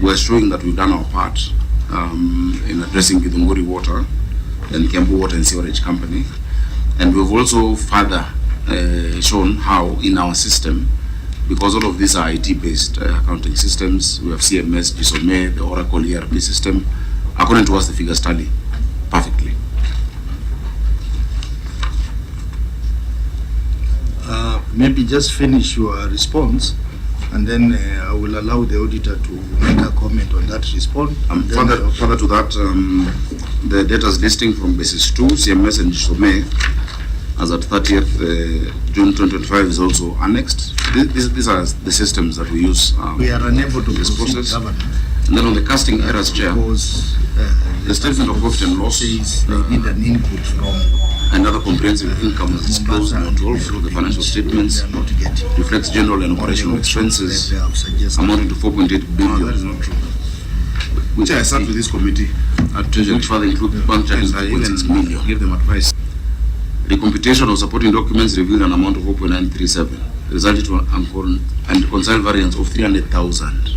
we're showing that we've done our part in addressing Githunguri Water and Kiambu Water and Sewerage Company. And we've also further shown how in our system, because all of these are IT-based accounting systems, we have CMS, GSOME, the Oracle ERP system, according to us the figures tally perfectly. Maybe just finish your response, and then I will allow the auditor to make a comment on that response. Further to that, the data's listing from basis 2, CMS and GSOME, as at 30th June 2025 is also annexed. These are the systems that we use. We are unable to this process. Government. And then on the casting errors, Chair, because the statement of profit and loss says they need an input from and other comprehensive income is disclosed not all through the financial statements, reflects general and operational expenses amounting to 4.8 billion. That is not true. Which I sat with this committee at Treasury, which further include bank charges of 2.6 million. Give them advice. The computation of supporting documents revealed an amount of 4.937, resulting to an reconciled variance of 300,000.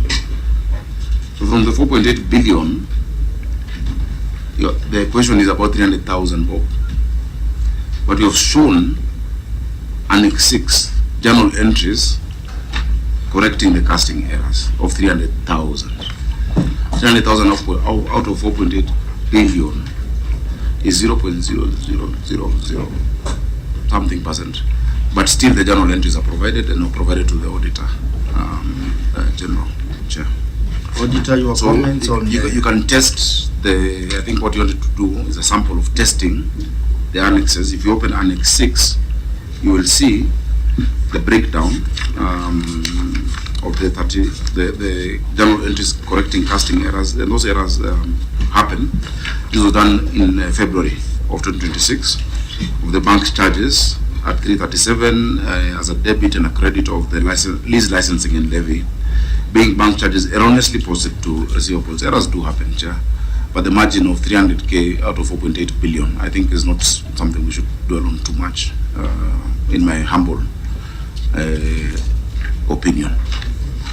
So from the 4.8 billion, the question is about 300,000, Bob. But you have shown Annex 6 journal entries correcting the casting errors of 300,000. 300,000 out of 4.8 billion is 0.0000 something percent. But still the journal entries are provided and are provided to the auditor general, Chair. Auditor, your comments on you can test the, I think what you wanted to do is a sample of testing the annexes. If you open Annex 6, you will see the breakdown of the journal entries correcting casting errors, and those errors happen. This was done in February of 2026 of the bank charges at 337 as a debit and a credit of the lease licensing and levy, being bank charges erroneously posted to receivables. Errors do happen, Chair. But the margin of 300K out of 4.8 billion, I think, is not something we should dwell on too much, in my humble opinion.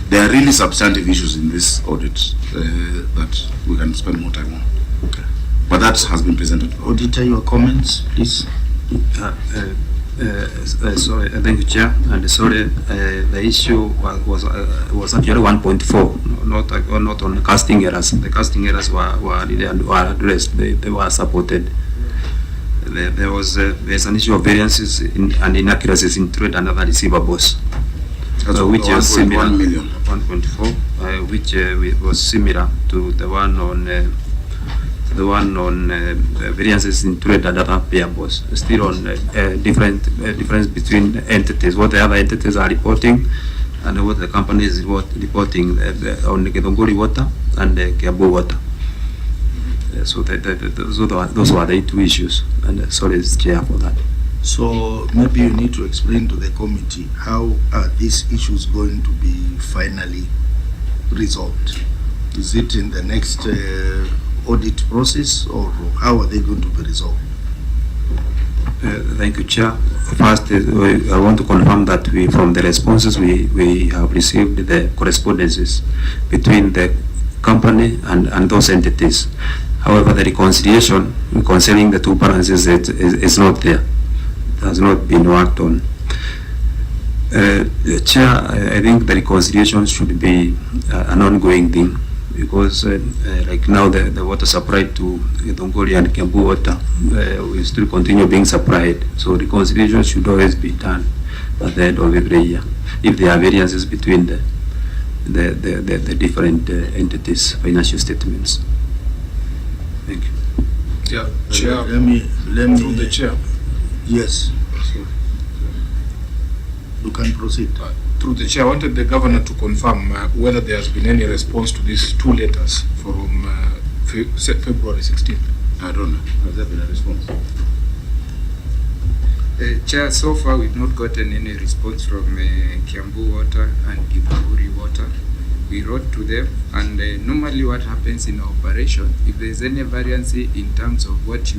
There are really substantive issues in this audit that we can spend more time on. Okay. But that has been presented. Auditor, your comments, please. Sorry, thank you, Chair. And sorry, the issue was actually 1.4, not on the casting errors. The casting errors were really addressed. They were supported. There's an issue of variances and inaccuracies in trade and other receivables, which is similar. 1.4, which was similar to the one on variances in trade and other payables. Still on difference between entities, what the other entities are reporting and what the company is reporting on the Githunguri Water and the Kiambu Water. So those were the two issues, and sorry, Chair, for that. So maybe you need to explain to the committee how are these issues going to be finally resolved? Is it in the next audit process, or how are they going to be resolved? Thank you, Chair. First, I want to confirm that from the responses we have received the correspondences between the company and those entities. However, the reconciliation concerning the two balances is not there. It has not been worked on. Chair, I think the reconciliation should be an ongoing thing, because like now the water supplied to Githunguri and Kiambu Water will still continue being supplied. So reconciliation should always be done at the end of every year if there are variances between the different entities' financial statements. Thank you. Yeah, Chair. Let me Through the Chair. Yes. You can proceed. Through the Chair, I wanted the Governor to confirm whether there has been any response to these two letters from February 16th. I don't know. Has there been a response? Chair, so far we've not gotten any response from Kiambu Water and Githunguri Water. We wrote to them, and normally what happens in operation, if there's any variance in terms of what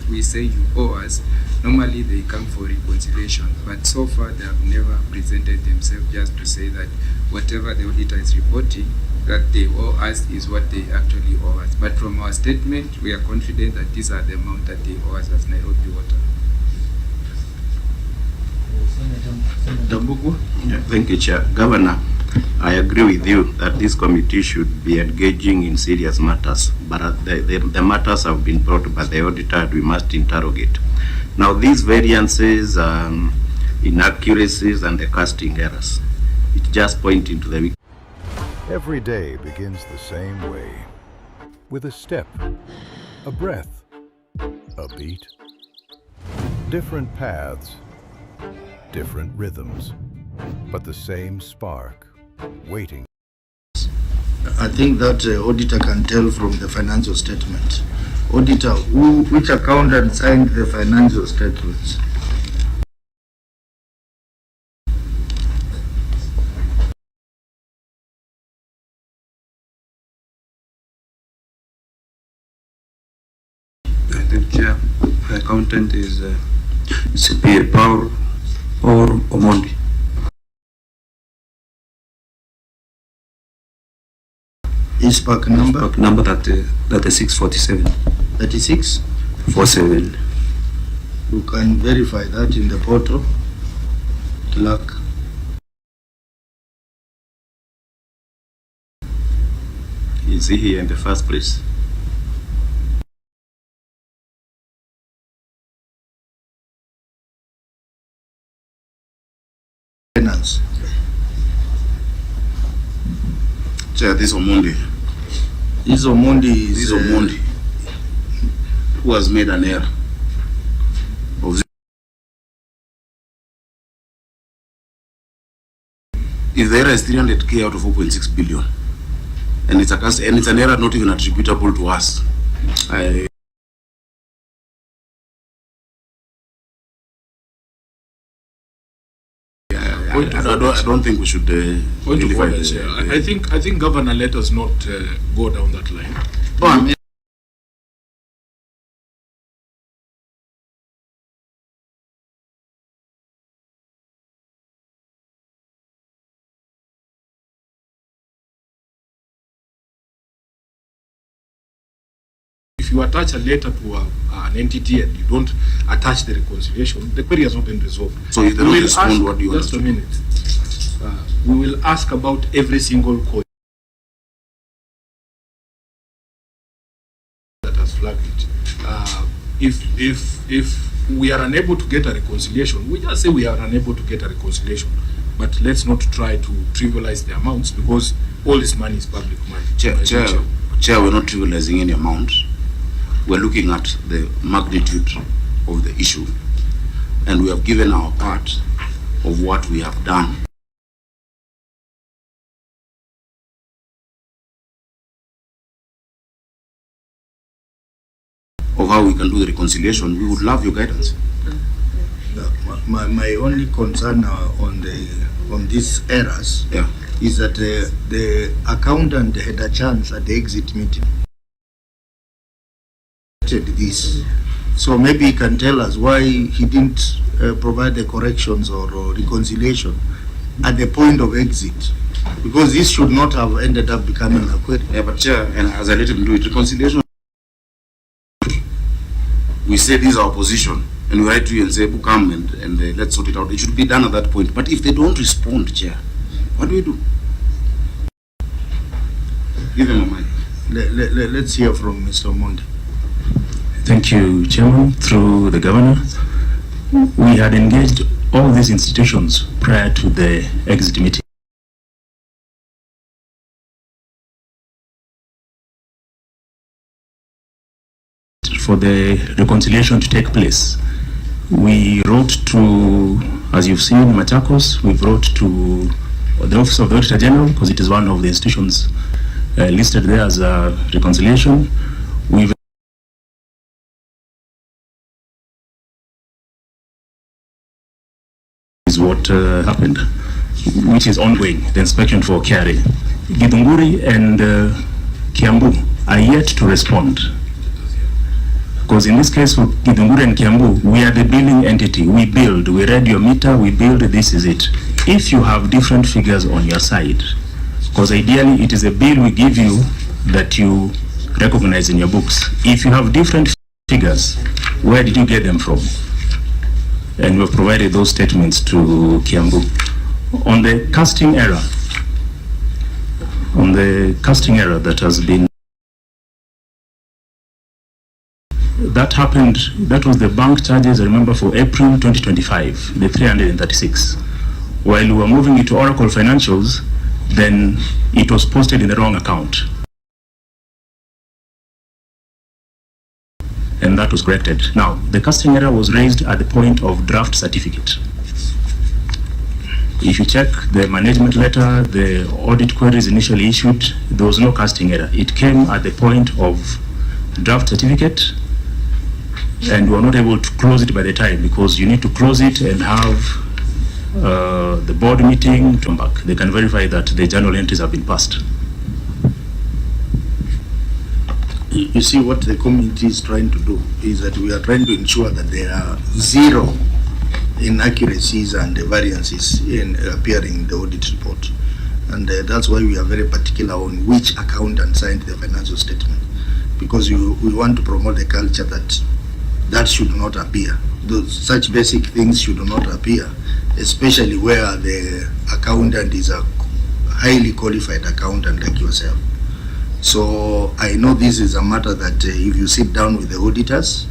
we say you owe us, normally they come for reconciliation. But so far they have never presented themselves just to say that whatever the auditor is reporting that they owe us is what they actually owe us. But from our statement, we are confident that these are the amount that they owe us as Nairobi Water. Yeah, thank you, Chair. Governor, I agree with you that this committee should be engaging in serious matters, but the matters have been brought by the auditor and we must interrogate. Now, these variances, inaccuracies and the casting errors, it just pointing to the... Every day begins the same way, with a step, a breath, a beat, different paths, different rhythms, but the same spark, waiting. I think that auditor can tell from the financial statement. Auditor, which accountant signed the financial statements? I think, Chair, the accountant is CPA Power or Omondi. Is park number? Park number that is 647. 36? 47. You can verify that in the portal. Clerk. Is he here in the first place? Finance. Chair, this Omondi. This Omondi is... This Omondi, who has made an error of... If the error is 300k out of 4.6 billion, and it's an error not even attributable to us, I don't think we should Point of vilify order, Chair. I think Governor, let us not go down that line. Oh, I mean, If you attach a letter to an entity and you don't attach the reconciliation, the query has not been resolved. So if they don't respond, what do you want Just us a to do? minute. We will ask about every single code that has flagged it. If we are unable to get a reconciliation, we just say we are unable to get a reconciliation. But let's not try to trivialize the amounts because all this money is public money. Chair, we're not trivializing any amount. We're looking at the magnitude of the issue, and we have given our part of what we have done. Of how we can do the reconciliation. We would love your guidance. My only concern on these errors is that the accountant had a chance at the exit meeting. This, so maybe he can tell us why he didn't provide the corrections or reconciliation at the point of exit, because this should not have ended up becoming a query. Yeah, but Chair, and as I let him do it, reconciliation, we say this is our position, and we write to you and say, come and let's sort it out. It should be done at that point. But if they don't respond, Chair, what do we do? Give him a mic. Let's hear from Mr. Omondi. Thank you, Chairman. Through the Governor, we had engaged all these institutions prior to the exit meeting. For the reconciliation to take place, we wrote to, as you've seen, Machakos, we wrote to the Office of the Auditor General, because it is one of the institutions listed there as a reconciliation. We've is what happened, which is ongoing, the inspection for KRA. Githunguri and Kiambu are yet to respond. Because in this case for Githunguri and Kiambu, we are the billing entity. We build, we read your meter, we build, this is it. If you have different figures on your side, Because ideally, it is a bill we give you that you recognize in your books. If you have different figures, where did you get them from? And we've provided those statements to Kiambu. On the casting error, that has been, that happened, that was the bank charges, I remember, for April 2025, the 336. While we were moving it to Oracle Financials, then it was posted in the wrong account. And that was corrected. Now, the casting error was raised at the point of draft certificate. If you check the management letter, the audit queries initially issued, there was no casting error. It came at the point of draft certificate, and we were not able to close it by the time, because you need to close it and have the board meeting to come back. They can verify that the journal entries have been passed. You see, what the committee is trying to do is that we are trying to ensure that there are zero inaccuracies and variances in appearing in the audit report. And that's why we are very particular on which accountant signed the financial statement, because we want to promote the culture that should not appear. Such basic things should not appear, especially where the accountant is a highly qualified accountant like yourself. So I know this is a matter that if you sit down with the auditors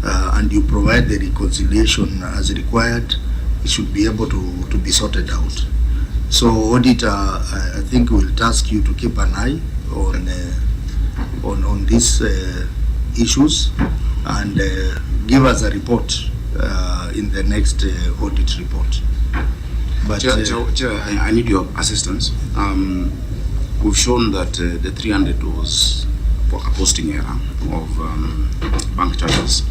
and you provide the reconciliation as required, it should be able to be sorted out. So auditor, I think we'll task you to keep an eye on these issues and give us a report in the next audit report. But Chair, I need your assistance. We've shown that the 300 was for a posting error of bank charges,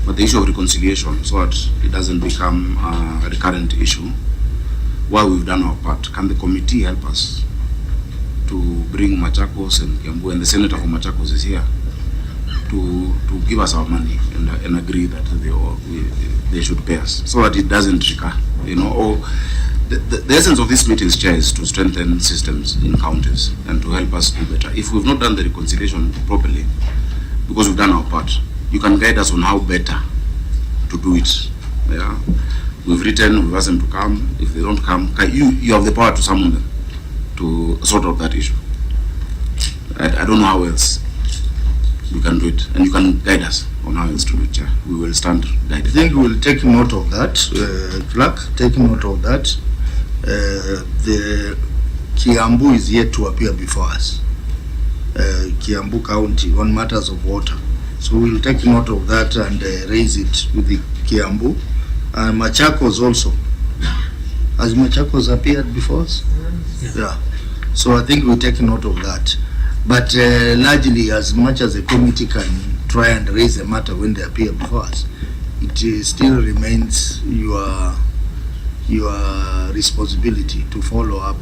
but the issue of reconciliation, so that it doesn't become a recurrent issue, while we've done our part, can the committee help us to bring Machakos and Kiambu, and the senator from Machakos is here, to give us our money and agree that they should pay us, so that it doesn't recur, or the essence of this meeting, Chair, is to strengthen systems in counties and to help us do better. If we've not done the reconciliation properly, because we've done our part, you can guide us on how better to do it. Yeah, we've written, we've asked them to come. If they don't come, you have the power to summon them to sort out that issue. I don't know how else we can do it, and you can guide us on how else to do it, Chair. We will stand guided. I think we will take note of that, clerk, take note of that. The Kiambu is yet to appear before us, Kiambu County, on matters of water. So we will take note of that and raise it with the Kiambu. And Machakos also. Has Machakos appeared before us? Yeah. So I think we'll take note of that. But largely, as much as the committee can try and raise the matter when they appear before us, it still remains your responsibility to follow up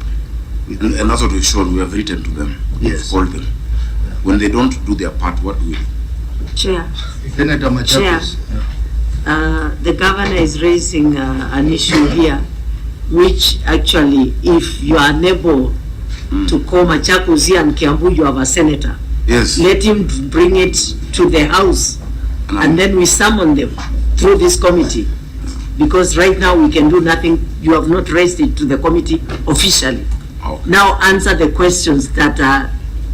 with them. And that's what we've shown. We have written to them. Yes. We've called them. When they don't do their part, what do we do? Chair. Senator Machakos. The governor is raising an issue here, which actually, if you are unable to call Machakos here and Kiambu, you have a senator. Yes. Let him bring it to the house, and then we summon them through this committee. Because right now we can do nothing. You have not raised it to the committee officially. Okay. Now answer the questions that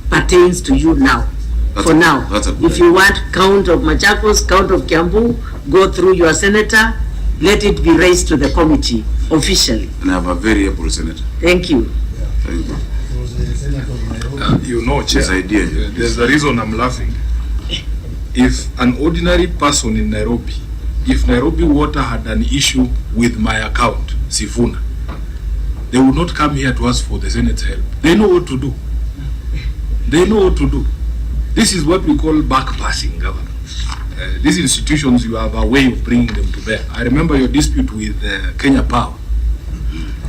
pertains to you now. That's if you want count of Machakos, count of Kiambu, go through your senator, let it be raised to the committee officially. And I have a very able senator. Thank you. Thank you. Chair, idea. There's the reason I'm laughing. If an ordinary person in Nairobi, if Nairobi Water had an issue with my account, SIFUNA, they would not come here to ask for the Senate's help. They know what to do. They know what to do. This is what we call back-passing, Governor. These institutions, you have a way of bringing them to bear. I remember your dispute with Kenya Power.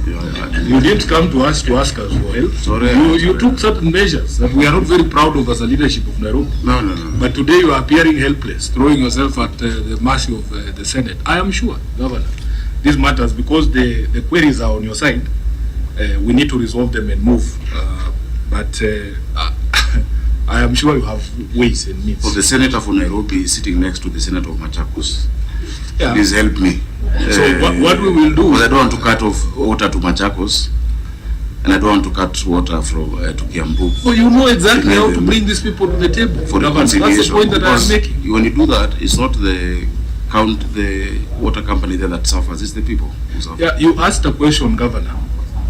You didn't come to us to ask us for help. Sorry, you took certain measures that we are not very proud of as a leadership of Nairobi. No. But today you are appearing helpless, throwing yourself at the mercy of the Senate. I am sure, Governor, this matters because the queries are on your side. we need to resolve them and move. But I am sure you have ways and means. Well, the senator for Nairobi is sitting next to the senator of Machakos. Yeah. Please help me. So what we will do? Because I don't want to cut off water to Machakos, and I don't want to cut water from to Kiambu. Well, you know exactly how to bring these people to the table. For That's the point that I am making. When you do that, it's not the water company there that suffers, it's the people who suffer. Yeah, you asked a question, Governor.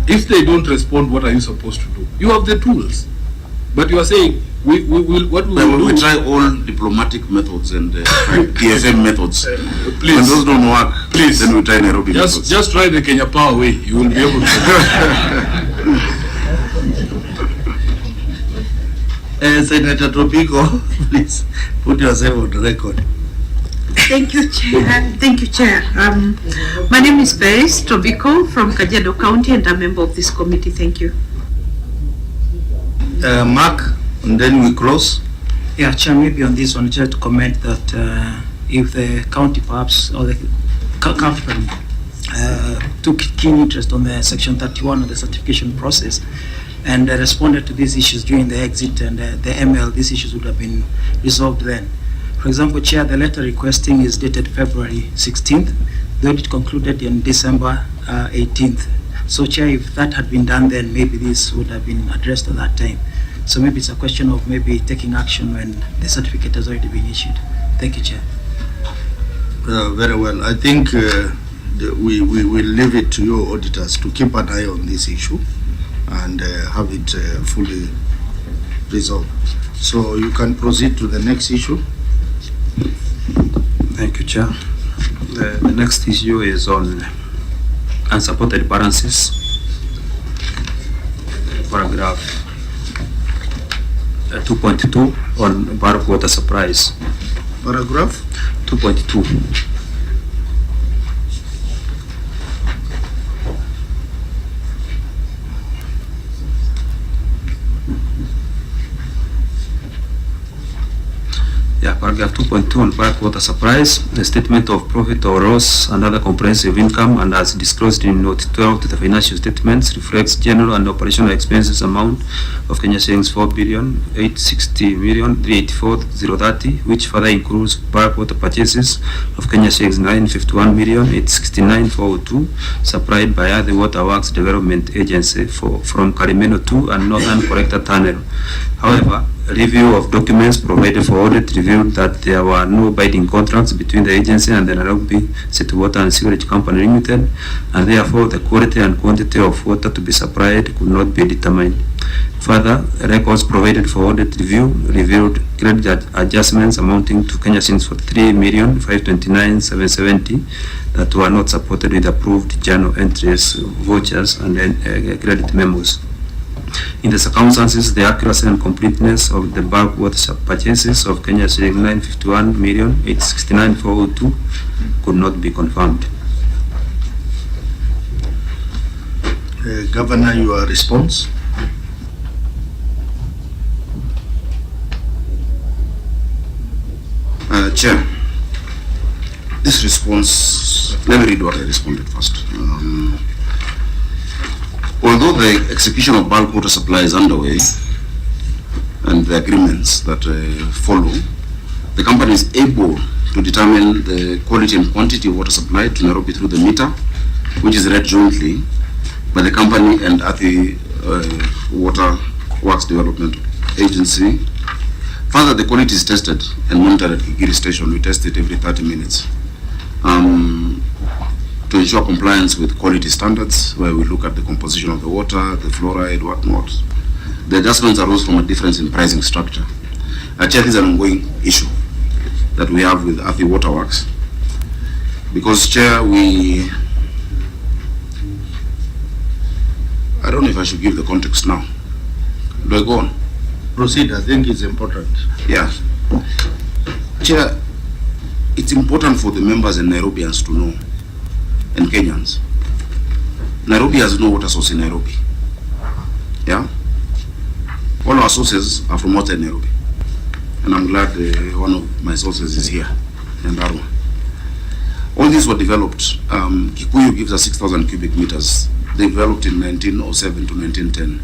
If they don't respond, what are you supposed to do? You have the tools, but you are saying we will. What we will do? We try all diplomatic methods and DFM methods. Please, when those don't work, please, then we try Nairobi methods. Just try the Kenya Power way. You will be able to. Senator Tobiko, please put yourself on the record. Thank you, Chair. Thank you, Chair. My name is Beris Tobiko from Kajiado County and I'm a member of this committee. Thank you. Mark, and then we close. Yeah, Chair, maybe on this one, just to comment that if the county perhaps, or the county took keen interest on the Section 31 of the certification process and responded to these issues during the exit and the ML, these issues would have been resolved then. For example, Chair, the letter requesting is dated February 16th. The audit concluded on December 18th. So, Chair, if that had been done then, maybe this would have been addressed at that time. So maybe it's a question of maybe taking action when the certificate has already been issued. Thank you, Chair. Very well. I think we will leave it to your auditors to keep an eye on this issue and have it fully resolved. So you can proceed to the next issue. Thank you, Chair. The next issue is on unsupported balances. Paragraph 2.2 on bulk water supplies. Paragraph 2.2. Yeah, paragraph 2.2 on bulk water supplies. The statement of profit or loss and other comprehensive income and as disclosed in note 12 to the financial statements reflects general and operational expenses amount of Kenya shillings 4,860,384,030, which further includes bulk water purchases of Kenya shillings 951,869,402 supplied by the Water Works Development Agency from Karimeno 2 and Northern Collector Tunnel. However, review of documents provided for audit revealed that there were no binding contracts between the agency and the Nairobi City Water and Sewerage Company Limited, and therefore the quality and quantity of water to be supplied could not be determined. Further, records provided for audit review revealed credit adjustments amounting to Kenya shillings 43,529,770 that were not supported with approved journal entries, vouchers, and credit memos. In the circumstances, the accuracy and completeness of the bulk water purchases of Kenya shilling 951,869,402 could not be confirmed. Governor, your response? Chair, this response, let me read what I responded first. Although the execution of bulk water supply is underway and the agreements that follow, the company is able to determine the quality and quantity of water supplied to Nairobi through the meter, which is read jointly by the company and the Water Works Development Agency. Further, the quality is tested and monitored at Kigiri Station. We test it every 30 minutes. To ensure compliance with quality standards, where we look at the composition of the water, the fluoride, whatnot. The adjustments arose from a difference in pricing structure. Chair, this is an ongoing issue that we have with the Water Works. Because, Chair, I don't know if I should give the context now. Do I go on? Proceed, I think it's important. Yeah. Chair, it's important for the members and Nairobians to know, and Kenyans. Nairobi has no water source in Nairobi. Yeah? All our sources are from outside Nairobi. And I'm glad one of my sources is here, in Darwa. All these were developed. Kikuyu gives us 6,000 cubic meters developed in 1907 to 1910.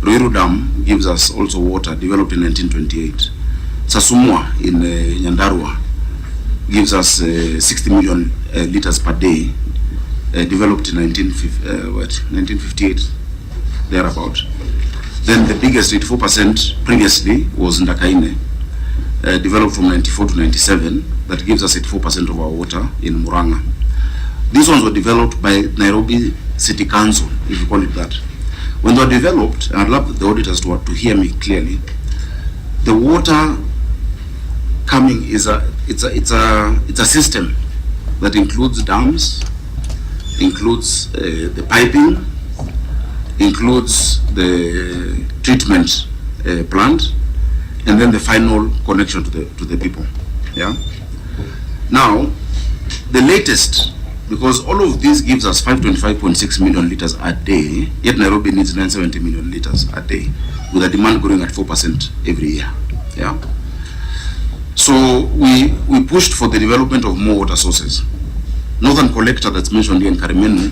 Ruiru Dam gives us also water, developed in 1928. Sasumwa in Nyandarua gives us 60 million liters per day, developed in 1958, thereabout. Then the biggest 84% previously was Ndakaine, developed from 94 to 97, that gives us 84% of our water in Muranga. These ones were developed by Nairobi City Council, if you call it that. When they were developed, and I'd love the auditors to hear me clearly, the water coming is it's a system that includes dams, includes the piping, includes the treatment plant, and then the final connection to the people. Yeah. Now, the latest, because all of this gives us 525.6 million liters a day, yet Nairobi needs 970 million liters a day, with a demand growing at 4% every year. Yeah. So we pushed for the development of more water sources. Northern Collector that's mentioned here in Karimenu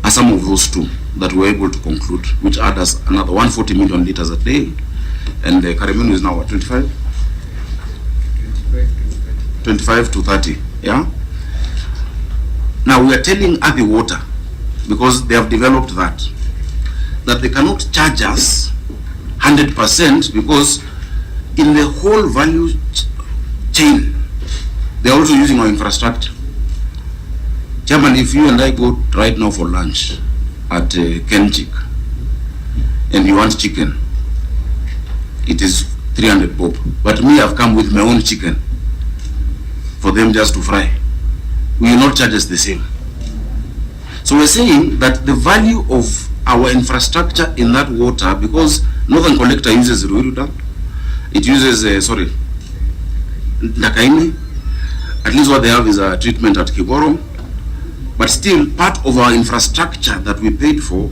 are some of those two that we're able to conclude, which add us another 140 million liters a day, and Karimenu is now at 25 to 30. Yeah. Now we are telling Adi Water, because they have developed that they cannot charge us 100%, because in the whole value chain they are also using our infrastructure. Chairman, if you and I go right now for lunch at Kenchik and you want chicken, it is 300 bob. But me, I've come with my own chicken for them just to fry. We will not charge us the same. So we're saying that the value of our infrastructure in that water, because Northern Collector uses Ruiru Dam, it uses, Ndakaine, at least what they have is a treatment at Kiboro, but still part of our infrastructure that we paid for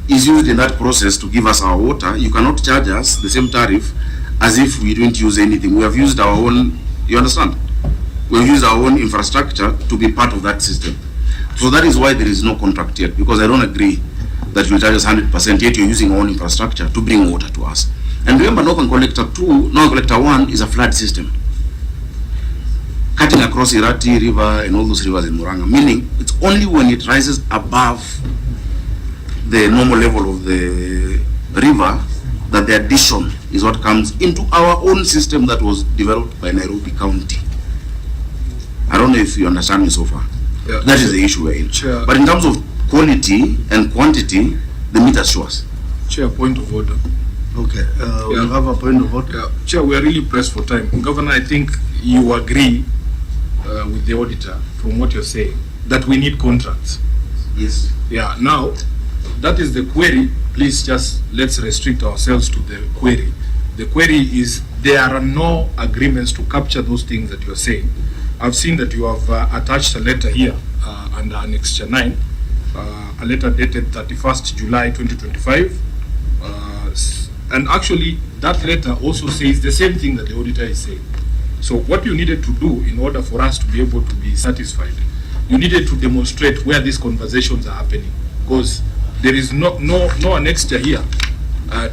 is used in that process to give us our water. You cannot charge us the same tariff as if we didn't use anything. We have used our own, you understand? We have used our own infrastructure to be part of that system. So that is why there is no contract yet, because I don't agree that you charge us 100%, yet you're using our own infrastructure to bring water to us. And remember, Northern Collector 2, Northern Collector 1 is a flood system, cutting across Irati River and all those rivers in Muranga, meaning it's only when it rises above the normal level of the river that the addition is what comes into our own system that was developed by Nairobi County. I don't know if you understand me so far. Yeah, that is the issue we're in. Chair, but in terms of quality and quantity, the meter shows. Chair, point of order. Okay, we have a point of order. Yeah. Chair, we are really pressed for time. Governor, I think you agree with the auditor from what you're saying that we need contracts. Yes. Yeah, now that is the query. Please just let's restrict ourselves to the query. The query is there are no agreements to capture those things that you're saying. I've seen that you have attached a letter here under Annexure 9, a letter dated 31st July 2025. And actually, that letter also says the same thing that the auditor is saying. So what you needed to do in order for us to be able to be satisfied, you needed to demonstrate where these conversations are happening, because there is no annexure here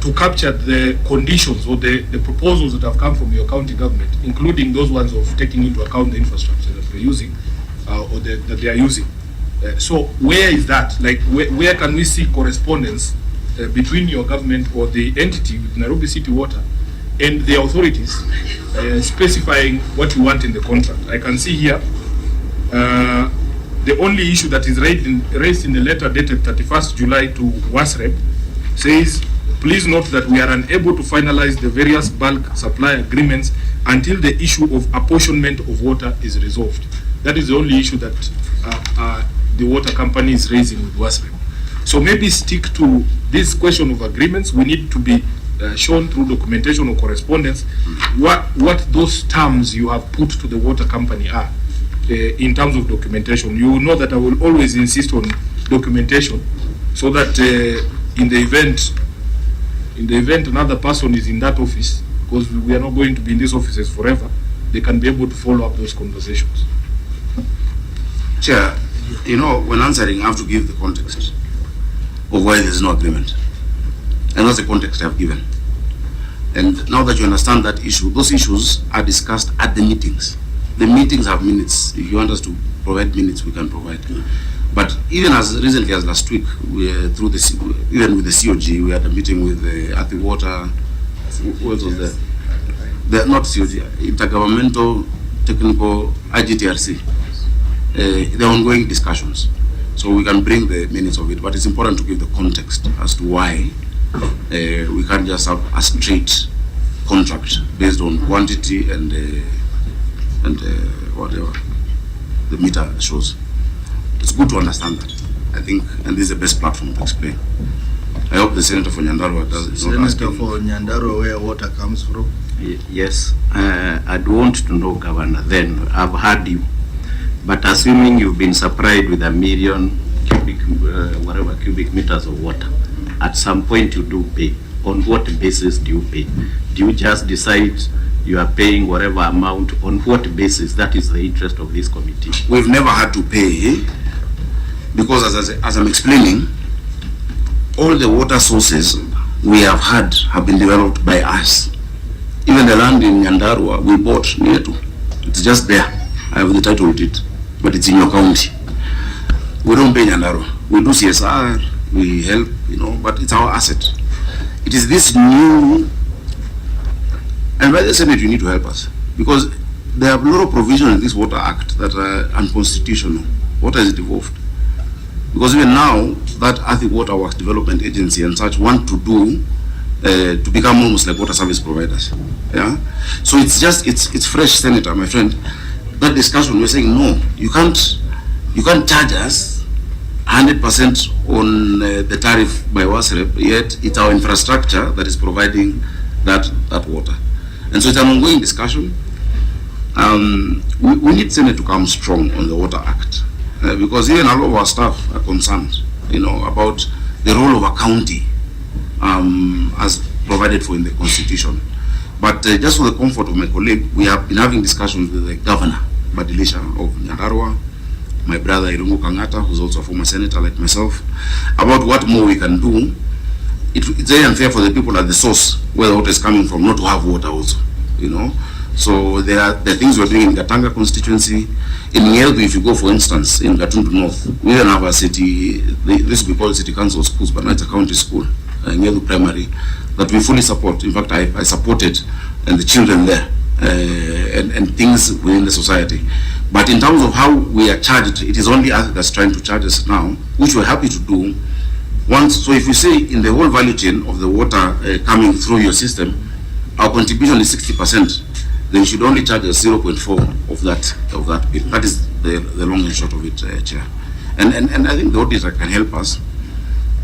to capture the conditions or the proposals that have come from your county government, including those ones of taking into account the infrastructure that we're using or that they are using. So where is that? Like where can we see correspondence between your government or the entity with Nairobi City Water and the authorities specifying what you want in the contract? I can see here the only issue that is raised in the letter dated 31st July to WASREB says, please note that we are unable to finalize the various bulk supply agreements until the issue of apportionment of water is resolved. That is the only issue that the water company is raising with WASREB. So maybe stick to this question of agreements. We need to be shown through documentation or correspondence what those terms you have put to the water company are in terms of documentation. You know that I will always insist on documentation, so that in the event another person is in that office, because we are not going to be in these offices forever, they can be able to follow up those conversations. Chair, you know, when answering, I have to give the context. of why there's no agreement. And that's the context I've given. And now that you understand that issue, those issues are discussed at the meetings. The meetings have minutes. If you want us to provide minutes, we can provide. But even as recently as last week, we through the even with the COG, we had a meeting with the Earthy Water. What was there? They're not COG, Intergovernmental Technical IGTRC. They're ongoing discussions, so we can bring the minutes of it. But it's important to give the context as to why we can't just have a straight contract based on quantity and whatever the meter shows. It's good to understand that, I think, and this is the best platform to explain. I hope the Senator for Nyandarua is not asking. Senator for Nyandarua, where water comes from? Yes, I'd want to know, Governor, then I've heard you, but assuming you've been supplied with 1 million cubic meters of water, at some point you do pay. On what basis do you pay? Do you just decide you are paying whatever amount? On what basis? That is the interest of this committee. We've never had to pay, because as I'm explaining, all the water sources we have had have been developed by us. Even the land in Nyandarua we bought near to. It's just there. I have the title with it, but it's in your county. We don't pay Nyandarua. We do CSR, we help, but it's our asset. It is this new, and by the Senate you need to help us, because there are a lot of provisions in this Water Act that are unconstitutional. What has it evolved? Because even now, that Earthy Water Works Development Agency and such want to do, to become almost like water service providers. Yeah? So it's just, it's fresh, Senator, my friend. That discussion, we're saying, no, you can't charge us 100% on the tariff by WASREP, yet it's our infrastructure that is providing that water. And so it's an ongoing discussion. We need Senate to come strong on the Water Act, because even a lot of our staff are concerned, about the role of a county as provided for in the Constitution. But just for the comfort of my colleague, we have been having discussions with the Governor Badilisha of Nyandarua, my brother Irungu Kangata, who's also a former senator like myself, about what more we can do. It's very unfair for the people at the source, where the water is coming from, not to have water also, So there are things we're doing in Gatanga constituency. In Ngedu, if you go, for instance, in Gatundu North, we don't have a city, this will be called city council schools, but now it's a county school, Ngedu Primary, that we fully support. In fact, I supported and the children there, and things within the society. But in terms of how we are charged, it is only us that's trying to charge us now, which we're happy to do. So if you say in the whole value chain of the water coming through your system, our contribution is 60%, then you should only charge us 0.4 of that bit. That is the long and short of it, Chair. And I think the auditor can help us,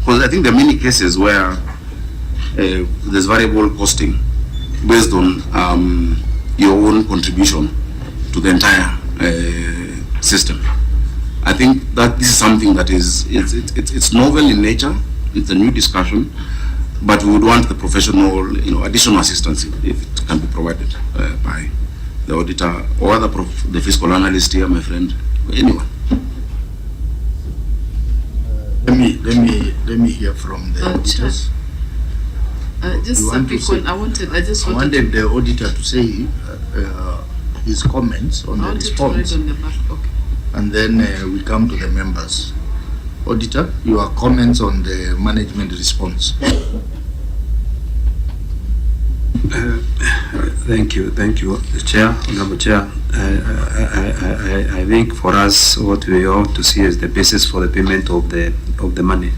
because I think there are many cases where there's variable costing based on your own contribution to the entire system. I think that this is something that it's novel in nature. It's a new discussion, but we would want the professional, additional assistance if it can be provided by the auditor or the fiscal analyst here, my friend, anyone. Let me hear from the auditors. I just wanted the auditor to say his comments on the response. Okay. And then we come to the members. Auditor, your comments on the management response. Thank you, Chair, Honorable Chair. I think for us, what we ought to see is the basis for the payment of the money,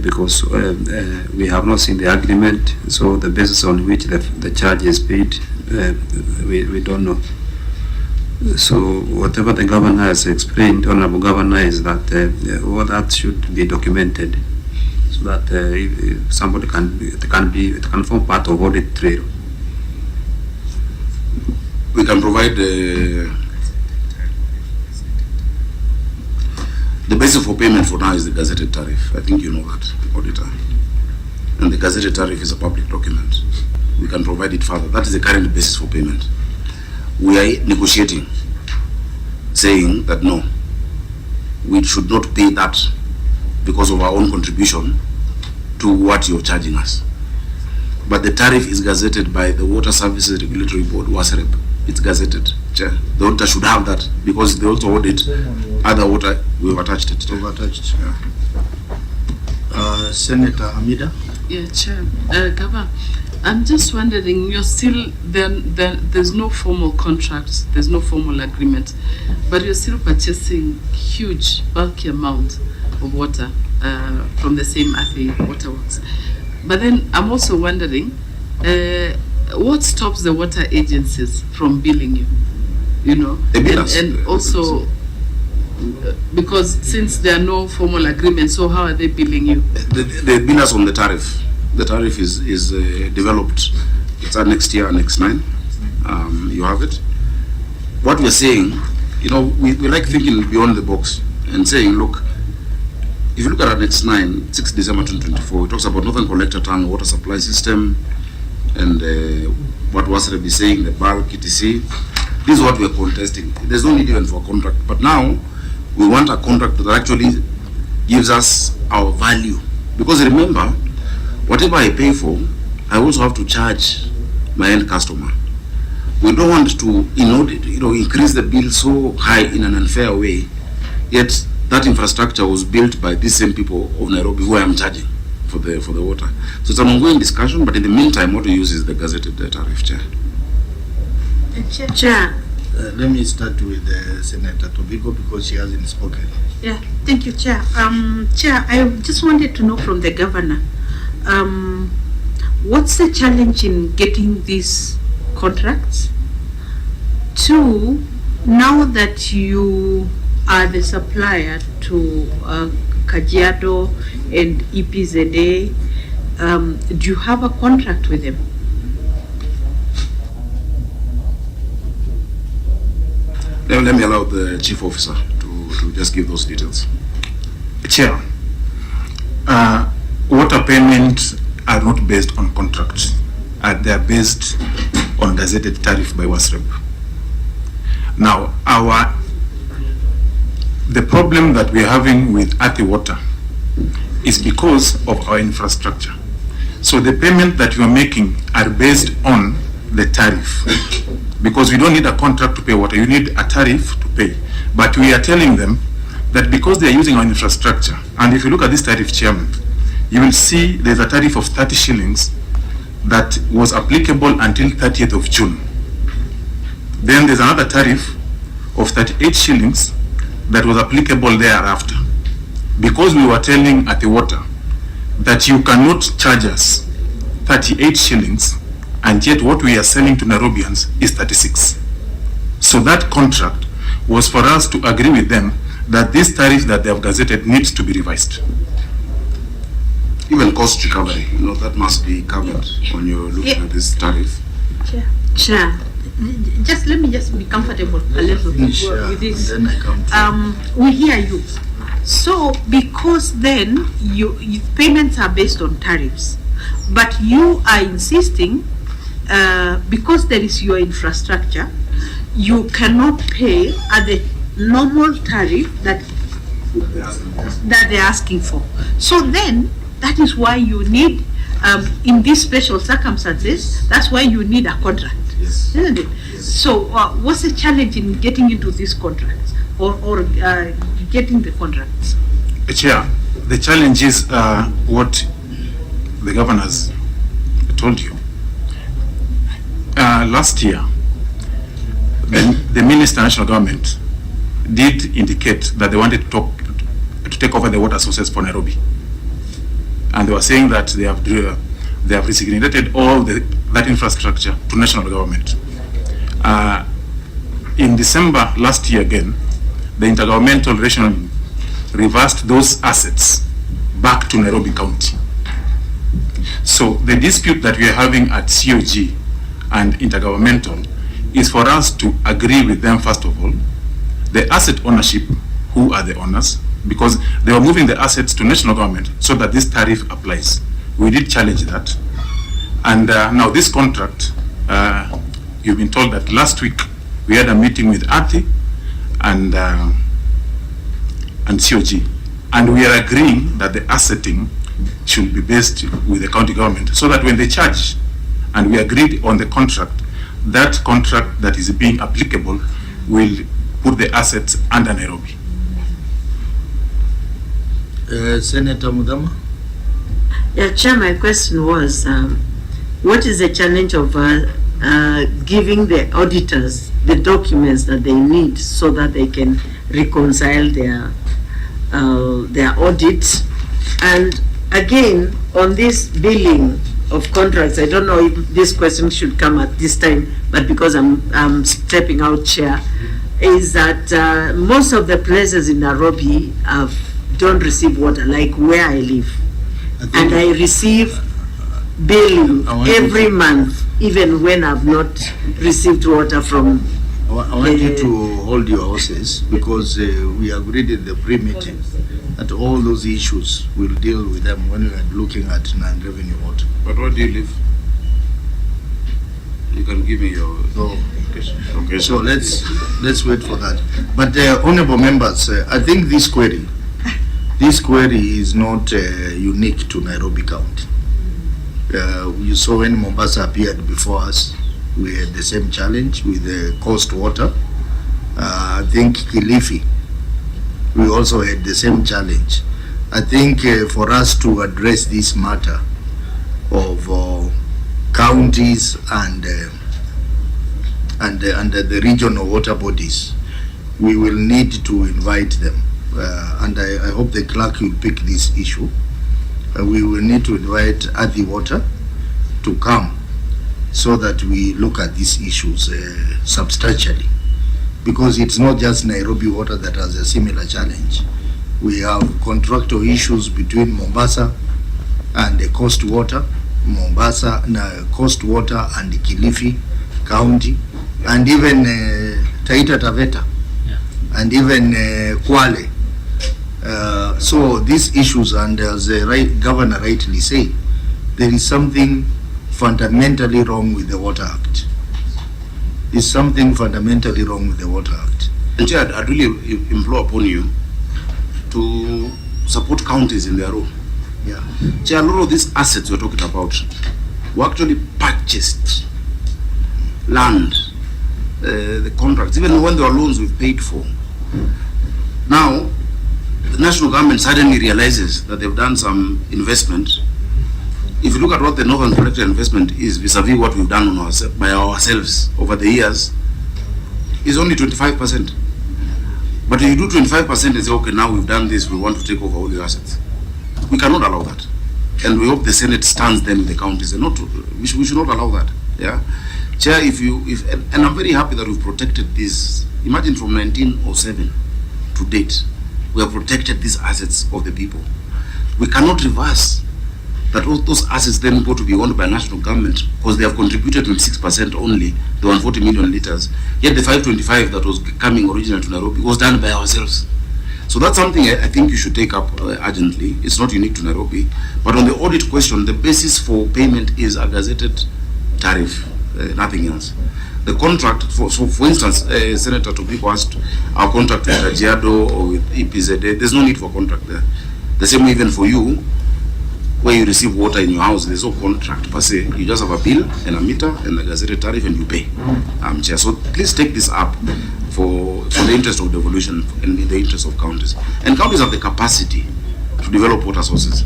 because we have not seen the agreement. So the basis on which the charge is paid, we don't know. So whatever the governor has explained, Honorable Governor, is that all that should be documented, so that if somebody it can form part of audit trail. We can provide the basis for payment for now is the gazetted tariff. I think you know that, auditor. And the gazetted tariff is a public document. We can provide it further. That is the current basis for payment. We are negotiating, saying that no, we should not pay that because of our own contribution to what you're charging us. But the tariff is gazetted by the Water Services Regulatory Board, WASREB. It's gazetted, Chair. The auditor should have that because they also audit other water. We've attached it. We've attached, yeah. Senator Hamida? Yeah, Chair. Gava, I'm just wondering, you're still, there's no formal contracts, there's no formal agreement, but you're still purchasing huge, bulky amount of water from the same Athi Waterworks. But then I'm also wondering, what stops the water agencies from billing you? You know, and also because since there are no formal agreements, so how are they billing you? They bill us on the tariff. The tariff is developed. It's Annex year, Annex 9. You have it. What we're saying, you know, we like thinking beyond the box and saying, look, if you look at Annex 9, 6 December 2024, it talks about Northern Collector Tank Water Supply System and what WASREB is saying, the bulk, etc. This is what we're contesting. There's no need even for a contract. But now, we want a contract that actually gives us our value. Because remember, whatever I pay for, I also have to charge my end customer. We don't want to, increase the bill so high in an unfair way, yet that infrastructure was built by these same people of Nairobi who I am charging for the water. So it's an ongoing discussion, but in the meantime, what we use is the gazetted tariff, Chair. Chair. Let me start with Senator Tobiko because she hasn't spoken. Yeah, thank you, Chair. Chair, I just wanted to know from the governor, what's the challenge in getting these contracts? Two, now that you are the supplier to Kajiado and EPZA, do you have a contract with them? Let me allow the Chief Officer to just give those details. Chair, water payments are not based on contracts. They are based on gazetted tariff by WASREB. Now, the problem that we are having with Athi Water is because of our infrastructure. So the payment that you are making are based on the tariff. Because we don't need a contract to pay water, you need a tariff to pay. But we are telling them that because they are using our infrastructure, and if you look at this tariff, Chairman, you will see there's a tariff of 30 shillings that was applicable until 30th of June. Then there's another tariff of 38 shillings that was applicable thereafter. Because we were telling Athi Water that you cannot charge us 38 shillings, and yet what we are selling to Nairobians is 36. So that contract was for us to agree with them that this tariff that they have gazetted needs to be revised. Even cost recovery, that must be covered when you're looking at this tariff. Chair, let me be comfortable a little bit with this. Then I come to we hear you. So because then you payments are based on tariffs, but you are insisting because there is your infrastructure, you cannot pay at the normal tariff that they're asking for. So then that is why you need, in these special circumstances, that's why you need a contract, isn't it? Yes. So what's the challenge in getting into these contracts or getting the contracts? Chair, the challenge is what the governors told you. Last year, the Minister National Government did indicate that they wanted to take over the water sources for Nairobi. And they were saying that they have resignated all that infrastructure to national government. In December last year again, the Intergovernmental Relation reversed those assets back to Nairobi County. So the dispute that we are having at COG and Intergovernmental is for us to agree with them, first of all, the asset ownership, who are the owners, because they were moving the assets to national government so that this tariff applies. We did challenge that. And now this contract, you've been told that last week we had a meeting with Athi and COG, And we are agreeing that the assetting should be based with the county government, so that when they charge, and we agreed on the contract, that contract that is being applicable will put the assets under Nairobi. Senator Mudama? Yeah, Chair, my question was, what is the challenge of giving the auditors the documents that they need so that they can reconcile their audit? And again, on this billing of contracts, I don't know if this question should come at this time, but because I'm stepping out, Chair, is that most of the places in Nairobi don't receive water, like where I live. And I receive billing every month, even when I've not received water from. I want you to hold your horses, because we agreed in the pre-meeting that all those issues we'll deal with them when we are looking at non-revenue water. But where do you live? You can give me your. No. Okay, so let's wait for that. But honorable members, I think this query is not unique to Nairobi County. You saw when Mombasa appeared before us, we had the same challenge with the coast water. I think Kilifi, we also had the same challenge. I think for us to address this matter of counties and the regional water bodies, we will need to invite them. And I hope the clerk will pick this issue. We will need to invite Adi Water to come so that we look at these issues substantially. Because it's not just Nairobi Water that has a similar challenge. We have contractual issues between Mombasa and the Coast Water, Coast Water and the Kilifi County, and even Taita Taveta, and even Kwale. So these issues, and as the governor rightly said, there is something fundamentally wrong with the Water Act. There's something fundamentally wrong with the Water Act. And Chair, I'd really implore upon you to support counties in their role. Yeah. Chair, a lot of these assets we're talking about were actually purchased land, the contracts, even when there were loans we've paid for. Now, the national government suddenly realizes that they've done some investment. If you look at what the Northern Collector investment is vis-a-vis what we've done on by ourselves over the years, is only 25%. But if you do 25% and say, okay, now we've done this, we want to take over all the assets. We cannot allow that. And we hope the Senate stands then with the counties. And we should not allow that. Yeah, Chair, and I'm very happy that we've protected this. Imagine from 1907 to date, we have protected these assets of the people. We cannot reverse that all those assets then go to be owned by national government, because they have contributed 26% only, the 140 million liters. Yet the 525 that was coming originally to Nairobi was done by ourselves. So that's something I think you should take up urgently. It's not unique to Nairobi. But on the audit question, the basis for payment is a gazetted tariff, nothing else. The contract, for instance, Senator Tobiko asked our contract with Kajiado or with EPZA, there's no need for contract there. The same way even for you, where you receive water in your house, there's no contract per se. You just have a bill and a meter and a gazetted tariff and you pay. Chair, so please take this up for the interest of devolution and in the interest of counties. And counties have the capacity to develop water sources.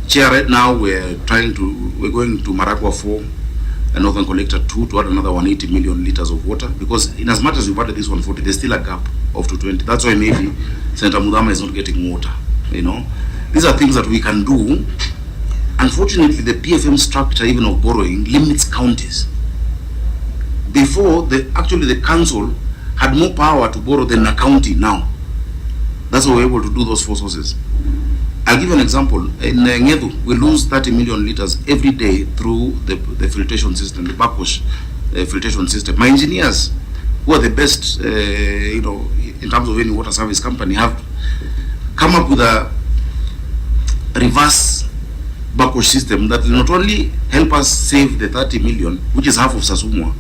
Chair, right now we're going to Maragua 4 and Northern Collector 2 to add another 180 million liters of water, because in as much as we've added this 140, there's still a gap of 220. That's why maybe Senator Mudama is not getting water. These are things that we can do. Unfortunately, the PFM structure, even of borrowing, limits counties. Before, the council had more power to borrow than a county now. That's why we're able to do those 4 sources. I'll give you an example. In Ngedu, we lose 30 million liters every day through the filtration system, the backwash filtration system. My engineers, who are the best, in terms of any water service company, have come up with a reverse backwash system that will not only help us save the 30 million, which is half of Sasumwa,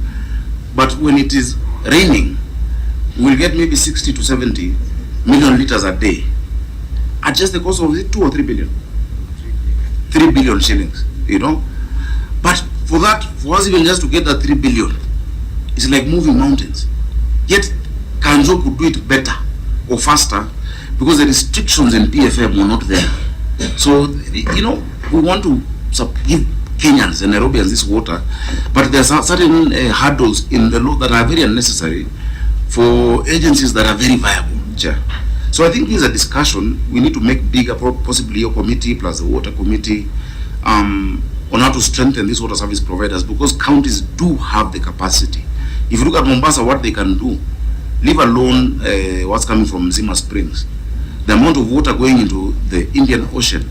but when it is raining, we'll get maybe 60 to 70 million liters a day. at just the cost of 2 or 3 billion. 3 billion shillings, you know. But for that, for us even just to get that 3 billion, it's like moving mountains. Yet, Kanjo could do it better or faster because the restrictions in PFM were not there. So, you know, we want to give Kenyans and Nairobians this water, but there are certain hurdles in the law that are very unnecessary for agencies that are very viable. Chair. So I think this is a discussion we need to make bigger, possibly your committee plus the water committee, on how to strengthen these water service providers, because counties do have the capacity. If you look at Mombasa, what they can do, leave alone what's coming from Zima Springs, the amount of water going into the Indian Ocean,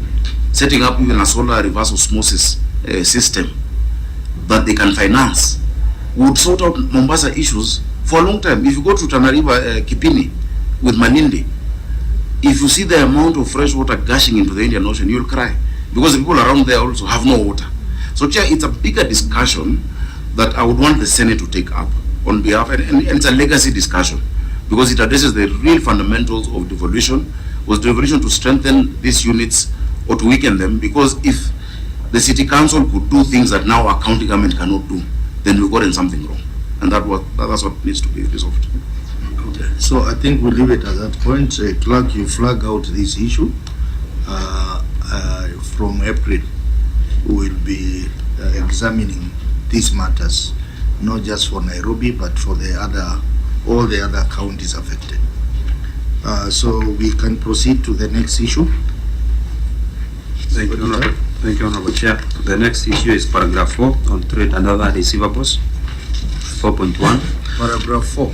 setting up even a solar reverse osmosis system that they can finance, would sort out Mombasa issues for a long time. If you go to Tana River, Kipini, with Malindi, if you see the amount of fresh water gushing into the Indian Ocean, you'll cry, because the people around there also have no water. So, Chair, it's a bigger discussion that I would want the Senate to take up on behalf, and it's a legacy discussion, because it addresses the real fundamentals of devolution. Was devolution to strengthen these units or to weaken them? Because if the city council could do things that now our county government cannot do, then we've gotten something wrong, and that's what needs to be resolved. Okay. So I think we'll leave it at that point. Clerk, you flag out this issue. From April, we will be examining these matters, not just for Nairobi, but for all the other counties affected. So we can proceed to the next issue. Thank you, Honorable Chair. The next issue is paragraph 4 on trade and other receivables. 4.1. Paragraph 4.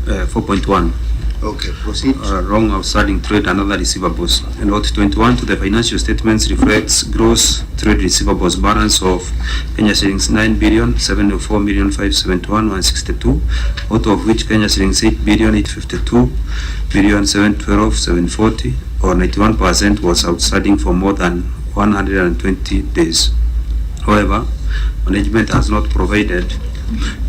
4.1. Okay, proceed. Wrong outstanding trade and other receivables. Note 21 to the financial statements reflects gross trade receivables balance of Kenya shillings 9,704,571,162, out of which Kenya shillings 8,852,712,740, or 91% was outstanding for more than 120 days. However, management has not provided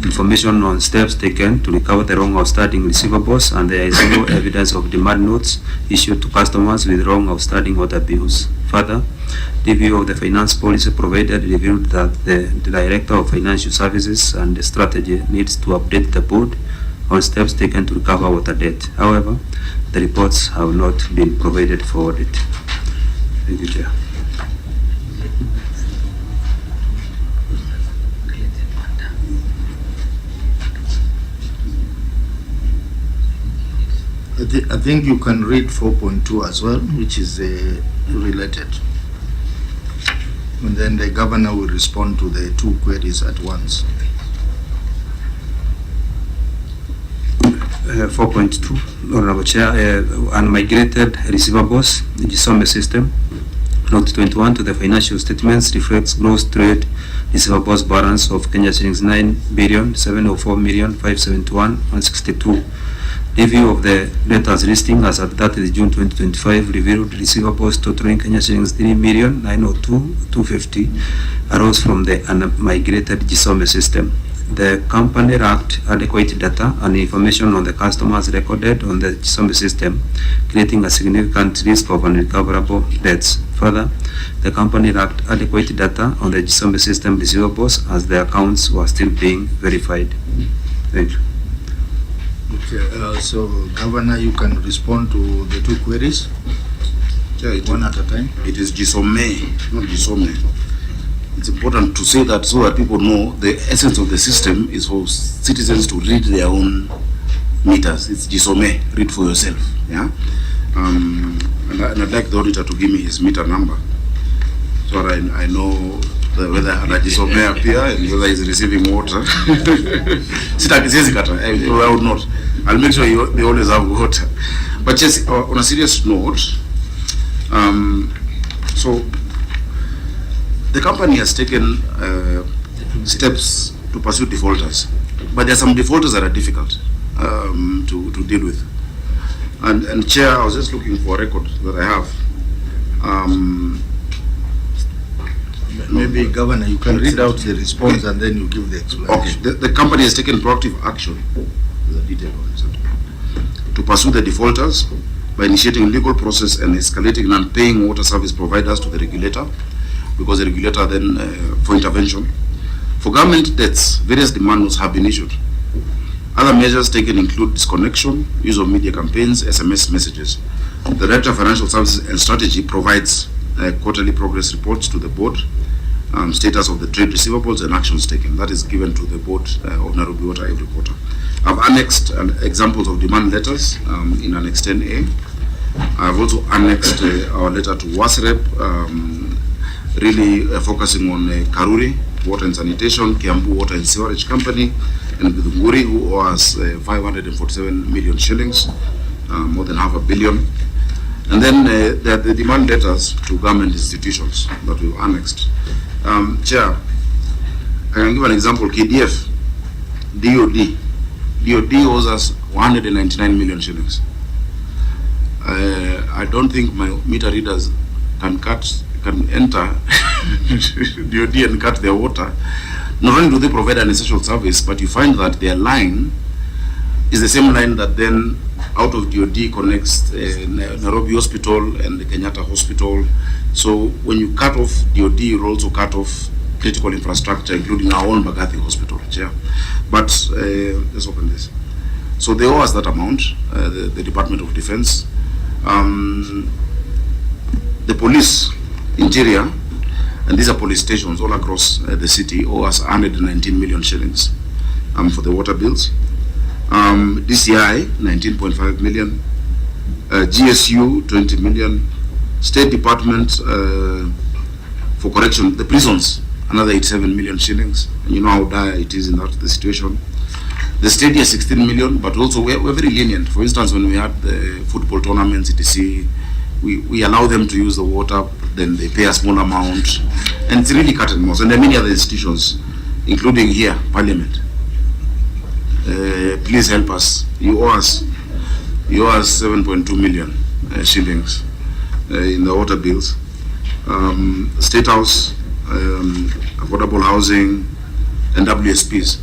information on steps taken to recover the wrong outstanding receivables, and there is no evidence of demand notes issued to customers with wrong outstanding water bills. Further, the review of the finance policy provided revealed that the Director of Financial Services and the Strategy needs to update the board on steps taken to recover water debt. However, the reports have not been provided for audit. Thank you, Chair. I think you can read 4.2 as well, which is related. And then the governor will respond to the two queries at once. 4.2, Honorable Chair, unmigrated receivables, the GSOME system. Note 21 to the financial statements reflects gross trade receivables balance of Kenya shillings 9,704,571,162. Review of the debtors listing as at 30 June 2025 revealed receivables totaling Kenya shillings 3,902,250 arose from the unmigrated GSOME system. The company lacked adequate data and information on the customers recorded on the GSOME system, creating a significant risk of unrecoverable debts. Further, the company lacked adequate data on the GSOME system receivables as the accounts were still being verified. Thank you. Okay, so Governor, you can respond to the two queries. Yeah, one at a time. It is GSOME, not GSOME. It's important to say that so that people know the essence of the system is for citizens to read their own meters. It's GSOME, read for yourself. Yeah. And I'd like the auditor to give me his meter number so that I know whether GSOME appear and whether he's receiving water. I would not. I'll make sure they always have water. But just on a serious note, so the company has taken steps to pursue defaulters, but there are some defaulters that are difficult to deal with. And Chair, I was just looking for a record that I have. Maybe Governor, you can read out the response and then you give the explanation. Okay, the company has taken proactive action to pursue the defaulters by initiating a legal process and escalating non-paying water service providers to the regulator, because the regulator then for intervention. For government debts, various demands have been issued. Other measures taken include disconnection, use of media campaigns, SMS messages. The Director of Financial Services and Strategy provides quarterly progress reports to the board, status of the trade receivables and actions taken. That is given to the board of Nairobi Water every quarter. I've annexed examples of demand letters in Annex 10A. I've also annexed our letter to WASREP, really focusing on Karuri Water and Sanitation, Kiambu Water and Sewerage Company, and Githunguri, who owes 547 million shillings, more than $500 million. And then there are the demand letters to government institutions that we've annexed. Chair, I can give an example. KDF, DOD owes us 199 million shillings. I don't think my meter readers can enter DOD and cut their water. Not only do they provide an essential service, but you find that their line is the same line that then out of DOD connects Nairobi Hospital and the Kenyatta Hospital. So when you cut off DOD, you also cut off critical infrastructure, including our own Bagathi Hospital. Chair. But let's open this. So they owe us that amount, the Department of Defense. The police, interior, and these are police stations all across the city, owe us 119 million shillings for the water bills. DCI, 19.5 million. GSU, 20 million. State Department for Correction, the prisons, another 87 million shillings. And you know how dire it is in the situation. The stadium, 16 million, but also we're very lenient. For instance, when we had the football tournaments, etc., we allow them to use the water, then they pay a small amount, and it's really cut and mouse. And there are many other institutions, including here, Parliament. Please help us. You owe us 7.2 million shillings in the water bills. State House, affordable housing, and WSPs.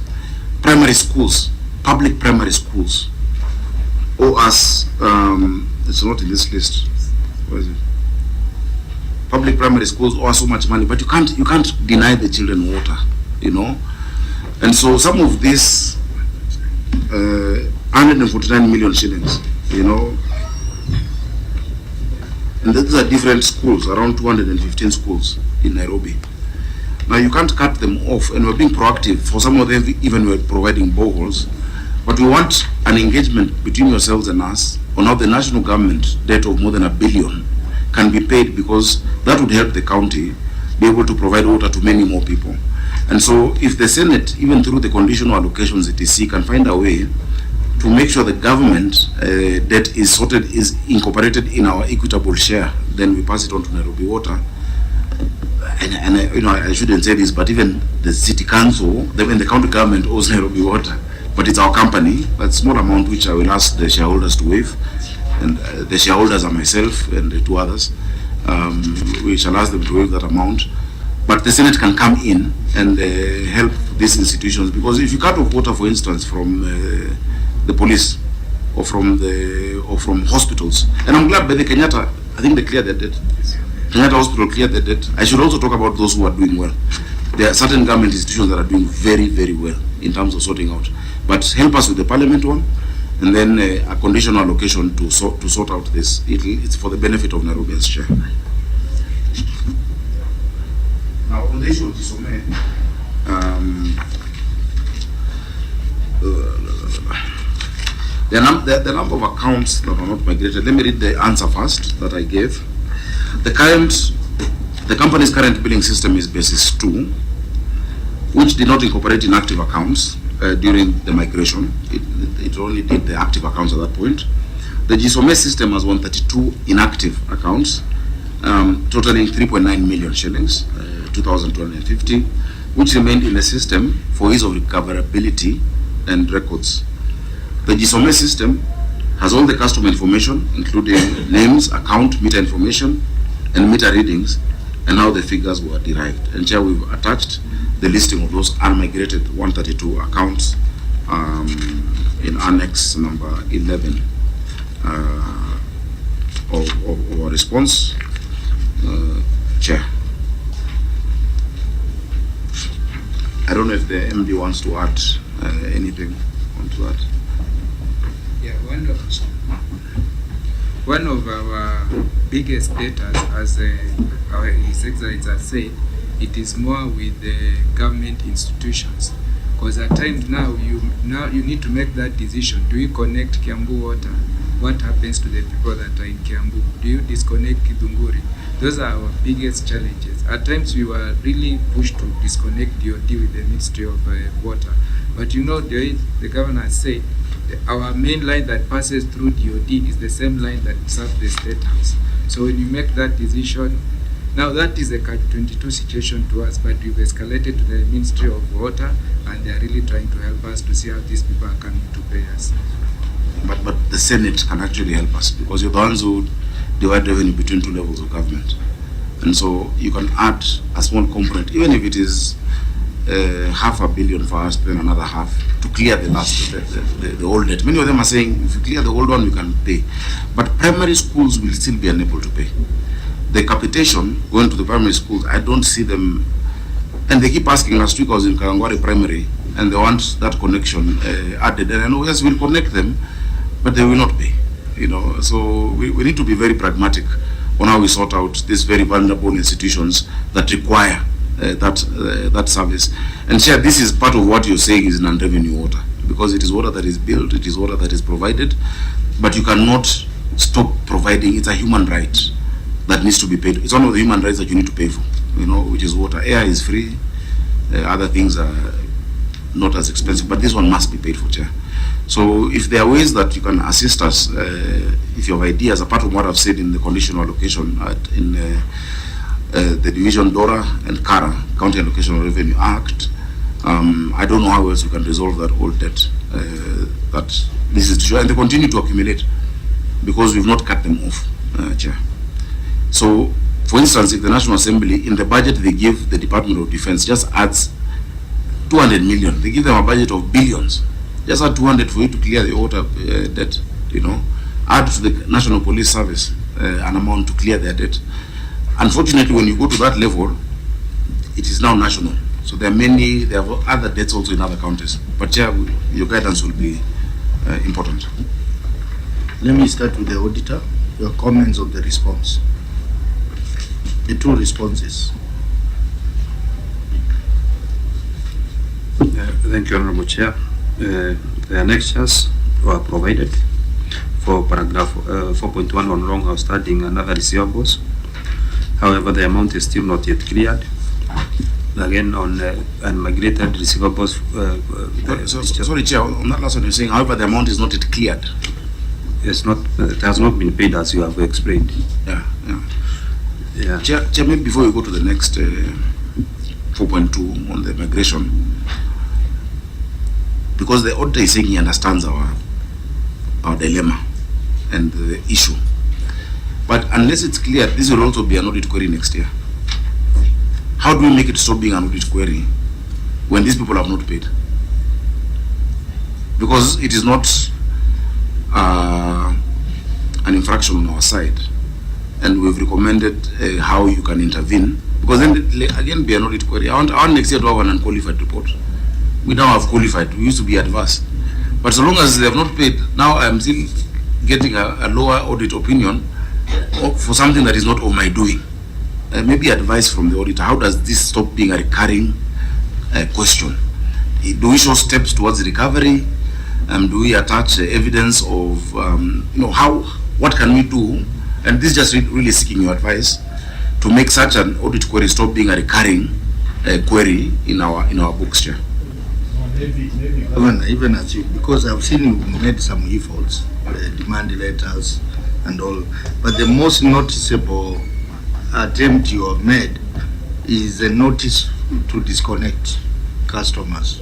Primary schools, public primary schools, owe us, it's not in this list. Where is it? Public primary schools owe us so much money, but you can't deny the children water, you know. And so some of this 149 million shillings, you know, and these are different schools, around 215 schools in Nairobi. Now you can't cut them off, and we're being proactive. For some of them, even we're providing boreholes, but we want an engagement between yourselves and us on how the national government debt of more than $1 billion can be paid, because that would help the county be able to provide water to many more people. And so if the Senate, even through the conditional allocations etc., can find a way to make sure the government debt is sorted, is incorporated in our equitable share, then we pass it on to Nairobi Water. And you know, I shouldn't say this, but even the city council, the county government owes Nairobi Water, but it's our company. That small amount which I will ask the shareholders to waive, and the shareholders are myself and the two others. We shall ask them to waive that amount. But the Senate can come in and help these institutions, because if you cut off water, for instance, from the police or from hospitals, and I'm glad by the Kenyatta, I think they cleared their debt. Kenyatta Hospital cleared their debt. I should also talk about those who are doing well. There are certain government institutions that are doing very, very well in terms of sorting out. But help us with the Parliament one, and then a conditional allocation to sort out this. It's for the benefit of Nairobians, Chair. Now, on the issue of Kisome, the number of accounts that are not migrated, let me read the answer first that I gave. The company's current billing system is Basis 2, which did not incorporate inactive accounts during the migration. It only did the active accounts at that point. The Kisome system has 132 inactive accounts, totaling 3.9 million shillings, 2,250, which remained in the system for ease of recoverability and records. The Kisome system has all the customer information, including names, account, meter information, and meter readings, and how the figures were derived. And here we've attached the listing of those unmigrated 132 accounts in Annex number 11. of our response, Chair. I don't know if the MD wants to add anything onto that. Yeah, one of our biggest data, as His Excellency has said, it is more with the government institutions. Because at times now you need to make that decision. Do you connect Kiambu water? What happens to the people that are in Kiambu? Do you disconnect Kidunguri? Those are our biggest challenges. At times we were really pushed to disconnect DOD with the Ministry of Water. But you know, the governor has said our main line that passes through DOD is the same line that serves the State House. So when you make that decision, now that is a catch-22 situation to us, but we've escalated to the Ministry of Water, and they are really trying to help us to see how these people are coming to pay us. But the Senate can actually help us, because you're the ones who divide revenue between two levels of government. And so you can add a small component, even if it is $500 million for us, then another half, to clear the last, the old debt. Many of them are saying, if you clear the old one, we can pay. But primary schools will still be unable to pay. The capitation going to the primary schools, I don't see them, and they keep asking. Last week I was in Kawangware Primary, and they want that connection added. And I know, yes, we'll connect them, but they will not pay. You know, so we need to be very pragmatic on how we sort out these very vulnerable institutions that require that service. And Chair, this is part of what you're saying is non-revenue water, because it is water that is built, it is water that is provided, but you cannot stop providing. It's a human right that needs to be paid. It's one of the human rights that you need to pay for, you know, which is water. Air is free, other things are not as expensive, but this one must be paid for, Chair. So if there are ways that you can assist us, if you have ideas, apart from what I've said in the conditional allocation in the Division DORA and CARA, County Allocation Revenue Act, I don't know how else we can resolve that old debt that this is true, and they continue to accumulate because we've not cut them off, Chair. So, for instance, if the National Assembly, in the budget they give the Department of Defense, just adds 200 million, they give them a budget of billions, just add 200 for you to clear the water debt, you know, add to the National Police Service an amount to clear their debt. Unfortunately, when you go to that level, it is now national. So there are other debts also in other counties. But Chair, your guidance will be important. Let me start with the auditor. Your comments on the response. The two responses. Thank you, Honorable Chair. The annexures were provided for paragraph 4.1 on long outstanding and other receivables. However, the amount is still not yet cleared. Again, on unmigrated receivables. Sorry, Chair, on that last one you're saying, however, the amount is not yet cleared. It's not. It has not been paid as you have explained. Yeah. Chair, maybe before you go to the next 4.2 on the migration, because the auditor is saying he understands our dilemma and the issue. But unless it's clear, this will also be an audit query next year. How do we make it stop being an audit query when these people have not paid? Because it is not an infraction on our side, and we've recommended how you can intervene, because then again be an audit query. I want next year to have an unqualified report. We now have qualified. We used to be adverse, but so long as they have not paid, now I am still getting a lower audit opinion for something that is not of my doing. Maybe advice from the auditor. How does this stop being a recurring question? Do we show steps towards recovery? Do we attach evidence of what can we do? And this is just really seeking your advice to make such an audit query stop being a recurring query in our books, Chair. Even as you, because I've seen you made some efforts, demand letters and all, but the most noticeable attempt you have made is a notice to disconnect customers.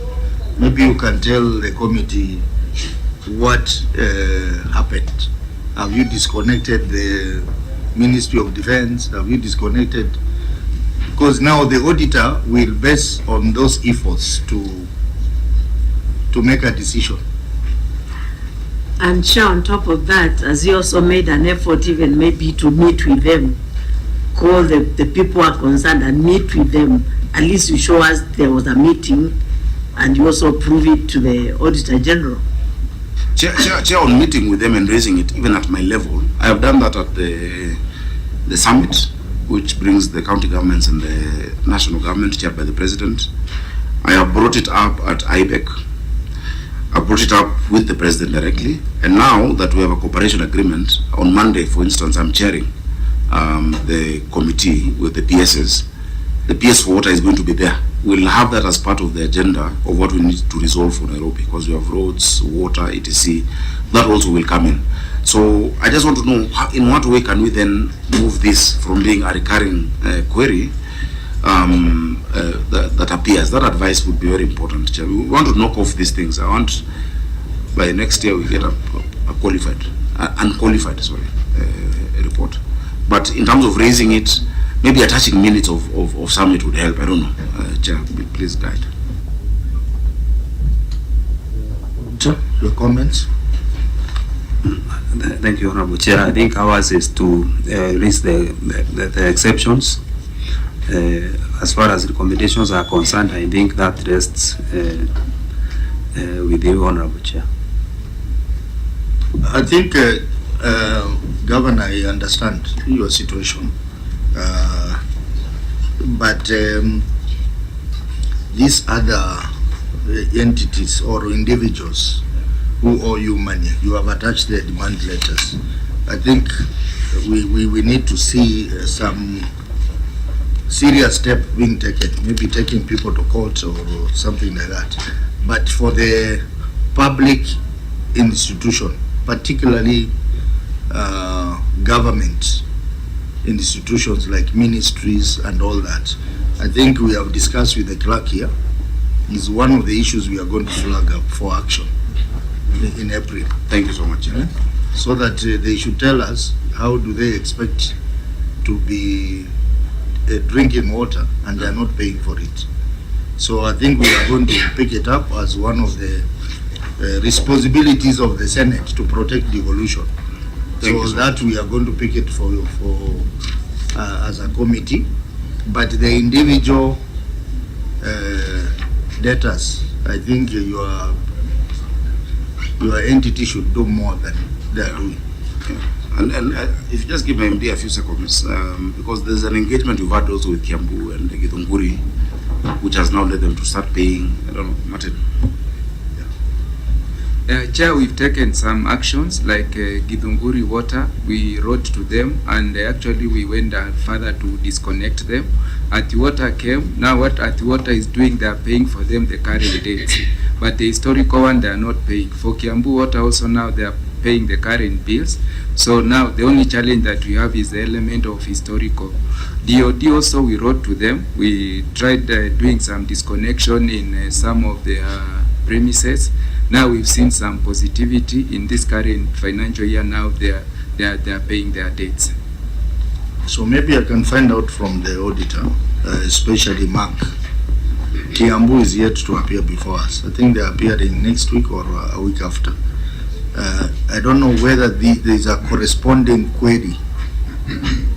Maybe you can tell the committee what happened. Have you disconnected the Ministry of Defense? Have you disconnected? Because now the auditor will base on those efforts to make a decision. And Chair, on top of that, has he also made an effort even maybe to meet with them, call the people who are concerned and meet with them? At least you show us there was a meeting and you also prove it to the Auditor General. Chair, on meeting with them and raising it, even at my level, I have done that at the summit, which brings the county governments and the national government, chaired by the President. I have brought it up at IBEC. I brought it up with the President directly. And now that we have a cooperation agreement, on Monday, for instance, I'm chairing the committee with the PSs. The PS for water is going to be there. We'll have that as part of the agenda of what we need to resolve for Nairobi, because we have roads, water, etc. That also will come in. So I just want to know in what way can we then move this from being a recurring query that appears. That advice would be very important. We want to knock off these things. I want by next year we get a unqualified report. But in terms of raising it, maybe attaching minutes of summit would help. I don't know. Chair, please guide. Chair, your comments? Thank you, Honorable Chair. I think ours is to list the exceptions. As far as recommendations are concerned, I think that rests with you, Honorable Chair. I think, Governor, I understand your situation. But these other entities or individuals who owe you money, you have attached their demand letters. I think we need to see some serious step being taken, maybe taking people to court or something like that. But for the public institution, particularly government institutions like ministries and all that, I think we have discussed with the clerk here, is one of the issues we are going to flag up for action in April. Thank you so much. So that they should tell us how do they expect to be drinking water and they are not paying for it. So I think we are going to pick it up as one of the responsibilities of the Senate to protect devolution. So that we are going to pick it for as a committee, but the individual debtors, I think your entity should do more than they are doing. And if you just give my MD a few seconds, because there's an engagement we've had also with Kiambu and Githunguri, which has now led them to start paying. I don't know, Martin. Chair, we've taken some actions like Githunguri Water. We wrote to them and actually we went further to disconnect them. Atiwater came. Now what Atiwater is doing, they are paying for them the current dates. But the historical one, they are not paying. For Kiambu Water also now they are paying the current bills. So now the only challenge that we have is the element of historical. DOD also, we wrote to them. We tried doing some disconnection in some of their premises. Now we've seen some positivity in this current financial year. Now they are paying their debts. So maybe I can find out from the auditor, especially Mark. Kiambu is yet to appear before us. I think they are appearing next week or a week after. I don't know whether there is a corresponding query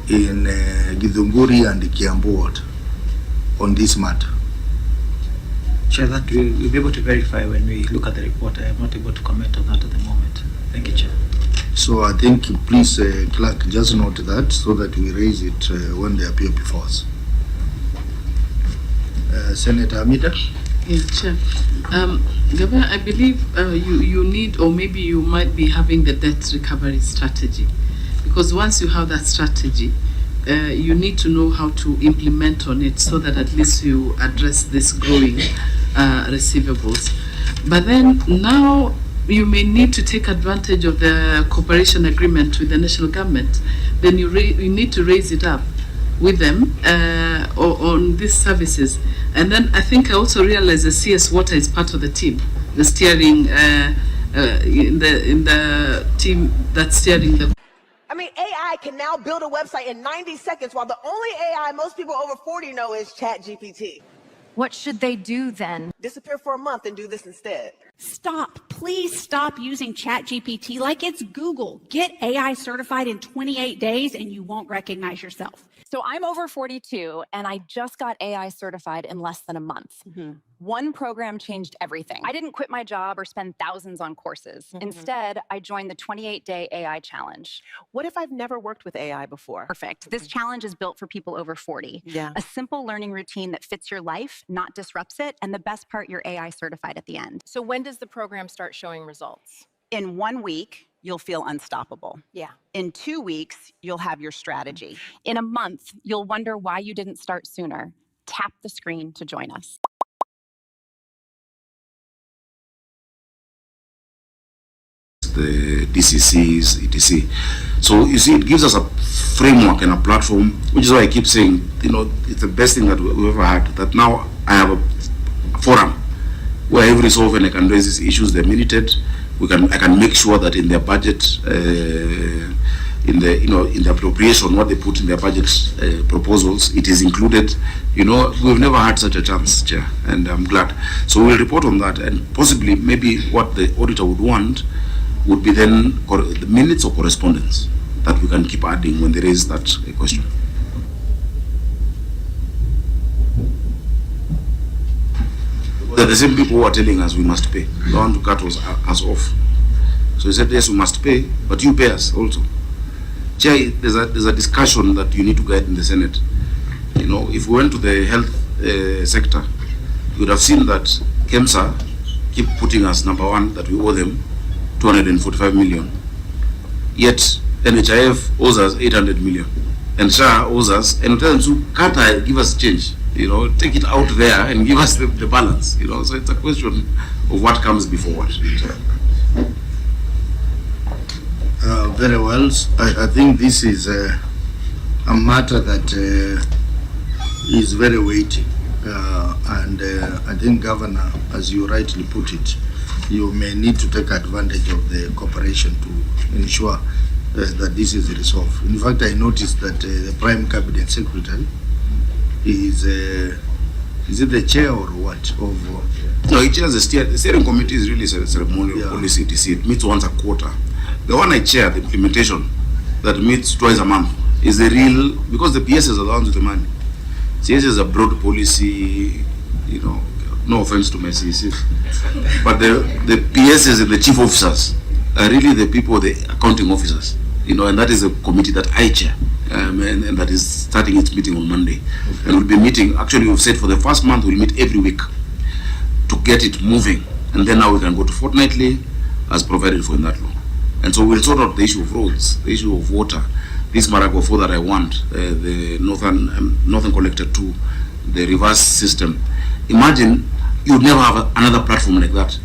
in Githunguri and Kiambu Water on this matter. Chair, that we'll be able to verify when we look at the report. I am not able to comment on that at the moment. Thank you, Chair. So I think please, clerk, just note that so that we raise it when they appear before us. Senator Amida? Yes, Chair. Governor, I believe you need, or maybe you might be having the debt recovery strategy, because once you have that strategy, you need to know how to implement on it so that at least you address this growing receivables. But then now you may need to take advantage of the cooperation agreement with the national government. Then you need to raise it up with them or on these services. And then I think I also realize the CS Water is part of the team, the steering in the team that's steering the. I mean, AI can now build a website in 90 seconds, while the only AI most people over 40 know is ChatGPT. What should they do then? Disappear for a month and do this instead. Stop. Please stop using ChatGPT like it's Google. Get AI certified in 28 days and you won't recognize yourself. So I'm over 42 and I just got AI certified in less than a month. One program changed everything. I didn't quit my job or spend thousands on courses. Instead, I joined the 28-day AI challenge. What if I've never worked with AI before? Perfect. This challenge is built for people over 40. Yeah. A simple learning routine that fits your life, not disrupts it, and the best part, you're AI certified at the end. So when does the program start showing results? In 1 week, you'll feel unstoppable. Yeah. In 2 weeks, you'll have your strategy. In a month, you'll wonder why you didn't start sooner. Tap the screen to join us. The DCCs, etc. So you see, it gives us a framework and a platform, which is why I keep saying, you know, it's the best thing that we've ever had. That now I have a forum where every so often I can raise these issues, they're minuted. I can make sure that in their budget, in the appropriation, what they put in their budget proposals, it is included. You know, we've never had such a chance, Chair, and I'm glad. So we'll report on that, and possibly maybe what the auditor would want would be then the minutes of correspondence that we can keep adding when there is that question. They're the same people who are telling us we must pay. They want to cut us off. So he said, yes, we must pay, but you pay us also. Chair, there's a discussion that you need to get in the Senate. You know, if we went to the health sector, you would have seen that KEMSA keep putting us number one, that we owe them 245 million. Yet NHIF owes us 800 million. And SHA owes us, and tell them to Qatar, give us change. You know, take it out there and give us the balance. You know, so it's a question of what comes before what. Very well. I think this is a matter that is very weighty. And I think, Governor, as you rightly put it, you may need to take advantage of the cooperation to ensure that this is resolved. In fact, I noticed that the Prime Cabinet Secretary is it the chair or what? No, he chairs the steering committee is really a ceremonial policy. It meets once a quarter. The one I chair, the implementation, that meets twice a month, is the real, because the PSs are the ones with the money. CS is a broad policy, you know, no offense to my CC, but the PSs and the chief officers are really the people, the accounting officers, you know, and that is a committee that I chair, and that is starting its meeting on Monday. Okay. And we'll be meeting, actually we've said for the first month we'll meet every week to get it moving, and then now we can go to fortnightly as provided for in that law. And so we'll sort out the issue of roads, the issue of water, this Marago 4 that I want, the northern collector 2, the reverse system. Imagine you'd never have another platform like that.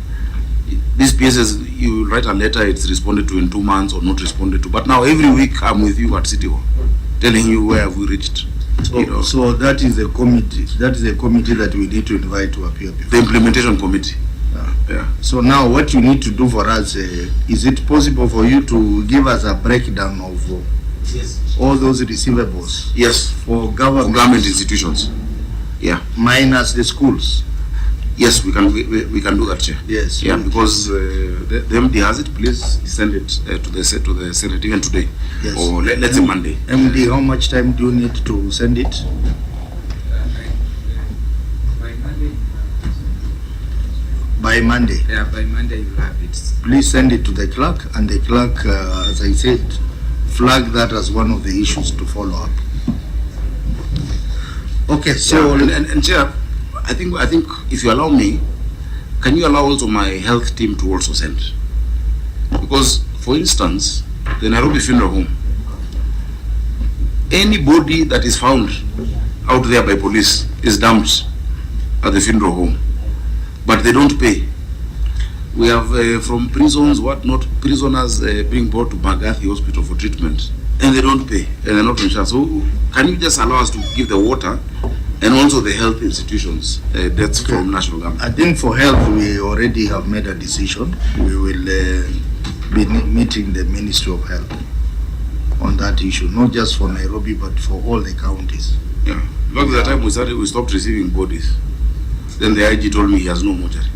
These PSs, you write a letter, it's responded to in 2 months or not responded to. But now every week I'm with you at City Hall, telling you where have we reached. So, you know. So that is a committee. That is a committee that we need to invite to appear before. The implementation committee. Yeah. So now what you need to do for us, is it possible for you to give us a breakdown of all those receivables? Yes. For government institutions. Yeah. Minus the schools. Yes, we can do that, Chair. Yes. Yeah, because the MD has it. Please send it to the Senate even today. Yes. Or let's say Monday. MD, how much time do you need to send it? By Monday. Yeah, by Monday you have it. Please send it to the clerk, and the clerk, as I said, flag that as one of the issues to follow up. Okay, so and Chair, I think if you allow me, can you allow also my health team to also send? Because, for instance, the Nairobi Funeral Home, anybody that is found out there by police is dumped at the funeral home, but they don't pay. We have from prisons, prisoners being brought to Magathi Hospital for treatment, and they don't pay, and they're not insured. So can you just allow us to give the water and also the health institutions debts from national government? I think for health we already have made a decision. We will be meeting the Ministry of Health on that issue, not just for Nairobi but for all the counties. Yeah, look, the time we stopped receiving bodies. Then the IG told me he has no mortuary.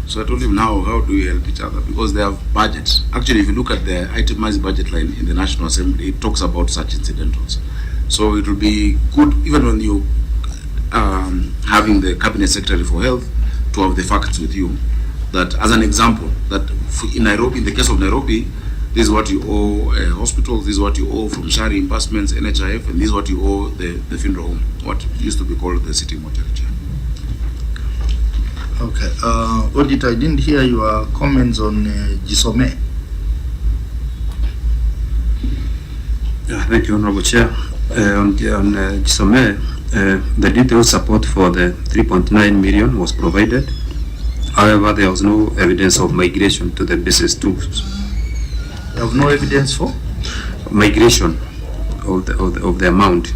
So I told him, now how do we help each other? Because they have budget. Actually, if you look at the itemized budget line in the National Assembly, it talks about such incidentals. So it will be good, even when you having the Cabinet Secretary for Health, to have the facts with you. That as an example, that in Nairobi, in the case of Nairobi, this is what you owe hospitals, this is what you owe from Shah reimbursements, NHIF, and this is what you owe the funeral home, what used to be called the city mortuary. Okay. Auditor, I didn't hear your comments on Gisome. Thank you, Honorable Chair. On Gisome, the detailed support for the 3.9 million was provided. However, there was no evidence of migration to the basis 2. You have no evidence for? Migration of the amount.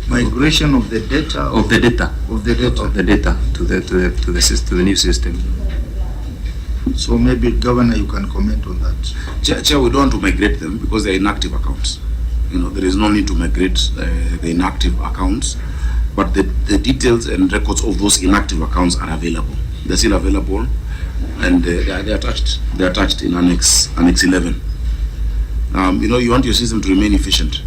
Migration of the data? Of the data. Of the data. Of the data to the new system. So maybe, Governor, you can comment on that. Chair, we don't want to migrate them because they're inactive accounts. You know, there is no need to migrate the inactive accounts, but the details and records of those inactive accounts are available. They're still available, and they're attached. They're attached in Annex 11. You know, you want your system to remain efficient,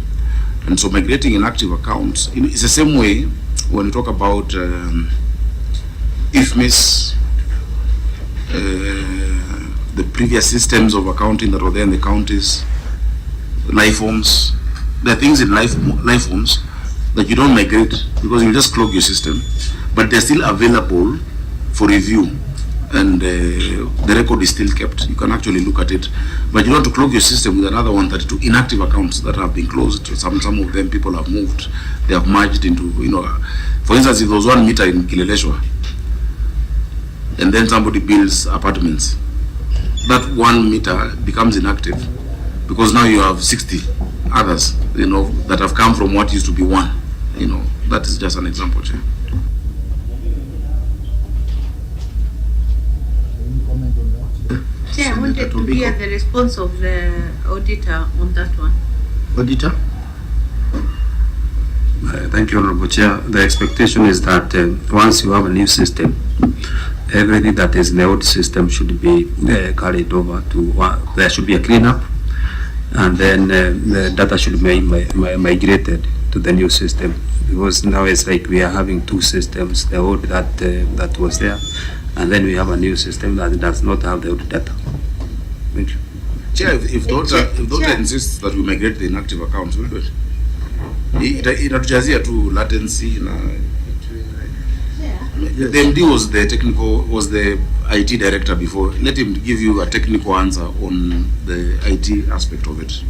and so migrating inactive accounts, it's the same way when you talk about IFMIS, the previous systems of accounting that were there in the counties, life homes. There are things in life homes that you don't migrate because you just clog your system, but they're still available for review, and the record is still kept. You can actually look at it, but you don't want to clog your system with another 132 inactive accounts that have been closed. Some of them people have moved, they have merged into, you know, for instance, if there was 1 meter in Kileleshwa, and then somebody builds apartments, that 1 meter becomes inactive because now you have 60 others, you know, that have come from what used to be 1. You know, that is just an example, Chair. Chair, I wanted to hear the response of the auditor on that one. Auditor? Thank you, Honorable Chair. The expectation is that once you have a new system, everything that is in the old system should be carried over to, there should be a cleanup, and then the data should be migrated to the new system. Because now it's like we are having 2 systems, the old that was there, and then we have a new system that does not have the old data. Thank you. Chair, if DOTA insists that we migrate the inactive accounts, we'll do it. Inatujazia tu latency na the MD was the IT director before. Let him give you a technical answer on the IT aspect of it.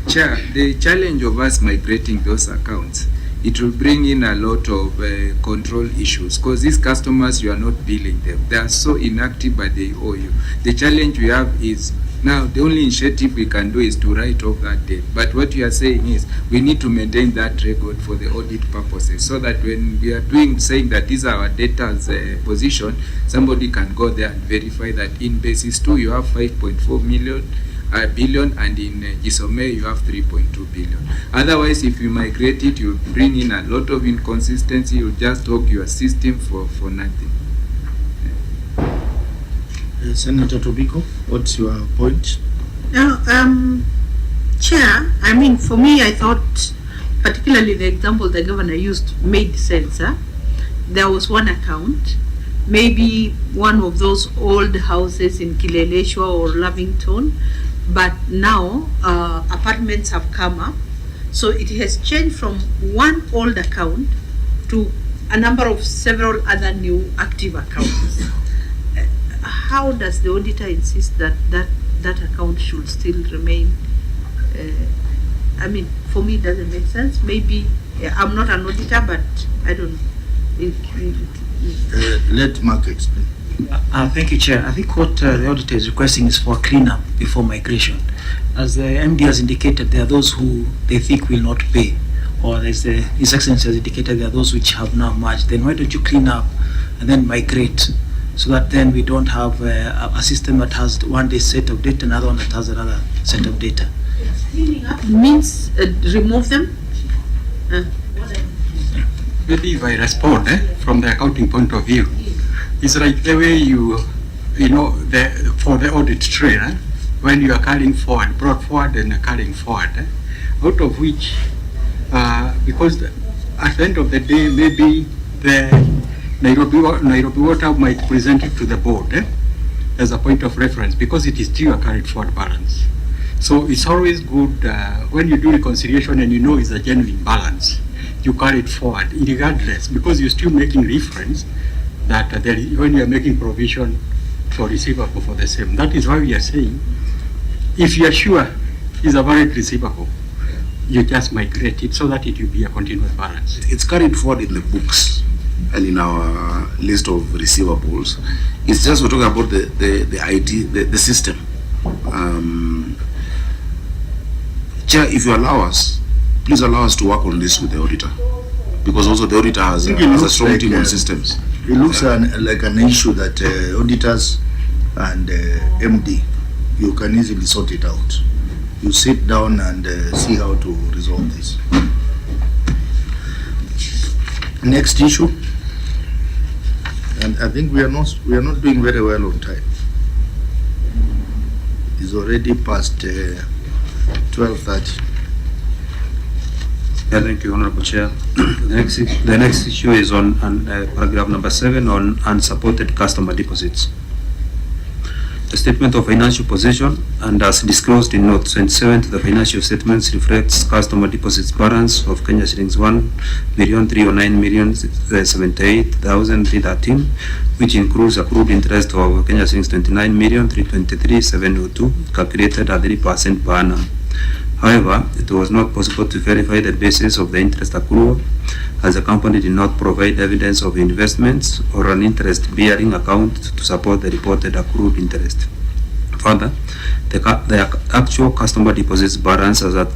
Chair, the challenge of us migrating those accounts, it will bring in a lot of control issues because these customers, you are not billing them. They are so inactive, but they owe you. The challenge we have is now the only initiative we can do is to write off that debt. But what you are saying is we need to maintain that record for the audit purposes so that when we are saying that these are our debtors position, somebody can go there and verify that in basis 2 you have 5.4 billion, and in Gisome you have 3.2 billion. Otherwise, if you migrate it, you bring in a lot of inconsistency. You just hog your system for nothing. Senator Tobiko, what's your point? Chair, I mean, for me, I thought, particularly the example the governor used made sense. There was one account, maybe one of those old houses in Kileleshwa or Lavington, but now apartments have come up, so it has changed from one old account to a number of several other new active accounts. How does the auditor insist that that account should still remain? I mean, for me, it doesn't make sense. Maybe I'm not an auditor, but I don't know. Let Mark explain. Thank you, Chair. I think what the auditor is requesting is for a cleanup before migration. As the MD has indicated, there are those who they think will not pay, or as His Excellency has indicated, there are those which have now merged. Then why don't you clean up and then migrate, so that then we don't have a system that has one day set of data, another one that has another set of data. Cleaning up means remove them? Maybe if I respond from the accounting point of view, it's like the way you know, for the audit trail, when you are carrying forward, brought forward and carrying forward, out of which, because at the end of the day, maybe the Nairobi Water might present it to the board as a point of reference, because it is still a carried forward balance. So it's always good when you do reconciliation and you know it's a genuine balance, you carry it forward regardless, because you're still making reference that when you are making provision for receivable for the same. That is why we are saying, if you are sure it's a valid receivable, you just migrate it so that it will be a continuous balance. It's carried forward in the books and in our list of receivables. It's just we're talking about the IT, the system. Chair, if you allow us, please allow us to work on this with the auditor, because also the auditor has a strong team on systems. It looks like an issue that auditors and MD, you can easily sort it out. You sit down and see how to resolve this. Next issue, and I think we are not doing very well on time. It's already past 12:30. Yeah, thank you, Honorable Chair. The next issue is on paragraph number 7 on unsupported customer deposits. The statement of financial position, and as disclosed in note 27 to the financial statements, reflects customer deposits balance of Kenya shillings 1,309,078,313, which includes accrued interest of Kenya shillings 29,323,702, calculated at 3% per annum. However, it was not possible to verify the basis of the interest accrual, as the company did not provide evidence of investments or an interest-bearing account to support the reported accrued interest. Further, the actual customer deposits balance as at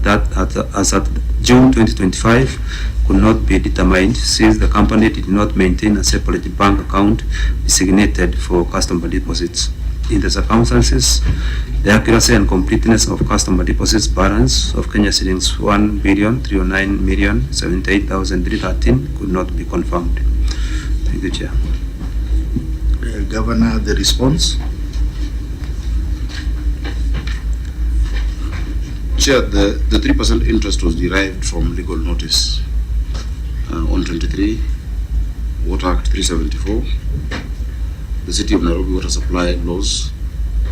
June 2025 could not be determined, since the company did not maintain a separate bank account designated for customer deposits. In the circumstances, the accuracy and completeness of customer deposits balance of Kenya shillings 1,309,078,313 could not be confirmed. Thank you, Chair. Governor, the response. Chair, the 3% interest was derived from legal notice on 23, Water Act 374. The City of Nairobi Water Supply Laws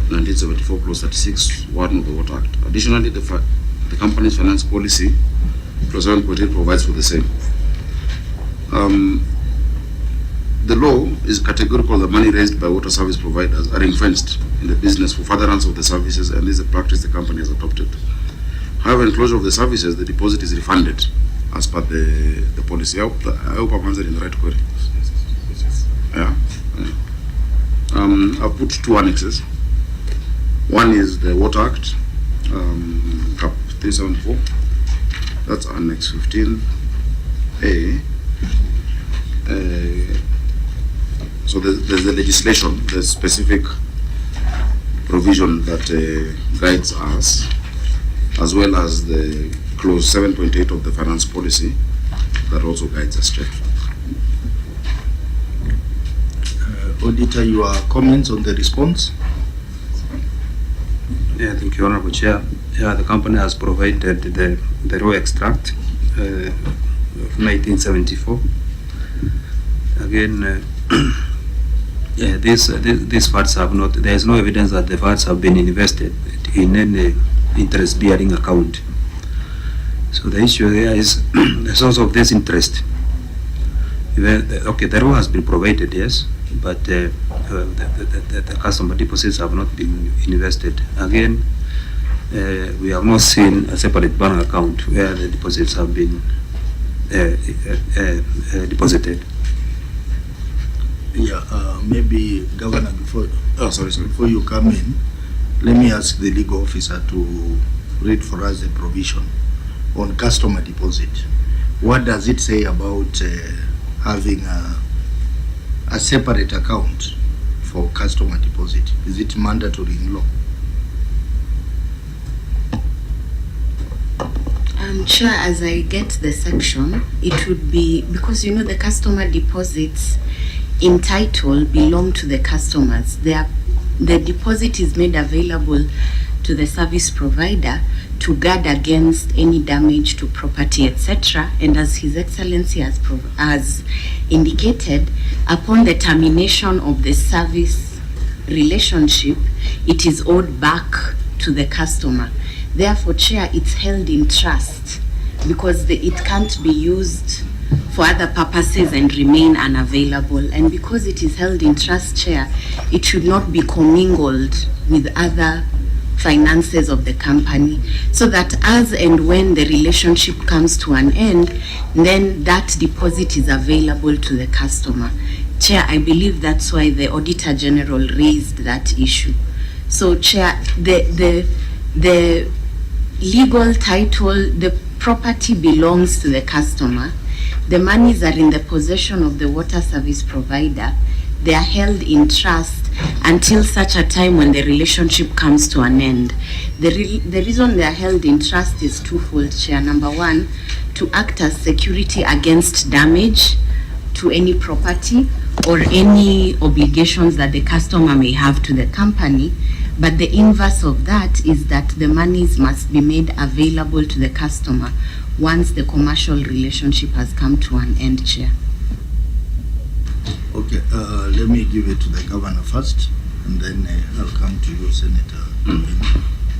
1974 Clause 36 1 of the Water Act. Additionally, the company's finance policy Clause 7.8 provides for the same. The law is categorical. The money raised by water service providers are ring-fenced in the business for furtherance of the services, and this is a practice the company has adopted. However, in closure of the services, the deposit is refunded as per the policy. I hope I'm answering the right query. Yeah. I've put 2 annexes. One is the Water Act, Cap 374. That's Annex 15A. So there's the legislation, the specific provision that guides us, as well as the Clause 7.8 of the finance policy that also guides us. Auditor, your comments on the response? Yeah, thank you, Honorable Chair. Yeah, the company has provided the raw extract of 1974. Again, yeah, these funds have not. There is no evidence that the funds have been invested in any interest-bearing account. So the issue there is the source of this interest. Okay, the raw has been provided, yes, but the customer deposits have not been invested. Again, we have not seen a separate bank account where the deposits have been deposited. Yeah, maybe Governor, before you come in, let me ask the legal officer to read for us the provision on customer deposit. What does it say about having a separate account for customer deposit? Is it mandatory in law? Chair, as I get the section, it would be, because the customer deposits in title belong to the customers. The deposit is made available to the service provider to guard against any damage to property, etc. And as His Excellency has indicated, upon the termination of the service relationship, it is owed back to the customer. Therefore, Chair, it's held in trust because it can't be used for other purposes and remain unavailable. And because it is held in trust, Chair, it should not be commingled with other finances of the company, so that as and when the relationship comes to an end, then that deposit is available to the customer. Chair, I believe that's why the Auditor General raised that issue. So, Chair, the legal title, the property belongs to the customer. The monies are in the possession of the water service provider. They are held in trust until such a time when the relationship comes to an end. The reason they are held in trust is twofold, Chair. Number one, to act as security against damage to any property or any obligations that the customer may have to the company. But the inverse of that is that the monies must be made available to the customer once the commercial relationship has come to an end, Chair. Okay, let me give it to the governor first, and then I'll come to you, Senator.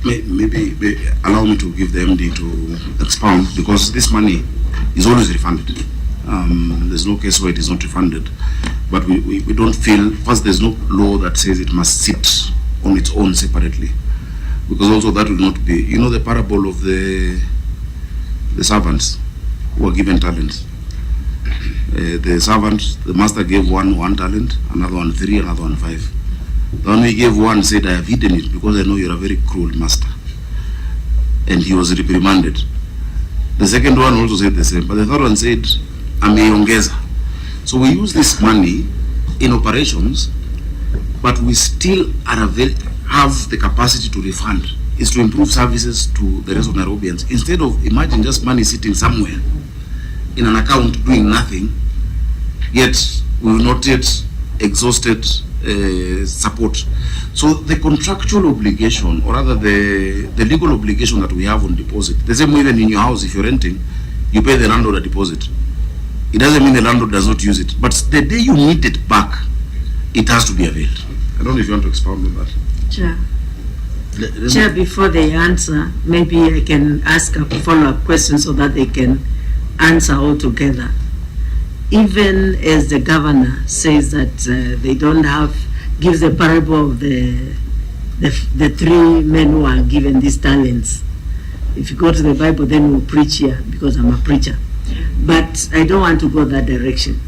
Maybe allow me to give the MD to expound, because this money is always refunded. There's no case where it is not refunded. But we don't feel, first, there's no law that says it must sit on its own separately, because also that will not be, the parable of the servants who are given talents. The servant, the master gave one talent, another one 3, another one 5. The one he gave one said, I have hidden it because I know you're a very cruel master. And he was reprimanded. The second one also said the same, but the third one said, ameongeza. So we use this money in operations, but we still have the capacity to refund. Is to improve services to the rest of Nairobians. Instead of, imagine just money sitting somewhere in an account doing nothing, yet we will not yet exhausted support. So the contractual obligation, or rather the legal obligation that we have on deposit, the same way even in your house, if you're renting, you pay the landlord a deposit. It doesn't mean the landlord does not use it, but the day you need it back, it has to be availed. I don't know if you want to expound on that. Chair. Chair, before they answer, maybe I can ask a follow-up question so that they can answer all together. Even as the governor says that they don't have, gives the parable of the 3 men who are given these talents. If you go to the Bible, then we'll preach here because I'm a preacher. But I don't want to go that direction.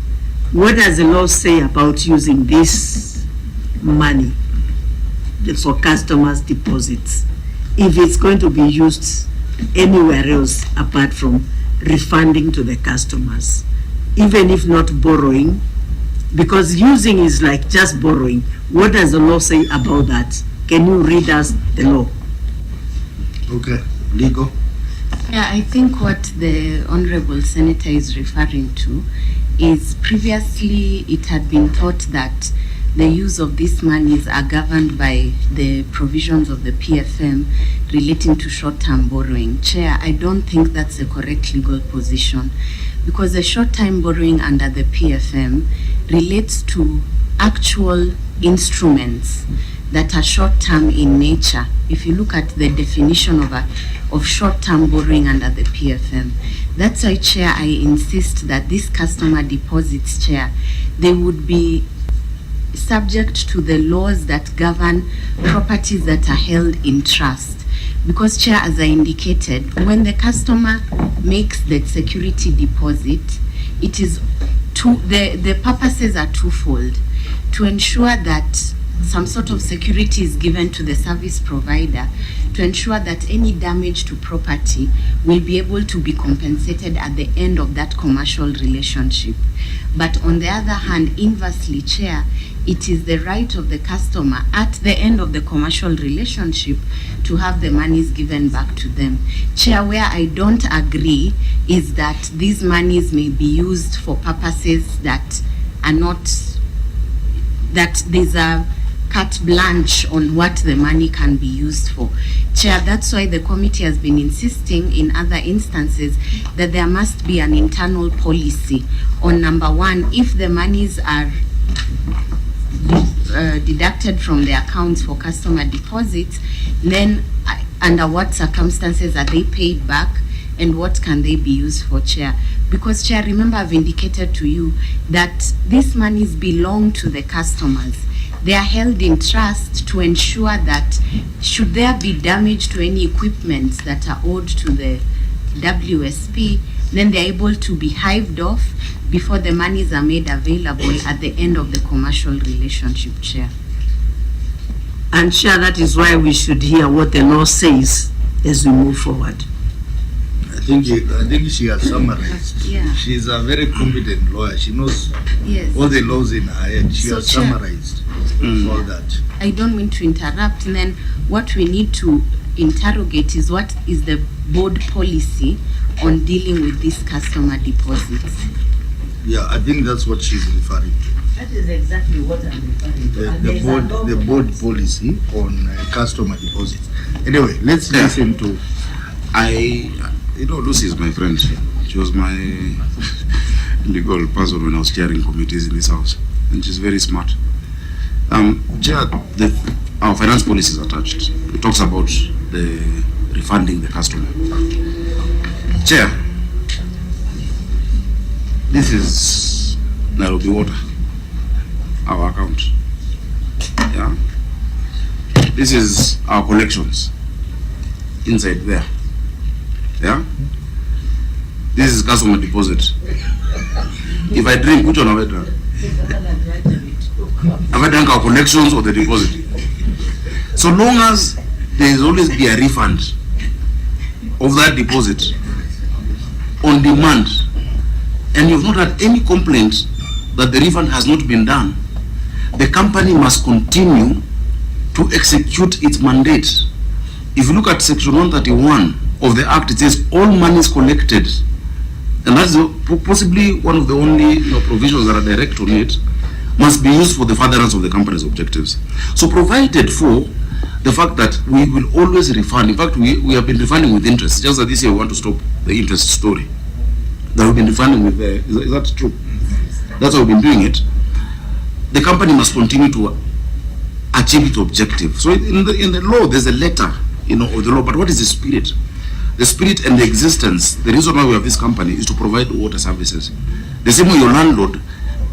What does the law say about using this money for customers' deposits if it's going to be used anywhere else apart from refunding to the customers, even if not borrowing? Because using is like just borrowing. What does the law say about that? Can you read us the law? Okay, legal. Yeah, I think what the Honorable Senator is referring to is previously it had been thought that the use of these monies are governed by the provisions of the PFM relating to short-term borrowing. Chair, I don't think that's the correct legal position, because the short-term borrowing under the PFM relates to actual instruments that are short-term in nature. If you look at the definition of short-term borrowing under the PFM, that's why, Chair, I insist that these customer deposits, Chair, they would be subject to the laws that govern properties that are held in trust. Because, Chair, as I indicated, when the customer makes the security deposit, it is the purposes are twofold: to ensure that some sort of security is given to the service provider to ensure that any damage to property will be able to be compensated at the end of that commercial relationship. But on the other hand, inversely, Chair, it is the right of the customer at the end of the commercial relationship to have the monies given back to them. Chair, where I don't agree is that these monies may be used for purposes that are not, that there's a carte blanche on what the money can be used for. Chair, that's why the committee has been insisting in other instances that there must be an internal policy on, number one, if the monies are deducted from the accounts for customer deposits, then under what circumstances are they paid back and what can they be used for, Chair? Because, Chair, remember I've indicated to you that these monies belong to the customers. They are held in trust to ensure that should there be damage to any equipment that are owed to the WSP, then they're able to be hived off before the monies are made available at the end of the commercial relationship, Chair. And Chair, that is why we should hear what the law says as we move forward. I think she has summarized. Yeah. She's a very competent lawyer. She knows all the laws in her head. She has Chair, summarized all that. I don't mean to interrupt. And then what we need to interrogate is what is the board policy on dealing with these customer deposits. Yeah, I think that's what she's referring to. That is exactly what I'm referring to. The board policy on customer deposits. Anyway, let's listen to. You know, Lucy is my friend. She was my legal person when I was chairing committees in this house, and she's very smart. Chair, our finance policy is attached. It talks about the refunding the customer. Chair, this is Nairobi Water, our account. Yeah. This is our collections inside there. Yeah. This is customer deposit. If I drink, which one have I done? Have I done our collections or the deposit? So long as there is always be a refund of that deposit on demand, and you've not had any complaint that the refund has not been done, the company must continue to execute its mandate. If you look at section 131 of the Act, it says all monies collected, and that's possibly one of the only provisions that are direct on it, must be used for the furtherance of the company's objectives. So provided for the fact that we will always refund, in fact we have been refunding with interest, just that this year we want to stop the interest story that we've been refunding with is that true? That's how we've been doing it. The company must continue to achieve its objective. So in the law there's a letter, of the law, but what is the spirit? The spirit and the existence, the reason why we have this company is to provide water services. The same way your landlord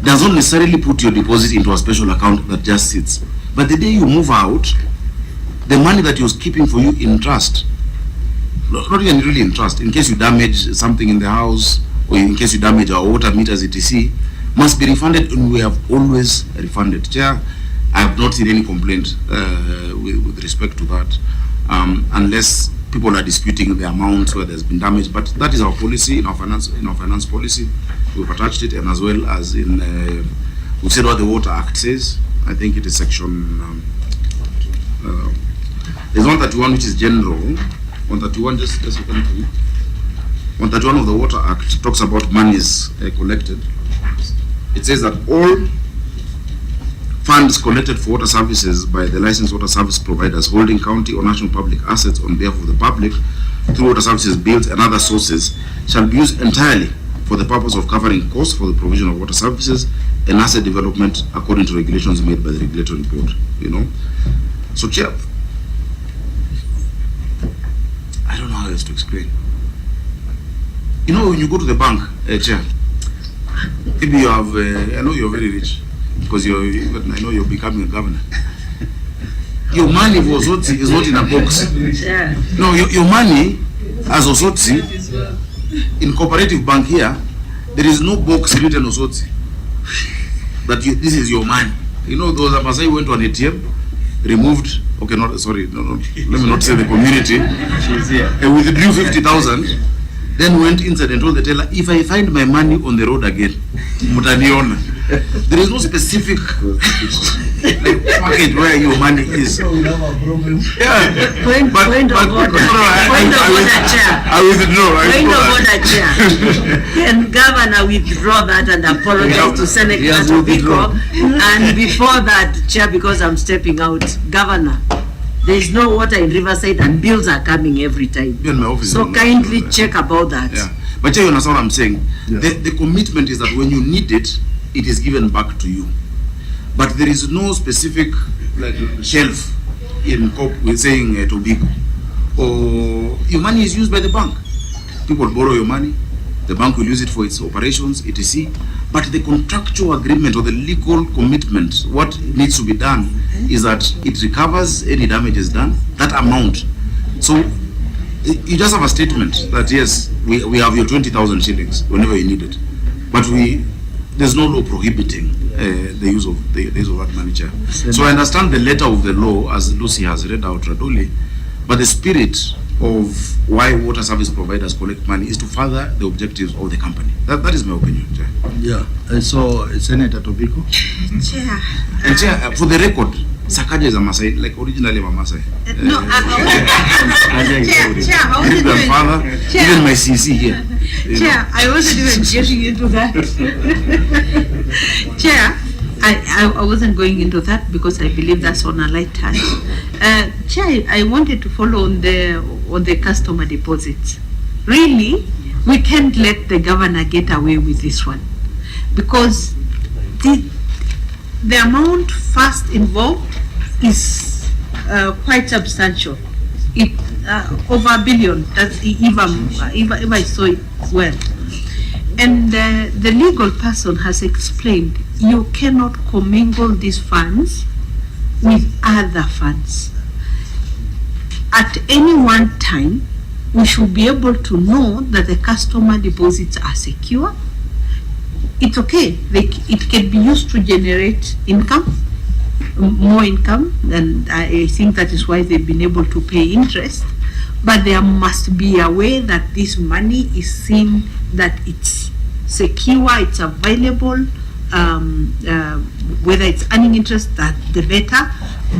does not necessarily put your deposit into a special account that just sits. But the day you move out, the money that he was keeping for you in trust, not even really in trust, in case you damage something in the house, or in case you damage our water meters, etc., must be refunded, and we have always refunded. Chair, I have not seen any complaint with respect to that, unless people are disputing the amount where there's been damage. But that is our policy in our finance policy. We've attached it, and as well as in we've said what the Water Act says. I think it is section there's 131 which is general. 131 just 131 of the Water Act talks about monies collected. It says that all funds collected for water services by the licensed water service providers holding county or national public assets on behalf of the public through water services bills and other sources shall be used entirely for the purpose of covering costs for the provision of water services and asset development according to regulations made by the regulatory board. So, Chair, I don't know how else to explain. When you go to the bank, Chair, maybe you have, I know you're very rich, because I know you're becoming a governor. Your money for Osotsi is not in a box. No, your money as Osotsi, in cooperative bank here, there is no box written Osotsi that this is your money. You know, those Masai went to an ATM, removed, okay, not, sorry, no, let me not say the community. She's here. Withdrew 50,000, then went inside and told the teller, if I find my money on the road again, mutaniona. There is no specific package where your money is. Yeah. I withdraw. Can Governor withdraw that and apologize to Senator Tobiko? And before that, Chair, because I'm stepping out, Governor, there is no water in Riverside and bills are coming every time. So kindly check about that. Yeah. But Chair, you understand what I'm saying? Yeah. The commitment is that when you need it, it is given back to you. But there is no specific shelf in COP with saying Tobiko. Or your money is used by the bank. People borrow your money, the bank will use it for its operations, etc. But the contractual agreement or the legal commitment, what needs to be done is that it recovers any damages done, that amount. So you just have a statement that yes, we have your 20,000 shillings whenever you need it. But there's no law prohibiting the use of that money, Chair. So I understand the letter of the law as Lucy has read out Radoli, but the spirit of why water service providers collect money is to further the objectives of the company. That is my opinion, Chair. Yeah. So Senator Tobiko. Chair. And Chair, for the record, Sakaja is a Masai, like originally I'm a Masai. No, Chair, grandfather, even my CC here. Chair, I wasn't even getting into that. Chair, I wasn't going into that because I believe that's on a light touch. Chair, I wanted to follow on the customer deposits. Really, we can't let the governor get away with this one because the amount first involved is quite substantial. It over $1 billion. That's if I saw it well. And the legal person has explained you cannot commingle these funds with other funds. At any one time, we should be able to know that the customer deposits are secure. It's okay. It can be used to generate income, more income, and I think that is why they've been able to pay interest. But there must be a way that this money is seen that it's secure, it's available, whether it's earning interest, that the better.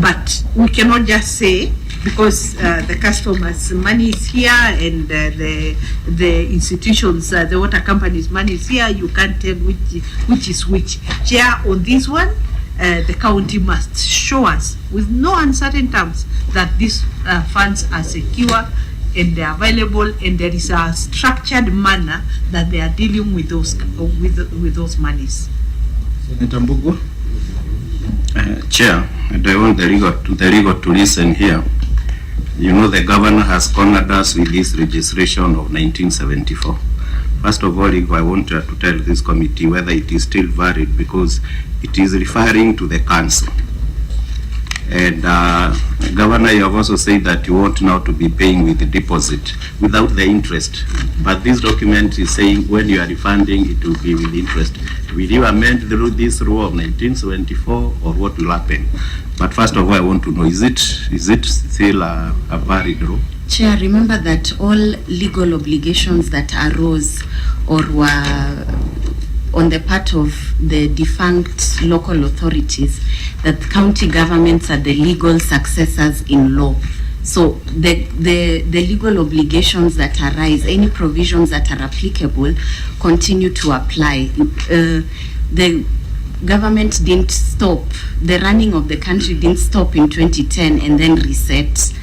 But we cannot just say because the customers' money is here and the institutions, the water company's money is here, you can't tell which is which. Chair, on this one, the county must show us with no uncertain terms that these funds are secure and they are available and there is a structured manner that they are dealing with those monies. Senator Mbugo. Chair, I want the legal to listen here. You know, the governor has cornered us with this registration of 1974. First of all, I want to tell this committee whether it is still valid because it is referring to the council. And Governor, you have also said that you want now to be paying with the deposit without the interest. But this document is saying when you are refunding, it will be with interest. Will you amend this rule of 1974 or what will happen? But first of all, I want to know, is it still a valid rule? Chair, remember that all legal obligations that arose or were on the part of the defunct local authorities, that county governments are the legal successors in law. So the legal obligations that arise, any provisions that are applicable, continue to apply. The government didn't stop, the running of the country didn't stop in 2010 and then reset.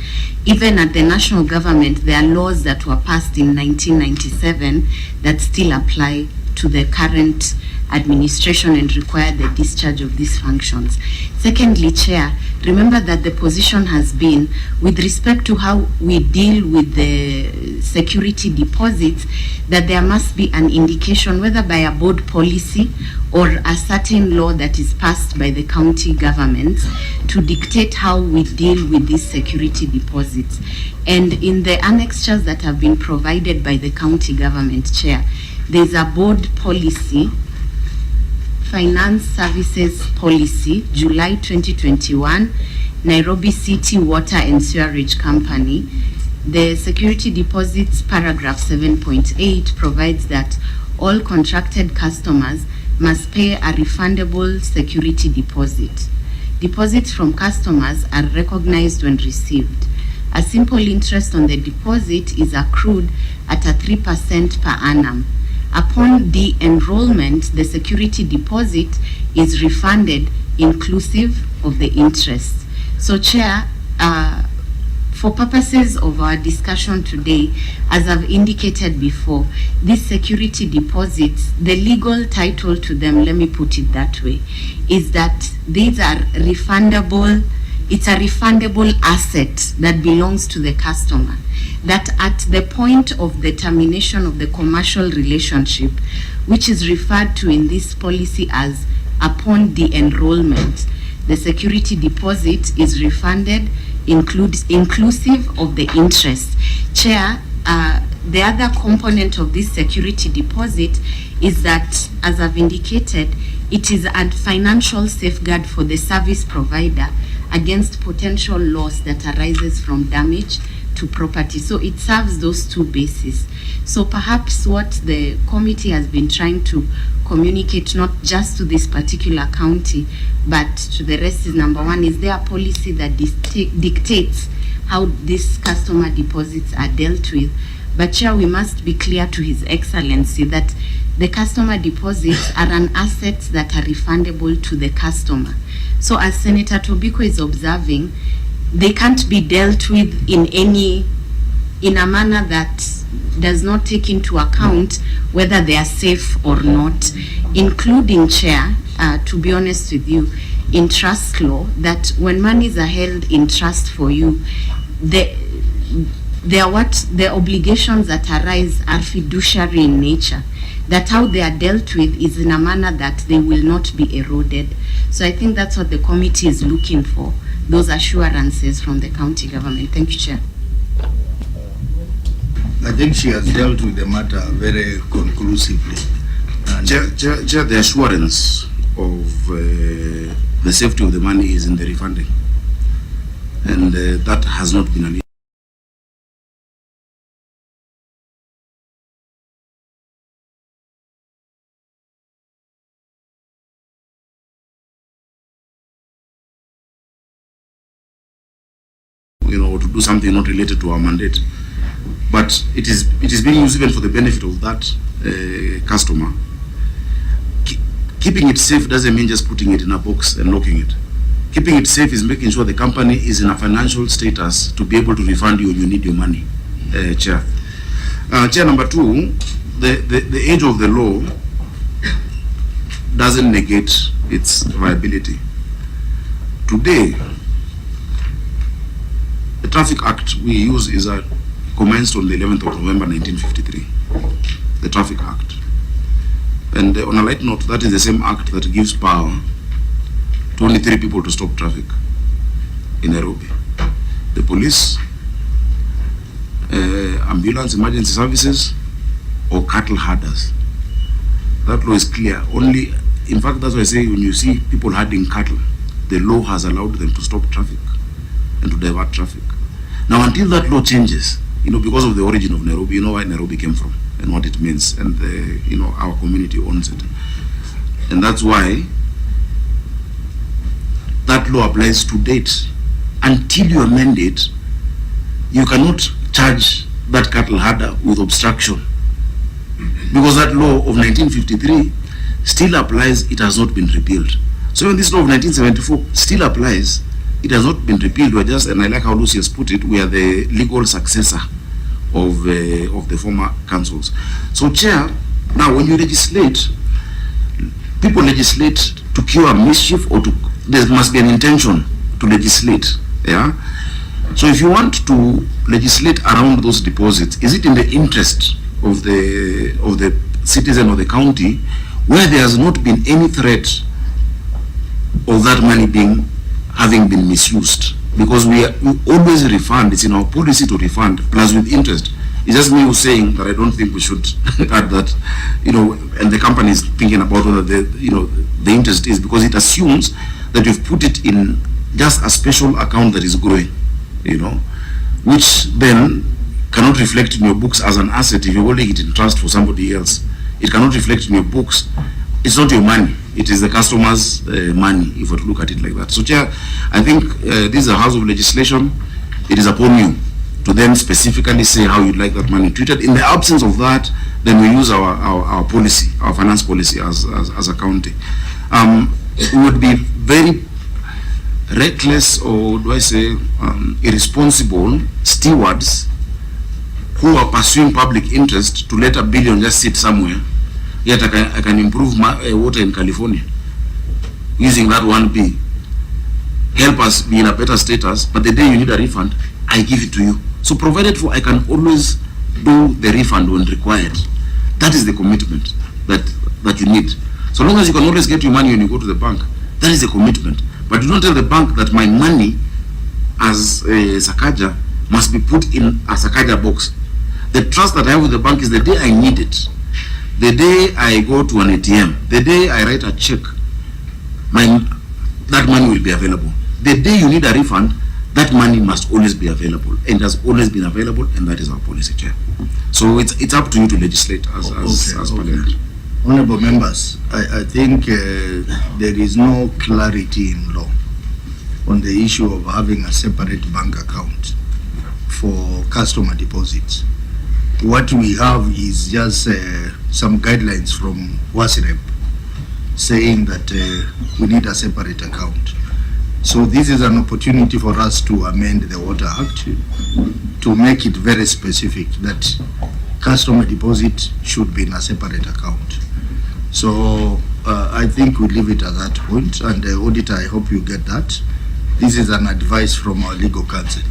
Even at the national government, there are laws that were passed in 1997 that still apply to the current administration and require the discharge of these functions. Secondly, Chair, remember that the position has been, with respect to how we deal with the security deposits, that there must be an indication, whether by a board policy or a certain law that is passed by the county government, to dictate how we deal with these security deposits. And in the annexures that have been provided by the county government, Chair, there's a board policy Finance Services Policy, July 2021, Nairobi City Water and Sewerage Company, the security deposits paragraph 7.8 provides that all contracted customers must pay a refundable security deposit. Deposits from customers are recognized when received. A simple interest on the deposit is accrued at a 3% per annum. Upon de-enrollment, the security deposit is refunded inclusive of the interest. So, Chair, for purposes of our discussion today, as I've indicated before, these security deposits, the legal title to them, let me put it that way, is that these are refundable. It's a refundable asset that belongs to the customer, that at the point of the termination of the commercial relationship, which is referred to in this policy as upon de-enrollment, the security deposit is refunded inclusive of the interest. Chair, the other component of this security deposit is that, as I've indicated, it is a financial safeguard for the service provider against potential loss that arises from damage to property. So it serves those two bases. So perhaps what the committee has been trying to communicate, not just to this particular county, but to the rest, is number one, is there a policy that dictates how these customer deposits are dealt with? But Chair, we must be clear to His Excellency that the customer deposits are an asset that are refundable to the customer. So as Senator Tobiko is observing, they can't be dealt with in a manner that does not take into account whether they are safe or not, including, Chair, to be honest with you, in trust law, that when monies are held in trust for you, the obligations that arise are fiduciary in nature, that how they are dealt with is in a manner that they will not be eroded. So I think that's what the committee is looking for, those assurances from the county government. Thank you, Chair. I think she has dealt with the matter very conclusively. And Chair, the assurance of the safety of the money is in the refunding, and that has not been an issue. To do something not related to our mandate, but it is being used even for the benefit of that customer. Keeping it safe doesn't mean just putting it in a box and locking it. Keeping it safe is making sure the company is in a financial status to be able to refund you when you need your money, Chair. Chair, number two, the age of the law doesn't negate its viability. Today, the Traffic Act we use is commenced on the 11th of November 1953, the Traffic Act. And on a light note, that is the same act that gives power to only 3 people to stop traffic in Nairobi: the police, ambulance, emergency services, or cattle herders. That law is clear. Only, in fact, that's why I say when you see people herding cattle, the law has allowed them to stop traffic and to divert traffic. Now, until that law changes, because of the origin of Nairobi, where Nairobi came from and what it means, and our community owns it, and that's why that law applies to date. Until you amend it, you cannot charge that cattle herder with obstruction, because that law of 1953 still applies. It has not been repealed. So when this law of 1974 still applies, it has not been repealed. We're just, and I like how Lucy has put it, we are the legal successor of the former councils. So, Chair, now when you legislate, people legislate to cure mischief, or there must be an intention to legislate. Yeah. So if you want to legislate around those deposits, is it in the interest of the citizen or the county, where there has not been any threat of that money having been misused? Because we always refund. It's in our policy to refund, plus with interest. It's just me who's saying that I don't think we should add that, and the company is thinking about whether the interest is, because it assumes that you've put it in just a special account that is growing, which then cannot reflect in your books as an asset if you're holding it in trust for somebody else. It cannot reflect in your books. It's not your money. It is the customer's money, if we look at it like that. So, Chair, I think this is a house of legislation. It is upon you to then specifically say how you'd like that money treated. In the absence of that, then we use our policy, our finance policy as a county. It would be very reckless, or do I say irresponsible stewards who are pursuing public interest to let $1 billion just sit somewhere, yet I can improve my water in California using that 1B. Help us be in a better status, but the day you need a refund, I give it to you. So provided for, I can always do the refund when required. That is the commitment that you need. So long as you can always get your money when you go to the bank, that is the commitment. But you don't tell the bank that my money as Sakaja must be put in a Sakaja box. The trust that I have with the bank is the day I need it, the day I go to an ATM, the day I write a check, that money will be available. The day you need a refund, that money must always be available, and has always been available, and that is our policy, Chair. So it's up to you to legislate as Parliament. Honorable members, I think there is no clarity in law on the issue of having a separate bank account for customer deposits. What we have is just some guidelines from WASREP saying that we need a separate account. So this is an opportunity for us to amend the Water Act to make it very specific that customer deposit should be in a separate account. So I think we leave it at that point, and the auditor, I hope you get that. This is an advice from our legal counsel,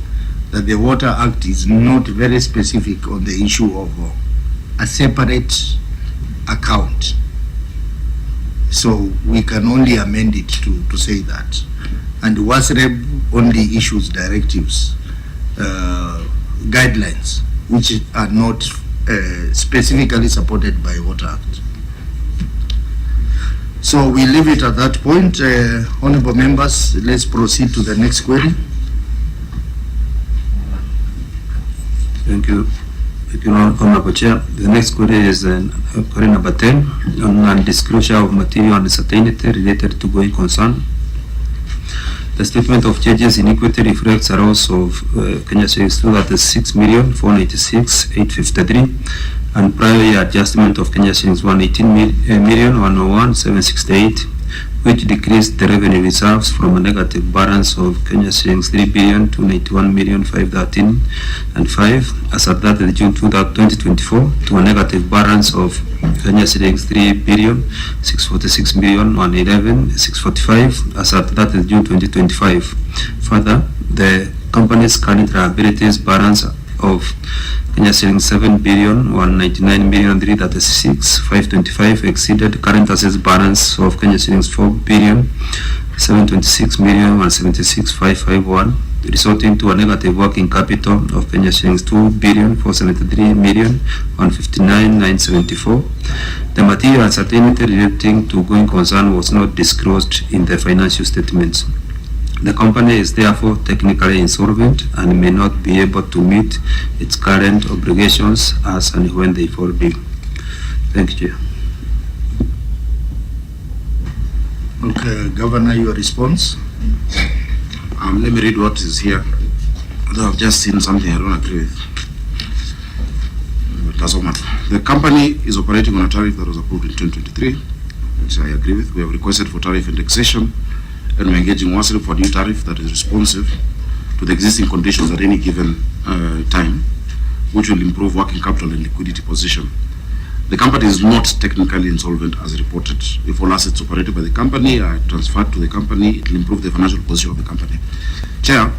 that the Water Act is not very specific on the issue of a separate account. So we can only amend it to say that. And WASREP only issues directives, guidelines, which are not specifically supported by Water Act. So we leave it at that point. Honorable members, let's proceed to the next query. Thank you. Thank you, Honorable Chair. The next query is query number 10 on non-disclosure of material uncertainty related to going concern. The statement of changes in equity reflects a loss of Kenya shillings 236,496,853 and prior year adjustment of Kenya shillings 118,101,768, which decreased the revenue reserves from a negative balance of Kenya shillings 3,291,513 and 5 as at 30 June 2024 to a negative balance of Kenya shillings 3,646,111,645 as at 30 June 2025. Further, the company's current liabilities balance of Kenya shillings 7,199,336,525 exceeded current assets balance of Kenya shillings 4,726,176,551, resulting to a negative working capital of Kenya shillings 2,473,159,974. The material uncertainty relating to going concern was not disclosed in the financial statements. The company is therefore technically insolvent and may not be able to meet its current obligations as and when they fall due. Thank you, Chair. Okay, Governor, your response? Let me read what is here. Although I've just seen something I don't agree with. But doesn't matter. The company is operating on a tariff that was approved in 2023, which I agree with. We have requested for tariff indexation, and we're engaging WASREP for a new tariff that is responsive to the existing conditions at any given time, which will improve working capital and liquidity position. The company is not technically insolvent as reported. If all assets operated by the company are transferred to the company, it will improve the financial position of the company. Chair,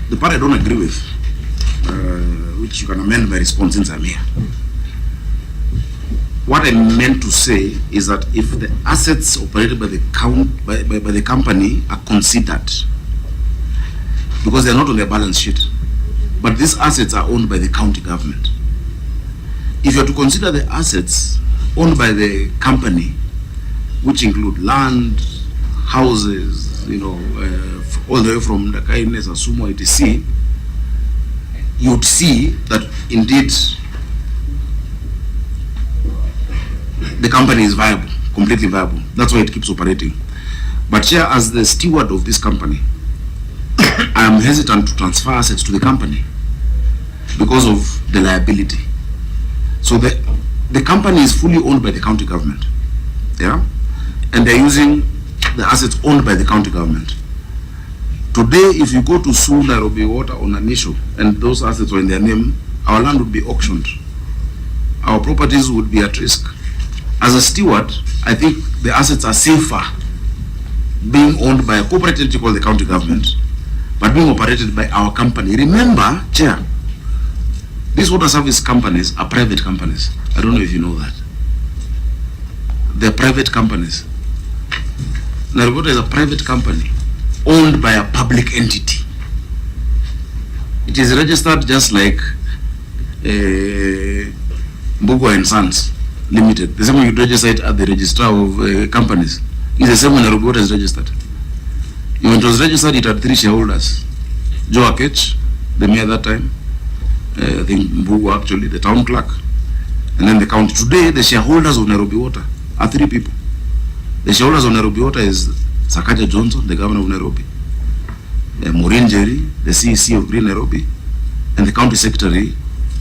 the part I don't agree with, which you can amend my response since I'm here. What I meant to say is that if the assets operated by the company are considered, because they are not on their balance sheet, but these assets are owned by the county government. If you are to consider the assets owned by the company, which include land, houses, all the way from Dakaine, Sasumo, etc., you would see that indeed the company is viable, completely viable. That's why it keeps operating. But here, as the steward of this company, I am hesitant to transfer assets to the company because of the liability. So the company is fully owned by the county government, yeah, and they're using the assets owned by the county government. Today, if you go to sue Nairobi Water on an issue and those assets were in their name, our land would be auctioned. Our properties would be at risk. As a steward, I think the assets are safer being owned by a corporate entity called the county government, but being operated by our company. Remember, Chair, these water service companies are private companies. I don't know if you know that. They're private companies. Nairobi Water is a private company owned by a public entity. It is registered just like Mbugo and Sons Limited. The same way you register it at the registrar of companies. It's the same when Nairobi Water is registered. When it was registered, it had 3 shareholders. Joe Akech, the mayor at that time, I think Mbugo actually, the town clerk, and then the county. Today, the shareholders of Nairobi Water are 3 people. The shareholders of Nairobi Water is Sakaja Johnson, the governor of Nairobi, Maureen Jerry, the CEC of Green Nairobi, and the county secretary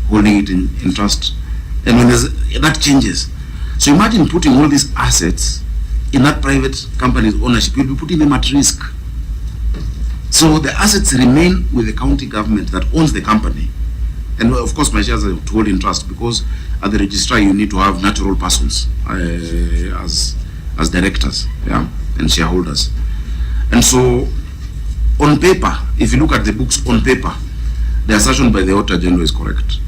holding it in trust. And when that changes, so imagine putting all these assets in that private company's ownership, you'll be putting them at risk. So the assets remain with the county government that owns the company. And of course, my shares are to hold in trust, because at the registrar you need to have natural persons as directors, yeah, and shareholders. And so, on paper, if you look at the books on paper, the assertion by the Auditor General is correct.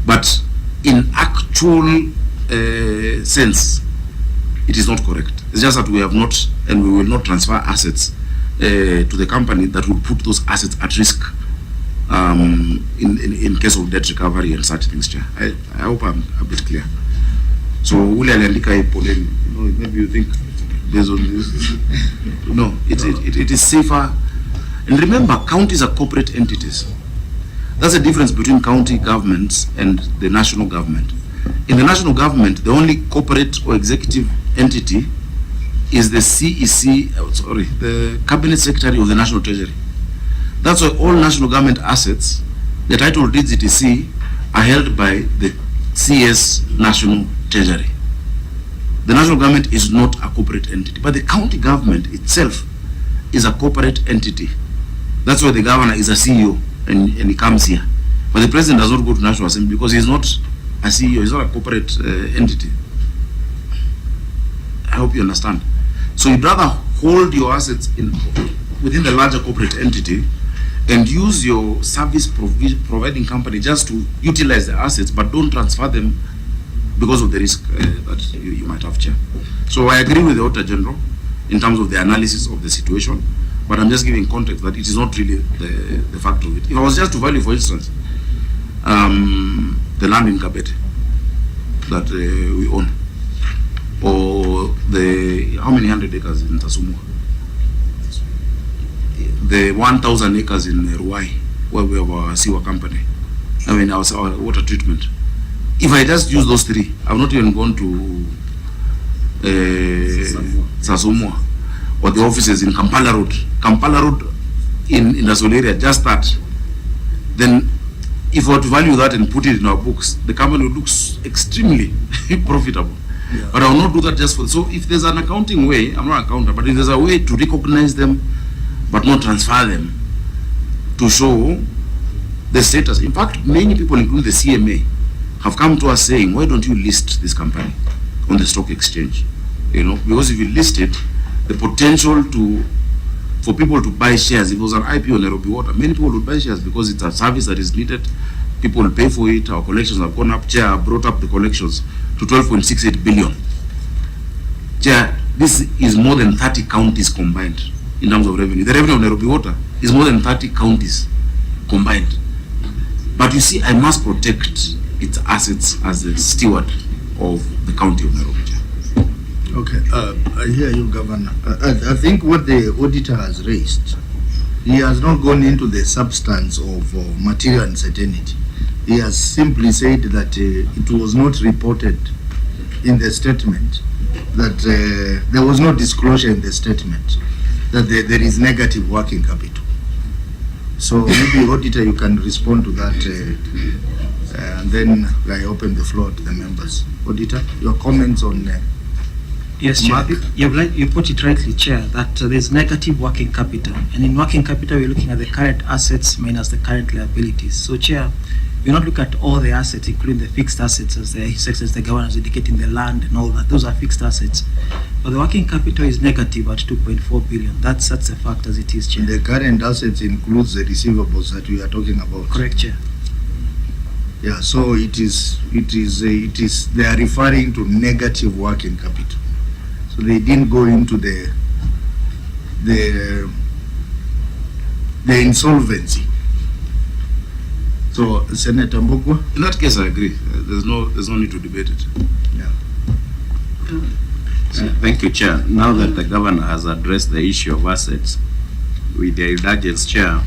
But in actual sense, it is not correct. It's just that we have not, and we will not transfer assets to the company that would put those assets at risk in case of debt recovery and such things. Chair, I hope I'm a bit clear. So, maybe you think based on this, no, it is safer. And remember, counties are corporate entities. That's the difference between county governments and the national government. In the national government, the only corporate or executive entity is the CEC, the Cabinet Secretary of the National Treasury. That's why all national government assets, the title deeds etc., are held by the CS National Treasury. The national government is not a corporate entity, but the county government itself is a corporate entity. That's why the governor is a CEO and he comes here. But the president does not go to National Assembly because he's not a CEO, he's not a corporate entity. I hope you understand. So you'd rather hold your assets within the larger corporate entity and use your service providing company just to utilize the assets, but don't transfer them because of the risk that you might have, Chair. So I agree with the Auditor General in terms of the analysis of the situation, but I'm just giving context that it is not really the fact of it. If I was just to value, for instance, the land in Kabete that we own, or the, how many 100 acres in Tasumwa? The 1,000 acres in Ruai, where we have our sewer company, I mean our water treatment. If I just use those 3, I've not even gone to Sasumwa or the offices in Kampala Road. Kampala Road in industrial area, just that. Then if we were to value that and put it in our books, the company looks extremely profitable. Yeah. But I will not do that just for, so if there's an accounting way, I'm not an accountant, but if there's a way to recognize them but not transfer them, to show the status. In fact, many people, including the CMA, have come to us saying, why don't you list this company on the stock exchange? You know, because if you list it, the potential for people to buy shares, if it was an IPO on Nairobi Water, many people would buy shares because it's a service that is needed. People will pay for it. Our collections have gone up. Chair brought up the collections to 12.68 billion. Chair, this is more than 30 counties combined in terms of revenue. The revenue of Nairobi Water is more than 30 counties combined. But you see, I must protect its assets as a steward of the county of Nairobi. Okay, I hear you, Governor. I think what the auditor has raised, he has not gone into the substance of material uncertainty. He has simply said that it was not reported in the statement, that there was no disclosure in the statement, that there is negative working capital. So maybe, auditor, you can respond to that, and then I open the floor to the members. Auditor, your comments on... Yes, Chair. You put it rightly, Chair, that there's negative working capital. And in working capital, we're looking at the current assets minus the current liabilities. So, Chair, we not look at all the assets, including the fixed assets, as the governor is indicating, the land and all that. Those are fixed assets. But the working capital is negative at 2.4 billion. That's a fact as it is, Chair. The current assets includes the receivables that we are talking about. Correct, Chair. Yeah, so it is, they are referring to negative working capital. So they didn't go into the insolvency. So, Senator Mbogwa? In that case, I agree. There's no need to debate it. Yeah. Thank you, Chair. Now that the governor has addressed the issue of assets, with the indulgence, Chair,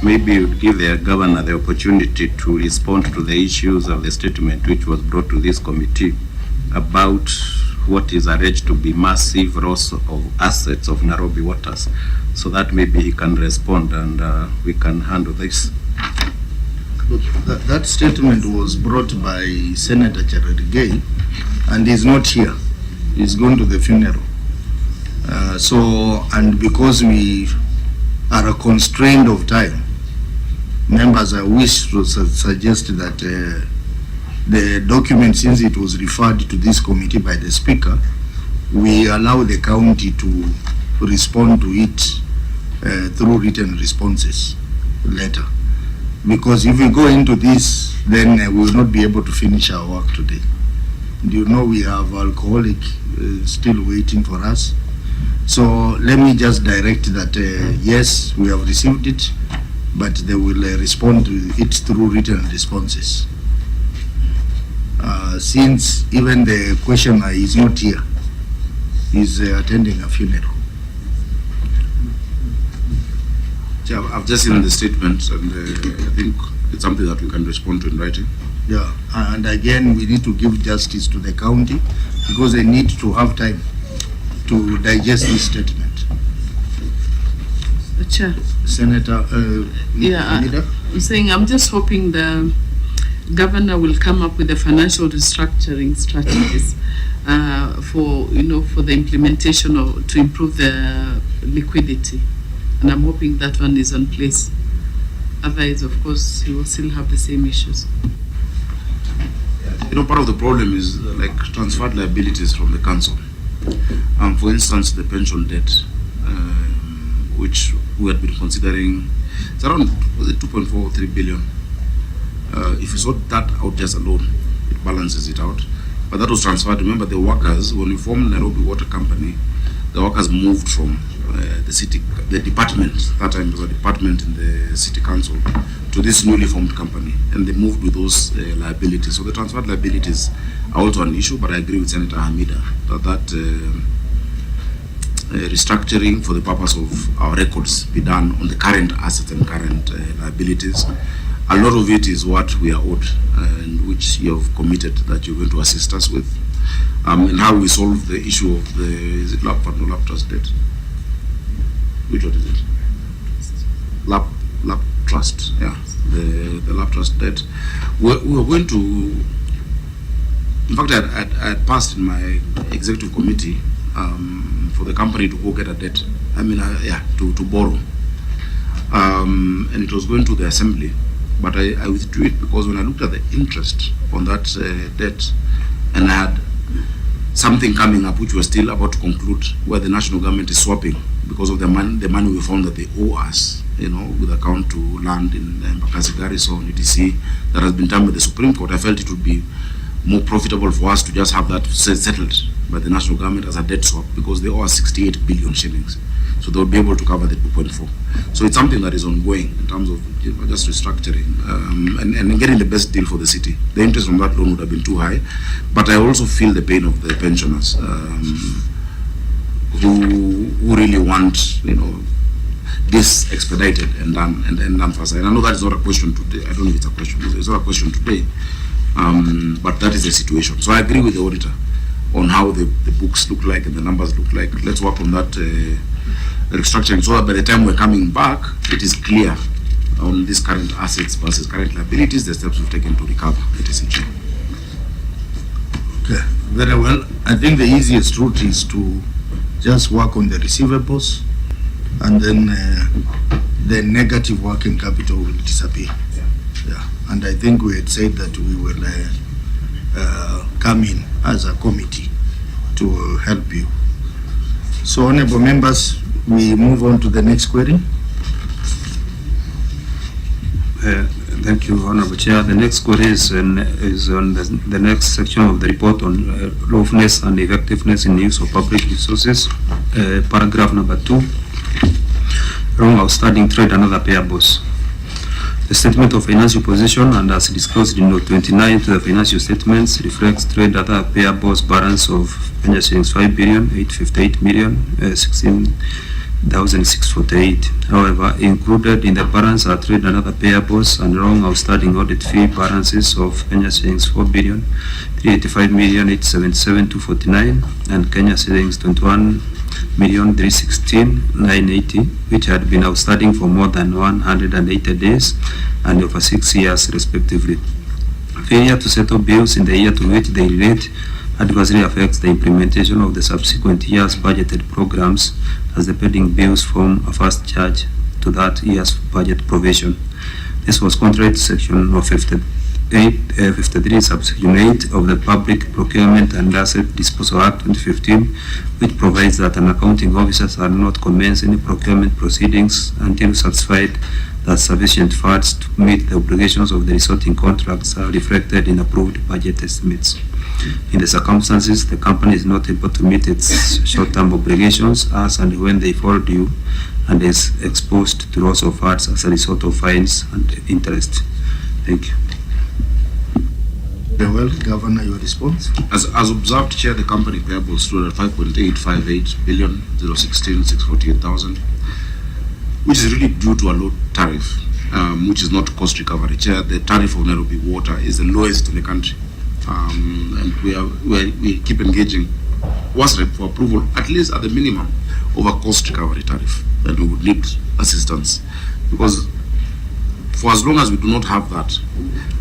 maybe you would give the governor the opportunity to respond to the issues of the statement which was brought to this committee about what is alleged to be massive loss of assets of Nairobi Waters, so that maybe he can respond and we can handle this. Look, that statement was brought by Senator Cherargei, and he's not here. He's going to the funeral. And because we are constrained of time, members, I wish to suggest that the document, since it was referred to this committee by the Speaker, we allow the county to respond to it through written responses later. Because if we go into this, then we will not be able to finish our work today. And you know we have alcoholic still waiting for us. So let me just direct that, yes, we have received it, but they will respond to it through written responses. Since even the questioner is not here, he's attending a funeral. I've just seen the statement, and I think it's something that we can respond to in writing. Yeah, and again, we need to give justice to the county because they need to have time to digest this statement. Chair. Senator, I'm saying I'm just hoping the governor will come up with the financial restructuring strategies for the implementation of, to improve the liquidity, and I'm hoping that one is in place. Otherwise, of course, he will still have the same issues. Part of the problem is like transferred liabilities from the council. For instance, the pension debt, which we had been considering, it's around 2.4 or 3 billion. If you sort that out just alone, it balances it out. But that was transferred. Remember, the workers, when we formed Nairobi Water Company, the workers moved from the department, that time was a department in the city council, to this newly formed company, and they moved with those liabilities. So the transferred liabilities are also an issue, but I agree with Senator Hamida that restructuring for the purpose of our records be done on the current assets and current liabilities. A lot of it is what we are owed, and which you have committed that you're going to assist us with, and how we solve the issue of the, is it lab trust debt? Which one is it? Lab trust, yeah, the lab trust debt. We are going to, in fact, I had passed in my executive committee for the company to go get a debt, to borrow, and it was going to the assembly. But I withdrew it because when I looked at the interest on that debt, and I had something coming up which was still about to conclude, where the national government is swapping because of the money we found that they owe us, with account to land in Mbakasi Garrison, UTC, that has been done with the Supreme Court. I felt it would be more profitable for us to just have that settled by the national government as a debt swap because they owe us 68 billion shillings. So they'll be able to cover the 2.4. So it's something that is ongoing in terms of just restructuring and getting the best deal for the city. The interest on that loan would have been too high, but I also feel the pain of the pensioners who really want, this expedited and done faster. And I know that is not a question today. I don't know if it's a question. It's not a question today, but that is the situation. So I agree with the auditor on how the books look like and the numbers look like. Let's work on that restructuring so that by the time we're coming back, it is clear on these current assets versus current liabilities, the steps we've taken to recover the TCG. Okay, very well. I think the easiest route is to just work on the receivables, and then the negative working capital will disappear. Yeah. And I think we had said that we will come in as a committee to help you. So, honorable members, we move on to the next query. Thank you, Honorable Chair. The next query is on the next section of the report on lawfulness and effectiveness in use of public resources. Paragraph number 2, wrong outstanding trade and other payables. The statement of financial position and as disclosed in note 29 to the financial statements reflects trade other payables balance of Kenya shillings 5,858,016,648. However, included in the balance are trade and other payables and wrong outstanding audit fee balances of Kenya shillings 4,385,877,249 and Kenya shillings 21,316,980, which had been outstanding for more than 180 days and over 6 years respectively. Failure to settle bills in the year to which they relate adversely affects the implementation of the subsequent year's budgeted programs, as the pending bills form a first charge to that year's budget provision. This was contrary to section of 53 subsection 8 of the Public Procurement and Asset Disposal Act 2015, which provides that an accounting officer shall not commence any procurement proceedings until satisfied that sufficient funds to meet the obligations of the resulting contracts are reflected in approved budget estimates. In the circumstances, the company is not able to meet its short-term obligations as and when they fall due and is exposed to loss of funds as a result of fines and interest. Thank you. Very well, Governor, your response. As observed, Chair, the company payables stood at 5.858 billion 016,648,000, which is really due to a low tariff, which is not cost recovery. Chair, the tariff of Nairobi water is the lowest in the country. And we keep engaging WASREP for approval, at least at the minimum, of a cost recovery tariff. And we would need assistance, because for as long as we do not have that,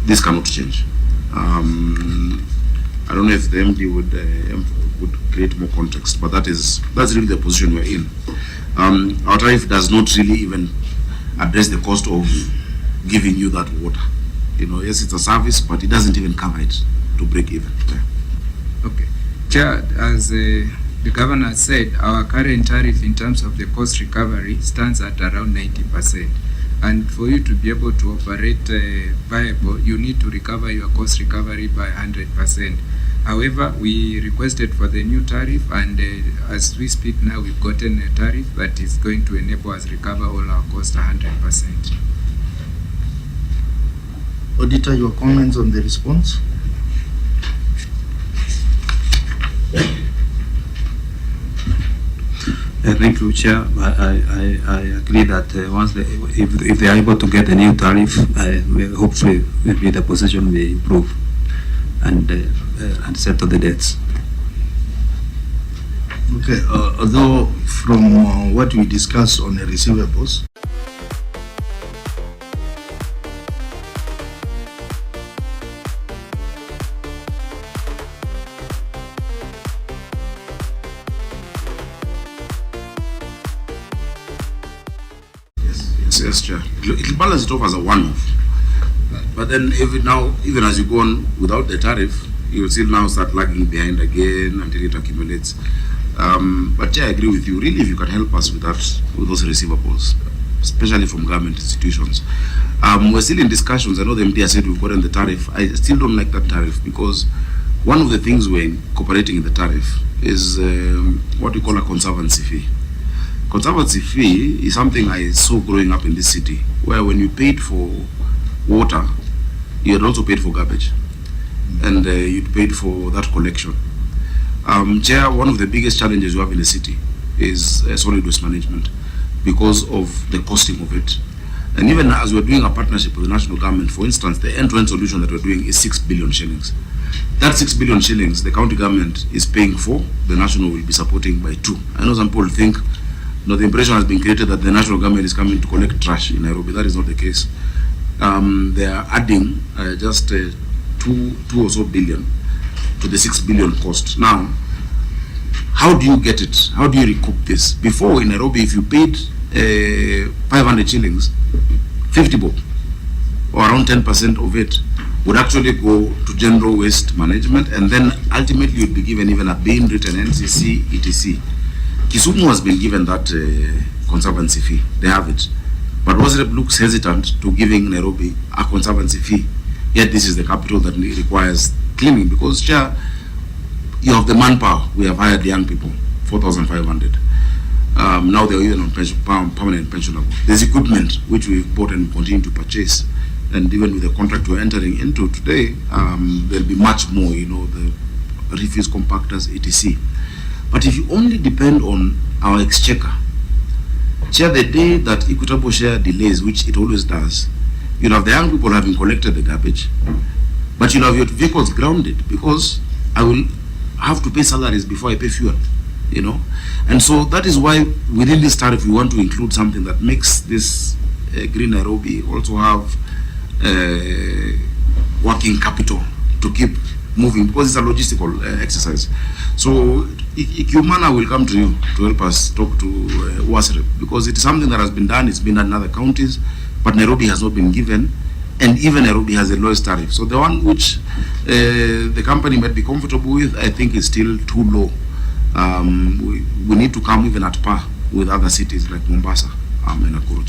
this cannot change. I don't know if the MD would create more context, but that's really the position we're in. Our tariff does not really even address the cost of giving you that water. Yes, it's a service, but it doesn't even cover it to break even. Okay. Chair, as the Governor said, our current tariff in terms of the cost recovery stands at around 90%. And for you to be able to operate viable, you need to recover your cost recovery by 100%. However, we requested for the new tariff, and as we speak now, we've gotten a tariff that is going to enable us recover all our costs 100%. Auditor, your comments on the response? Thank you, Chair. I agree that if they are able to get a new tariff, hopefully maybe the position may improve and settle the debts. Okay, although from what we discussed on the receivables, Yes, Chair. It'll balance it off as a one-off. But then even as you go on without the tariff, you will still now start lagging behind again until it accumulates. But Chair, I agree with you. Really, if you can help us with that, with those receivables, especially from government institutions. We're still in discussions. I know the MD has said we've gotten the tariff. I still don't like that tariff, because one of the things we're incorporating in the tariff is what we call a conservancy fee. Conservancy fee is something I saw growing up in this city, where when you paid for water, you had also paid for garbage, and you paid for that collection. Chair, one of the biggest challenges you have in the city is solid waste management because of the costing of it. And even as we're doing a partnership with the national government, for instance, the end-to-end solution that we're doing is 6 billion shillings. That 6 billion shillings, the county government is paying for, the national will be supporting by 2. I know some people think, the impression has been created that the national government is coming to collect trash in Nairobi. That is not the case. They are adding just 2 or so billion to the 6 billion cost. Now, how do you get it? How do you recoup this? Before in Nairobi, if you paid 500 shillings, 50 bob, or around 10% of it, would actually go to general waste management, and then ultimately you'd be given even a bin, written NCC, etc. Kisumu has been given that conservancy fee. They have it. But WASREP looks hesitant to giving Nairobi a conservancy fee. Yet this is the capital that requires cleaning, because, Chair, you have the manpower. We have hired young people, 4,500. Now they're even on pension, permanent pension level. There's equipment which we've bought and continue to purchase. And even with the contract we're entering into today, there'll be much more, the refuse compactors, etc. But if you only depend on our exchequer, Chair, the day that equitable share delays, which it always does, you'll have the young people having collected the garbage, but you'll have your vehicles grounded, because I will have to pay salaries before I pay fuel, And so that is why within this tariff we want to include something that makes this Green Nairobi also have working capital to keep moving, because it's a logistical exercise. So Ikiumana will come to you to help us talk to WASREP, because it is something that has been done. It's been done in other counties, but Nairobi has not been given, and even Nairobi has the lowest tariff. So the one which the company might be comfortable with, I think, is still too low. We need to come even at par with other cities like Mombasa and Nakuru.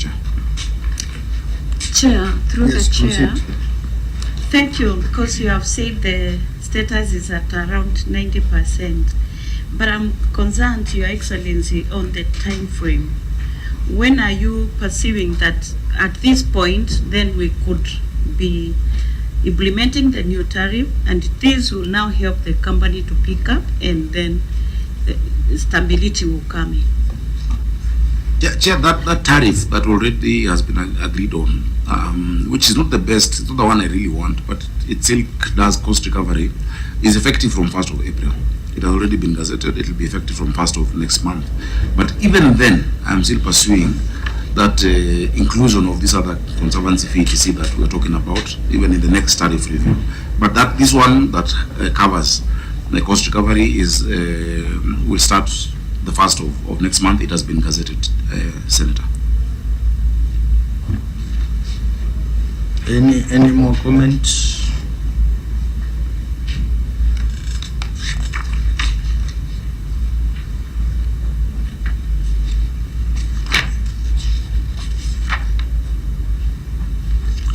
Chair, through Yes, the chair. proceed. Thank you, because you have said the status is at around 90%. But I'm concerned, Your Excellency, on the time frame. When are you perceiving that at this point, then we could be implementing the new tariff, and this will now help the company to pick up, and then the stability will come in? Yeah, Chair, that tariff that already has been agreed on, which is not the best, it's not the one I really want, but it still does cost recovery, is effective from 1st of April. It has already been gazetted. It will be effective from 1st of next month. But even then, I'm still pursuing that inclusion of this other conservancy fee etc. that we're talking about, even in the next tariff review. But this one that covers the cost recovery is will start the 1st of next month. It has been gazetted, Senator. Any more comments?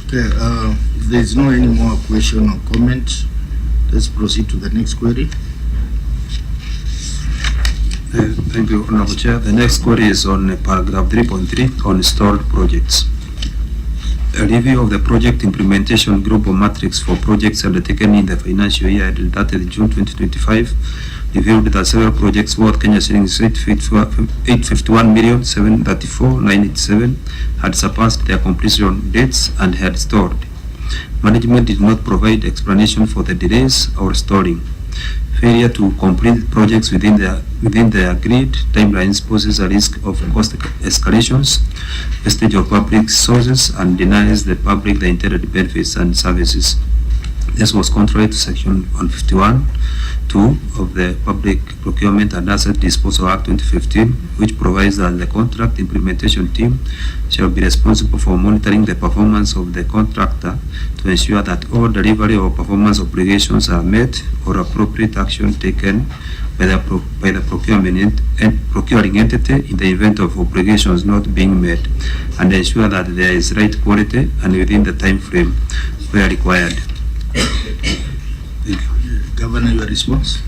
Okay, if there is no any more question or comment, let's proceed to the next query. Thank you, Honorable Chair. The next query is on paragraph 3.3 on stalled projects. A review of the project implementation global matrix for projects undertaken in the financial year ended 30th June 2025 revealed that several projects worth Kenya shillings 851,734,987 had surpassed their completion dates and had stalled. Management did not provide explanation for the delays or stalling. Failure to complete projects within the agreed timelines poses a risk of cost escalations, wastage of public sources, and denies the public the intended benefits and services. This was contrary to Section 151(2) of the Public Procurement and Asset Disposal Act 2015, which provides that the contract implementation team shall be responsible for monitoring the performance of the contractor to ensure that all delivery or performance obligations are met or appropriate action taken by the procuring entity in the event of obligations not being met, and ensure that there is right quality and within the time frame where required. Governor, your response?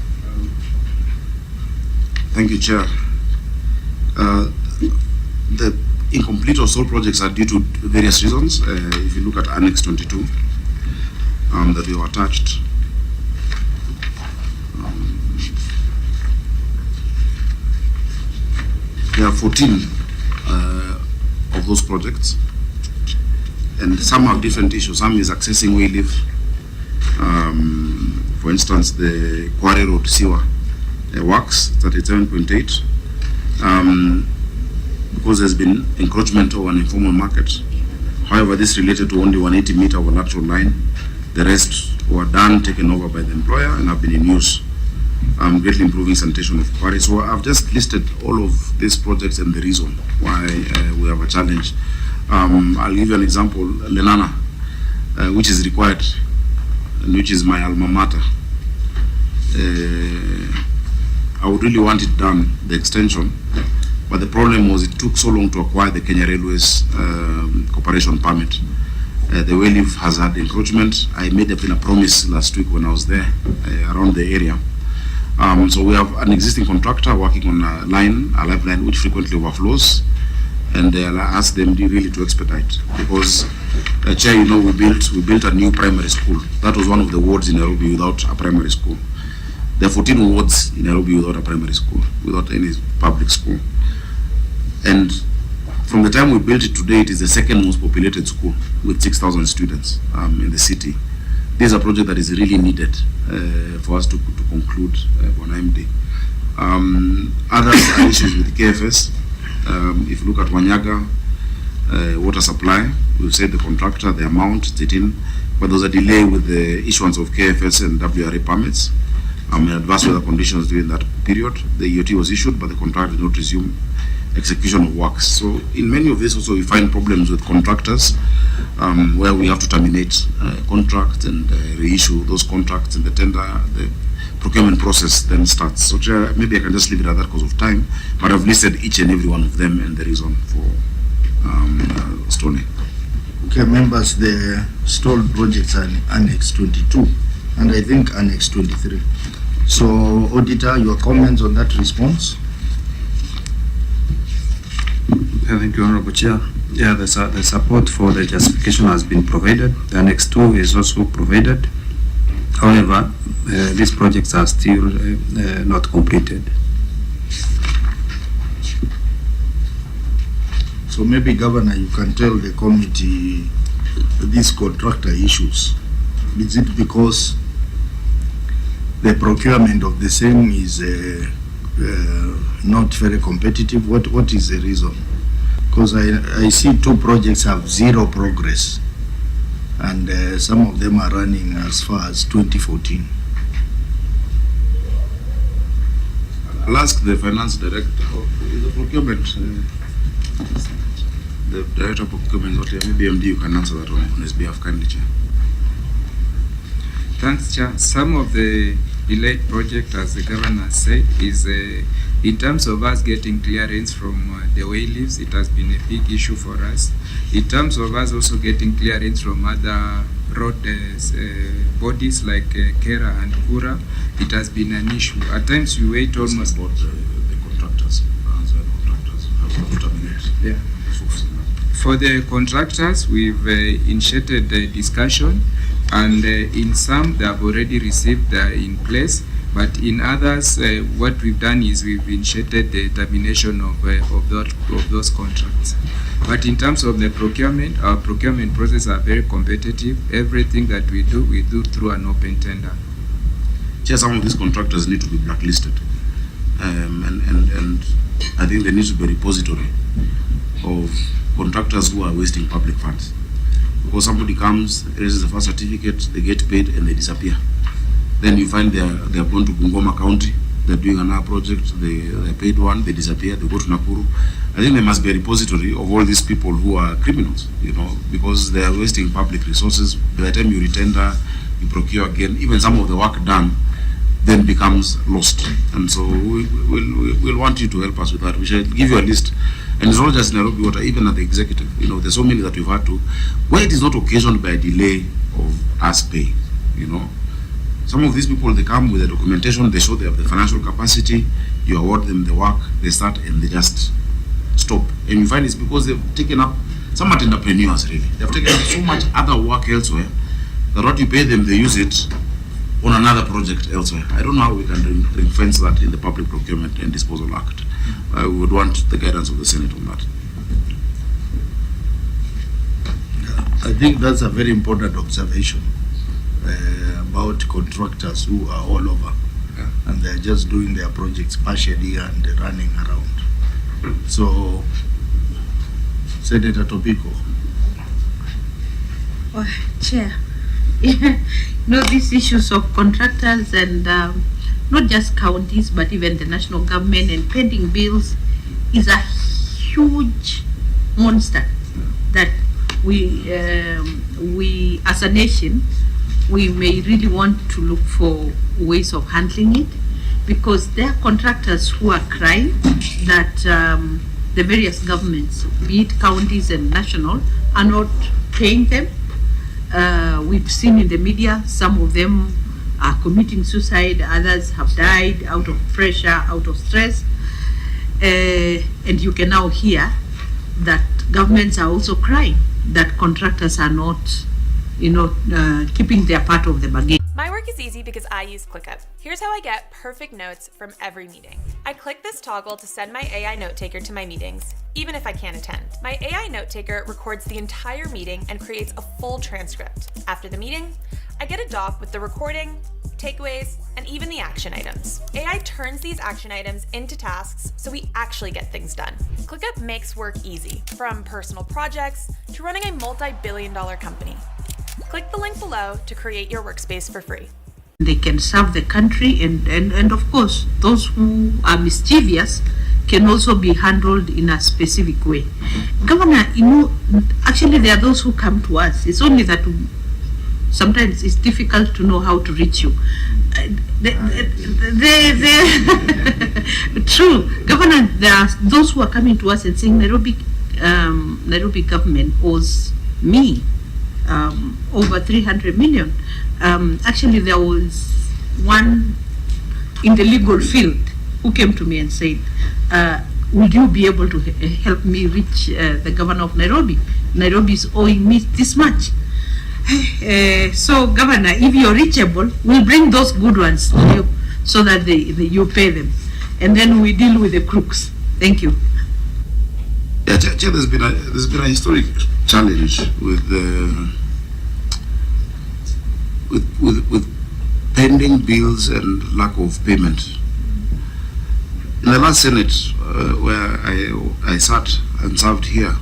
Thank you, Chair. The incomplete or stalled projects are due to various reasons. If you look at Annex 22 that we have attached, there are 14 of those projects, and some have different issues. Some is accessing WEUH. For instance, the Quarry Road Siwa works 37.8. Because there's been encroachment of an informal market. However, this related to only 180 meter of a lateral line. The rest were done, taken over by the employer, and have been in use, greatly improving sanitation of quarries. So I've just listed all of these projects and the reason why we have a challenge. I'll give you an example, Lenana, which is required, and which is my alma mater. I would really want it done, the extension, but the problem was it took so long to acquire the Kenya Railways Corporation permit. The WEUH has had encroachment. I made a promise last week when I was there around the area. So we have an existing contractor working on a line, a lifeline, which frequently overflows, and I asked them really to expedite, because Chair, you know, we built a new primary school. That was one of the wards in Nairobi without a primary school. There are 14 wards in Nairobi without a primary school, without any public school. And from the time we built it today, it is the second most populated school with 6,000 students in the city. This is a project that is really needed for us to conclude on IMD. Others are issues with the KFS. If you look at Wanyaga, water supply, we've said the contractor, the amount, it's in, but there's a delay with the issuance of KFS and WRA permits. In adverse weather conditions during that period. The EOT was issued, but the contractor did not resume execution of works. So in many of these also we find problems with contractors where we have to terminate contracts and reissue those contracts, and the procurement process then starts. So Chair, maybe I can just leave it at that because of time, but I've listed each and every one of them and the reason for stalling. Okay, members, the stalled projects are in Annex 22 and I think Annex 23. So, Auditor, your comments on that response? Thank you, Honorable Chair. Yeah, the support for the justification has been provided. The Annex 2 is also provided. However, these projects are still not completed. So maybe, Governor, you can tell the committee these contractor issues. Is it because the procurement of the same is not very competitive? What is the reason? Because I see two projects have zero progress, and some of them are running as far as 2014. I'll ask the finance director of the procurement. The director of procurement, maybe MD, you can answer that one on his behalf, kindly, Chair. Thanks, Chair. Some of the delayed project, as the Governor said, is in terms of us getting clearance from the WEUH, it has been a big issue for us. In terms of us also getting clearance from other road bodies like KERA and KURA, it has been an issue. At times we wait almost... About the contractors, yeah. For the contractors, we've initiated the discussion, and in some they have already received in place, but in others what we've done is we've initiated the termination of those contracts. But in terms of the procurement, our procurement process are very competitive. Everything that we do through an open tender. Chair, some of these contractors need to be blacklisted, and I think there needs to be a repository of contractors who are wasting public funds. Because somebody comes, raises a first certificate, they get paid and they disappear. Then you find they have gone to Bungoma County, they're doing another project, they paid one, they disappear, they go to Nakuru. I think there must be a repository of all these people who are criminals, you know, because they are wasting public resources. By the time you retender, you procure again, even some of the work done then becomes lost. And so we'll want you to help us with that. We shall give you a list. And it's not just Nairobi Water, even at the executive. You know, there's so many that we've had to, where it is not occasioned by a delay of us paying, you know. Some of these people, they come with the documentation, they show they have the financial capacity, you award them the work, they start and they just stop. And you find it's because they've taken up, some are entrepreneurs really, they've taken up so much other work elsewhere that what you pay them, they use it on another project elsewhere. I don't know how we can ring-fence that in the Public Procurement and Disposal Act. I would want the guidance of the Senate on that. I think that's a very important observation about contractors who are all over, and they're just doing their projects partially and running around. So, Senator Tobiko. Oh, Chair, these issues of contractors and not just counties but even the national government and pending bills is a huge monster that we as a nation, we may really want to look for ways of handling it, because there are contractors who are crying that the various governments, be it counties and national, are not paying them. We've seen in the media, some of them are committing suicide, others have died out of pressure, out of stress. And you can now hear that governments are also crying that contractors are not, keeping their part of the bargain. My work is easy because I use ClickUp. Here's how I get perfect notes from every meeting. I click this toggle to send my AI note taker to my meetings, even if I can't attend. My AI note taker records the entire meeting and creates a full transcript. After the meeting, I get a doc with the recording, takeaways, and even the action items. AI turns these action items into tasks so we actually get things done. ClickUp makes work easy, from personal projects to running a multi-billion-dollar company. Click the link below to create your workspace for free. They can serve the country, and of course, those who are mischievous can also be handled in a specific way. Governor, actually there are those who come to us. It's only that sometimes it's difficult to know how to reach you. True, Governor, there are those who are coming to us and saying Nairobi government owes me over 300 million. Actually, there was one in the legal field who came to me and said, would you be able to help me reach the governor of Nairobi? Nairobi is owing me this much. So, Governor, if you're reachable, we'll bring those good ones to you so that you pay them. And then we deal with the crooks. Thank you. Yeah, Chair, there's been a historic challenge with pending bills and lack of payment. In the last Senate, where I sat and served here,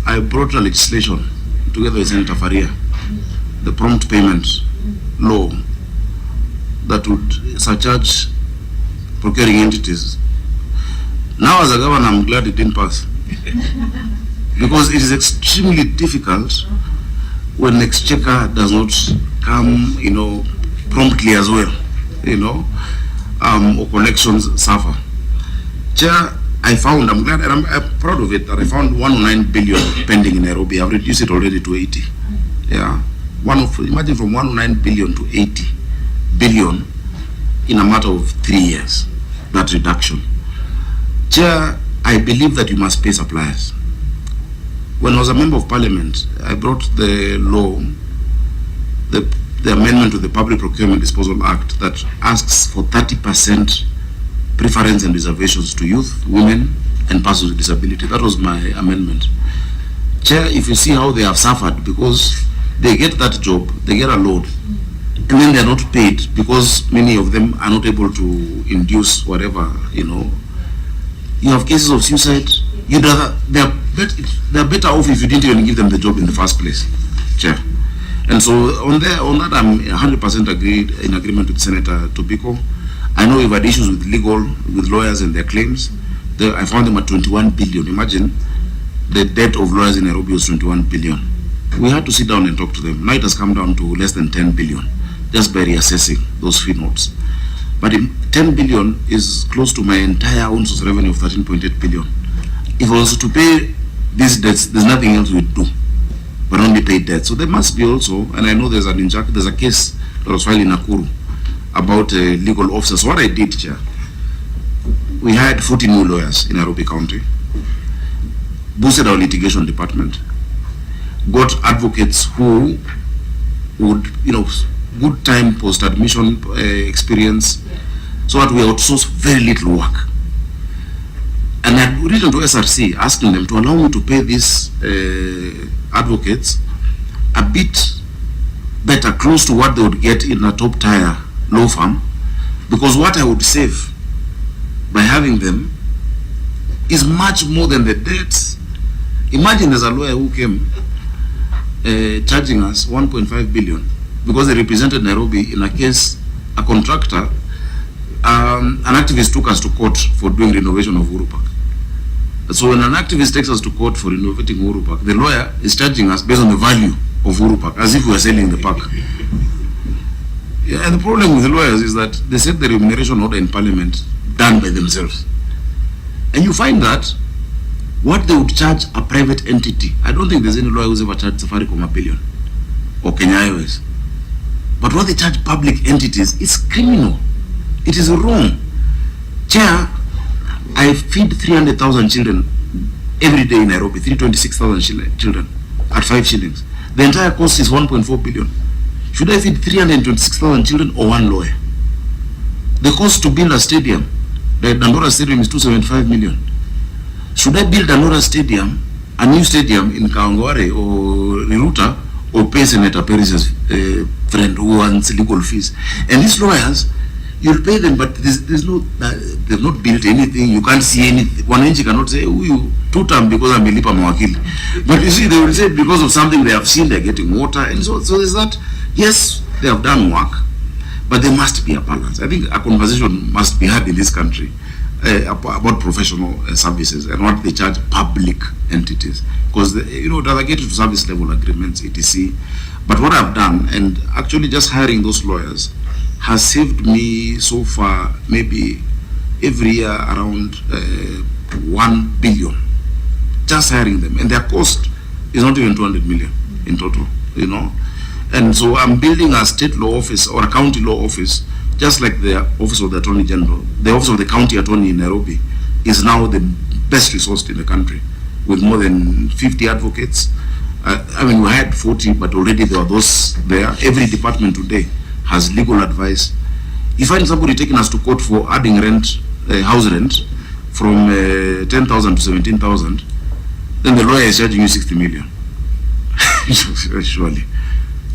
I brought a legislation together with Senator Faria, the prompt payment law that would surcharge procuring entities. Now, as a governor, I'm glad it didn't pass. Because it is extremely difficult when Exchequer does not come, promptly as well, or collections suffer. Chair, I'm glad and I'm proud of it that I found 109 billion pending in Nairobi. I've reduced it already to 80. Yeah, imagine from 109 billion to 80 billion in a matter of 3 years. That reduction. Chair, I believe that you must pay suppliers. When I was a member of parliament, I brought the law, the amendment to the Public Procurement Disposal Act that asks for 30% preference and reservations to youth, women, and persons with disability. That was my amendment. Chair, if you see how they have suffered, because they get that job, they get a load, and then they are not paid because many of them are not able to induce whatever, You have cases of suicide. They are better off if you didn't even give them the job in the first place, Chair. And so on that, I'm 100% in agreement with Senator Tobiko. I know we've had issues with lawyers and their claims. I found them at 21 billion. Imagine the debt of lawyers in Nairobi was 21 billion. We had to sit down and talk to them. Now it has come down to less than 10 billion, just by reassessing those fee notes. But 10 billion is close to my entire own source revenue of 13.8 billion. If I was to pay these debts, there's nothing else we'd do but only pay debt. So there must be also, and I know there's a case that was filed in Nakuru about legal officers. What I did, Chair, we had 40 new lawyers in Nairobi County, boosted our litigation department, got advocates who would, good time post-admission experience, so that we outsource very little work. And I had written to SRC asking them to allow me to pay these advocates a bit better, close to what they would get in a top tier law firm, because what I would save by having them is much more than the debts. Imagine there's a lawyer who came charging us 1.5 billion because they represented Nairobi in a case, a contractor, an activist took us to court for doing renovation of WEUH Park. So when an activist takes us to court for renovating WEUH Park, the lawyer is charging us based on the value of WEUH Park, as if we were selling the park. Yeah, and the problem with the lawyers is that they set the remuneration order in Parliament done by themselves. And you find that what they would charge a private entity, I don't think there's any lawyer who's ever charged Safaricom $1 billion or Kenya Airways. But what they charge public entities is criminal. It is wrong. Chair, I feed 300,000 children every day in Nairobi, 326,000 children at 5 shillings. The entire cost is 1.4 billion. Should I feed 326,000 children or one lawyer? The cost to build a stadium, the Dandora Stadium, is 275 million. Should I build Dandora Stadium, a new stadium in Kawangware or Riruta, or pay Senator Perez's friend who wants legal fees? And these lawyers, you'll pay them, but there's no, they've not built anything. You can't see anything. One NG cannot say, oh, you two-term because I'm Milipa Mawakili. But you see, they will say because of something they have seen, they're getting water. And so there's that, yes, they have done work, but there must be a balance. I think a conversation must be had in this country about professional services and what they charge public entities. Because, they get to service level agreements, etc. But what I've done, and actually just hiring those lawyers, has saved me so far maybe every year around 1 billion, just hiring them, and their cost is not even 200 million in total, and so I'm building a state law office or a county law office, just like the office of the Attorney General. The office of the county attorney in Nairobi is now the best resourced in the country, with more than 50 advocates. We had 40, but already there were those there. Every department today has legal advice. If I find somebody taking us to court for adding rent, house rent, from 10,000 to 17,000, then the lawyer is charging you 60 million. Surely,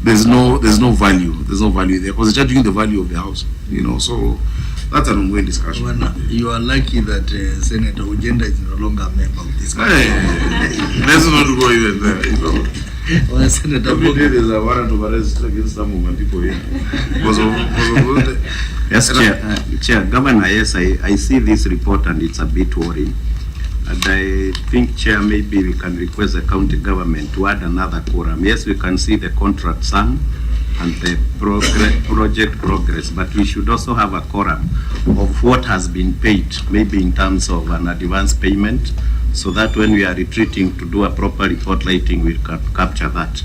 there's no value. There's no value there because they're charging you the value of the house. So that's an ongoing discussion. Well, you are lucky that Senator Ujenda is no longer a member of this country. Let's not go even there. Well, Senator, every day there's a warrant of arrest against some of my people here. Yes, Chair, Governor, yes, I see this report and it's a bit worrying. And I think, Chair, maybe we can request the county government to add another quorum. Yes, we can see the contract sum and the project progress, but we should also have a quorum of what has been paid, maybe in terms of an advance payment, so that when we are retreating to do a proper report lighting, we can capture that.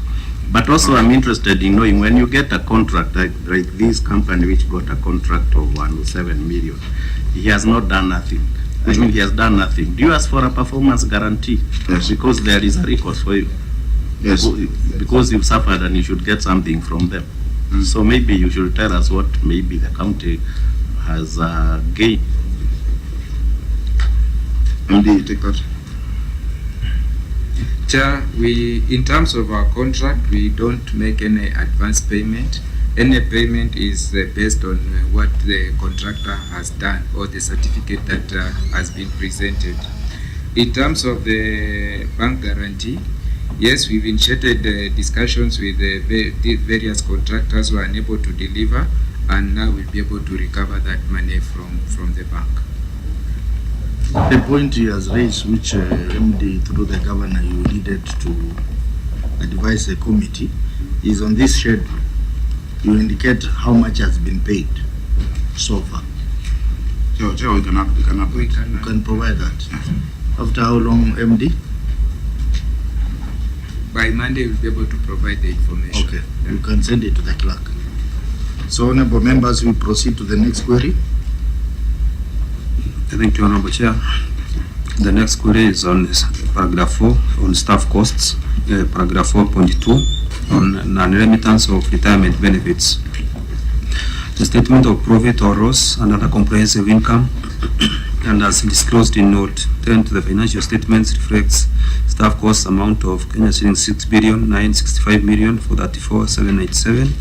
But also I'm interested in knowing when you get a contract, like this company which got a contract of 107 million, he has not done nothing. He has done nothing. Do you ask for a performance guarantee? Yes. Because there is a recourse for you. Yes. Because you've suffered and you should get something from them. So maybe you should tell us what maybe the county has gained. MD, take that. Chair, in terms of our contract, we don't make any advance payment. Any payment is based on what the contractor has done or the certificate that has been presented. In terms of the bank guarantee, yes, we've initiated discussions with the various contractors who are unable to deliver, and now we'll be able to recover that money from the bank. The point he has raised, which MD through the governor you needed to advise the committee, is on this schedule. You indicate how much has been paid so far. Sure, we can provide that. After how long, MD? By Monday, we'll be able to provide the information. Okay, you can send it to the clerk. So, honorable members, we proceed to the next query. Thank you, Honorable Chair. The next query is on paragraph 4 on staff costs, paragraph 4.2 on non-remittance of retirement benefits. The statement of profit or loss and other comprehensive income and as disclosed in note 10 to the financial statements reflects staff costs amount of Kenya shillings 6,965,000,434,797,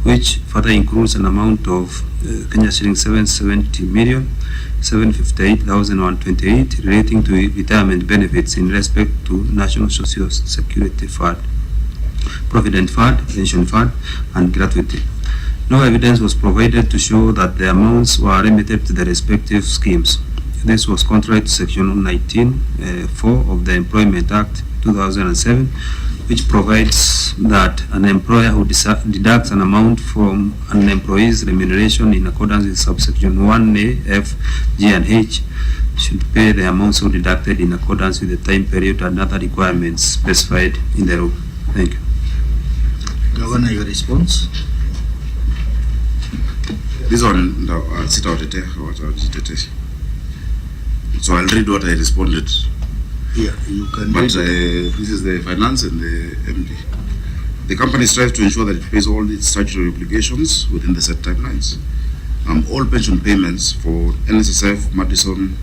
which further includes an amount of Kenya shillings 770,758,128 relating to retirement benefits in respect to National Social Security Fund, Provident Fund, Pension Fund, and gratuity. No evidence was provided to show that the amounts were remitted to the respective schemes. This was contrary to Section 19(4) of the Employment Act 2007, which provides that an employer who deducts an amount from an employee's remuneration in accordance with subsection 1A, F, G, and H should pay the amount so deducted in accordance with the time period and other requirements specified in the law. Thank you. Governor, your response? This one, so I'll read what I responded. Yeah, you can. But this is the finance and the MD. The company strives to ensure that it pays all its statutory obligations within the set timelines. All pension payments for NSSF, Madison,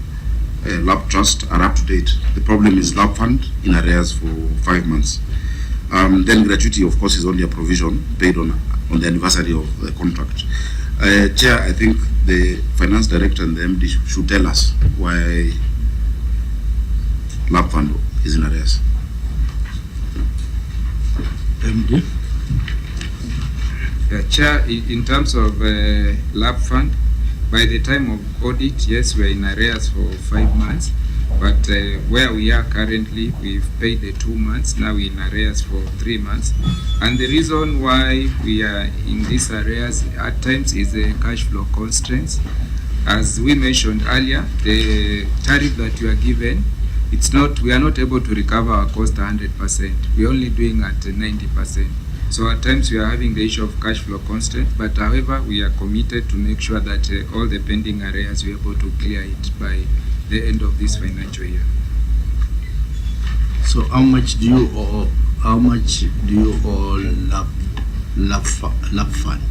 Lab Trust are up to date. The problem is Lab Fund in arrears for 5 months. Then gratuity, of course, is only a provision paid on the anniversary of the contract. Chair, I think the finance director and the MD should tell us why Lab Fund is in arrears. MD? Chair, in terms of Lab Fund, by the time of audit, yes, we're in arrears for 5 months. But where we are currently, we've paid the 2 months, now we're in arrears for 3 months. And the reason why we are in these arrears at times is the cash flow constraints. As we mentioned earlier, the tariff that you are given, we are not able to recover our cost 100%. We're only doing at 90%. So at times we are having the issue of cash flow constraint, but however, we are committed to make sure that all the pending arrears we're able to clear it by the end of this financial year. So how much do you owe? How much do you owe Lab Fund?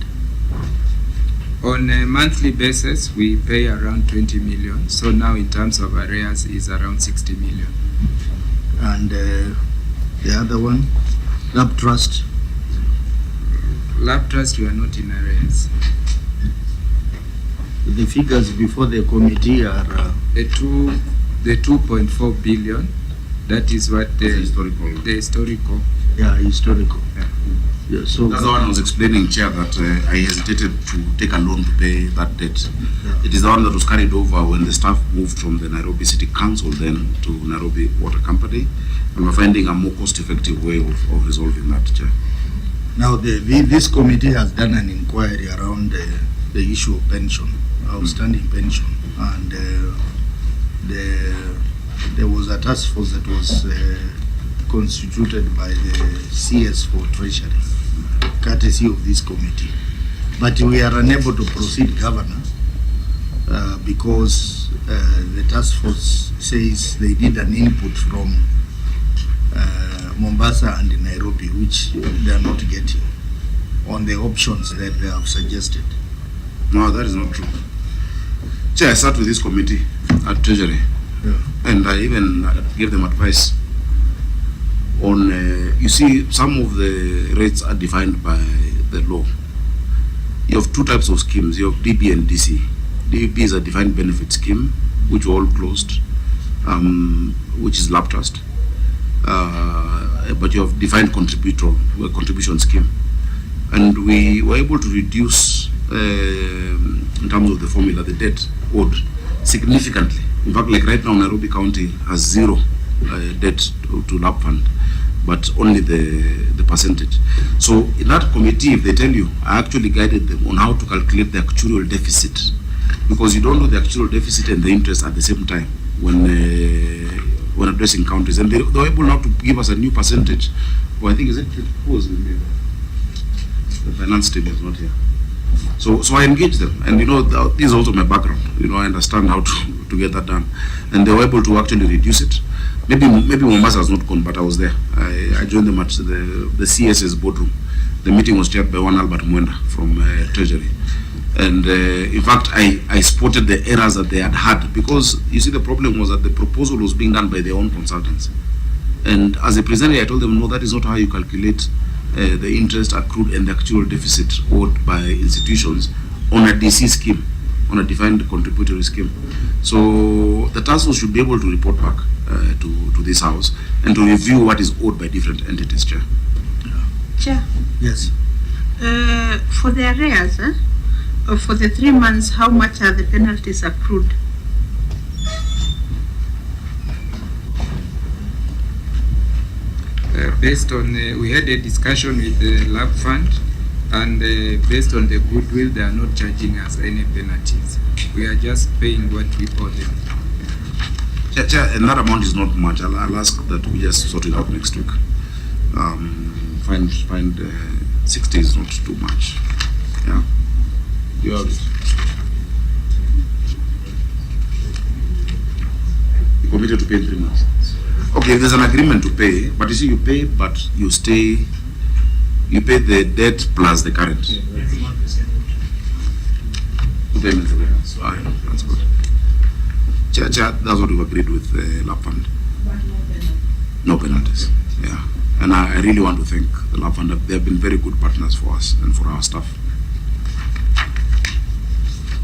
On a monthly basis, we pay around 20 million. So now in terms of arrears is around 60 million. And the other one, Lab Trust? Lab Trust, we are not in arrears. The figures before the committee are the 2.4 billion. That is what the historical. Yeah, historical. Yeah, so that's the one I was explaining, Chair, that I hesitated to take a loan to pay that debt. Yeah. It is the one that was carried over when the staff moved from the Nairobi City Council then to Nairobi Water Company, and we're finding a more cost-effective way of resolving that, Chair. Now, this committee has done an inquiry around the issue of pension, outstanding pension, and there was a task force that was constituted by the CS for Treasury, courtesy of this committee. But we are unable to proceed, Governor, because the task force says they did an input from Mombasa and Nairobi, which they are not getting on the options that they have suggested. No, that is not true. Chair, I sat with this committee at Treasury, and I even gave them advice on, you see, some of the rates are defined by the law. You have two types of schemes. You have DB and DC. DB is a defined benefit scheme, which we all closed, which is Lab Trust. But you have defined contribution scheme. And we were able to reduce, in terms of the formula, the debt owed significantly. In fact, like right now, Nairobi County has zero debt to Lab Fund, but only the percentage. So in that committee, if they tell you, I actually guided them on how to calculate the actuarial deficit, because you don't know the actuarial deficit and the interest at the same time when addressing counties. And they were able now to give us a new percentage. Well, I think, who was the finance team was not here. So I engage them, and this is also my background. I understand how to get that done, and they were able to actually reduce it. Maybe Mombasa has not gone, but I was there. I joined them at the CS's boardroom. The meeting was chaired by one Albert Mwenda from Treasury. And in fact, I spotted the errors that they had, because you see the problem was that the proposal was being done by their own consultants. And as a presenter, I told them, no, that is not how you calculate the interest accrued and the actual deficit owed by institutions on a DC scheme, on a defined contributory scheme. So the task force should be able to report back to this House and to review what is owed by different entities, Chair. Chair. Yes. For the arrears, for the 3 months, how much are the penalties accrued? Based on, we had a discussion with the lab fund, and based on the goodwill, they are not charging us any penalties. We are just paying what we owe them. Chair, and that amount is not much. I'll ask that we just sort it out next week. Find 60 is not too much. Yeah. You have it. You committed to pay in 3 months. Okay, there's an agreement to pay, but you see, you pay, but you pay the debt plus the current. 2 payments every month. That's good. Chair, that's what we've agreed with the lab fund. No penalties. Yeah. And I really want to thank the lab fund. They have been very good partners for us and for our staff.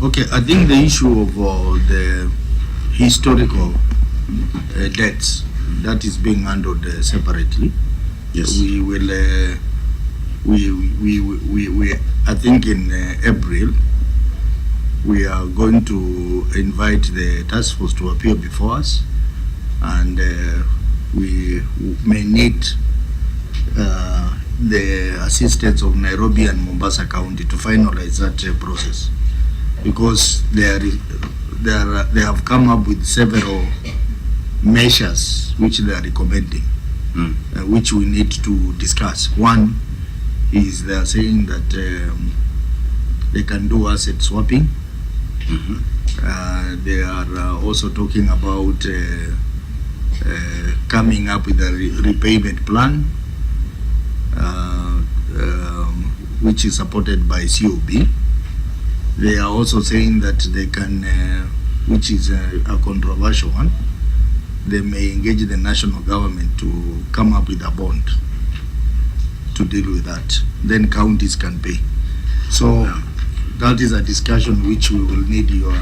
Okay, I think the issue of the historical debts, that is being handled separately. Yes. We will. I think in April we are going to invite the task force to appear before us, and we may need the assistance of Nairobi and Mombasa County to finalize that process, because they have come up with several measures which they are recommending, which we need to discuss. One is they are saying that they can do asset swapping. They are also talking about coming up with a repayment plan, which is supported by COB. They are also saying that they can, which is a controversial one, they may engage the national government to come up with a bond to deal with that. Then counties can pay. So that is a discussion which we will need your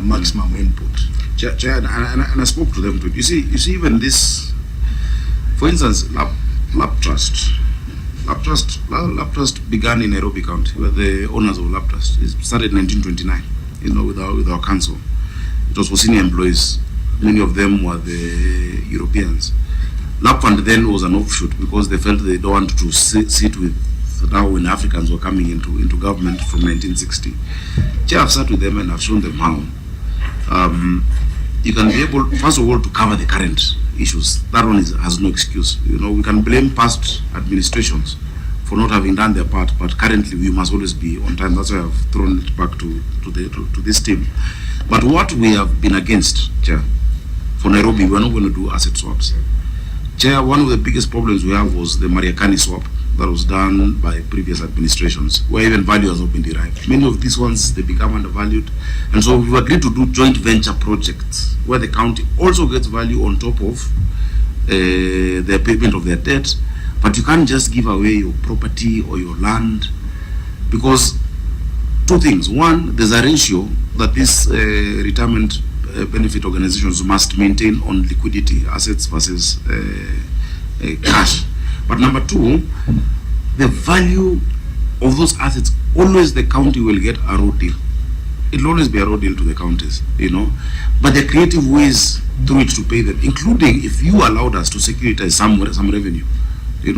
maximum input. Chair, and I spoke to them too. You see, even this, for instance, Lab Trust began in Nairobi County, where the owners of Lab Trust. It started in 1929, with our council. It was for senior employees. Many of them were the Europeans. Lab Fund then was an offshoot, because they felt they don't want to sit with, now when Africans were coming into government from 1960. Chair, I've sat with them and I've shown them how you can be able, first of all, to cover the current issues. That one has no excuse. We can blame past administrations for not having done their part, but currently we must always be on time. That's why I've thrown it back to this team. But what we have been against, Chair, for Nairobi, we're not going to do asset swaps. Chair, one of the biggest problems we have was the Mariakani swap that was done by previous administrations, where even value has not been derived. Many of these ones, they become undervalued. And so we've agreed to do joint venture projects where the county also gets value on top of the payment of their debt. But you can't just give away your property or your land, because two things. One, there's a ratio that these retirement benefit organizations must maintain on liquidity, assets versus cash. But number two, the value of those assets, always the county will get a raw deal. It will always be a raw deal to the counties, But there are creative ways through which to pay them, including if you allowed us to securitize some revenue. There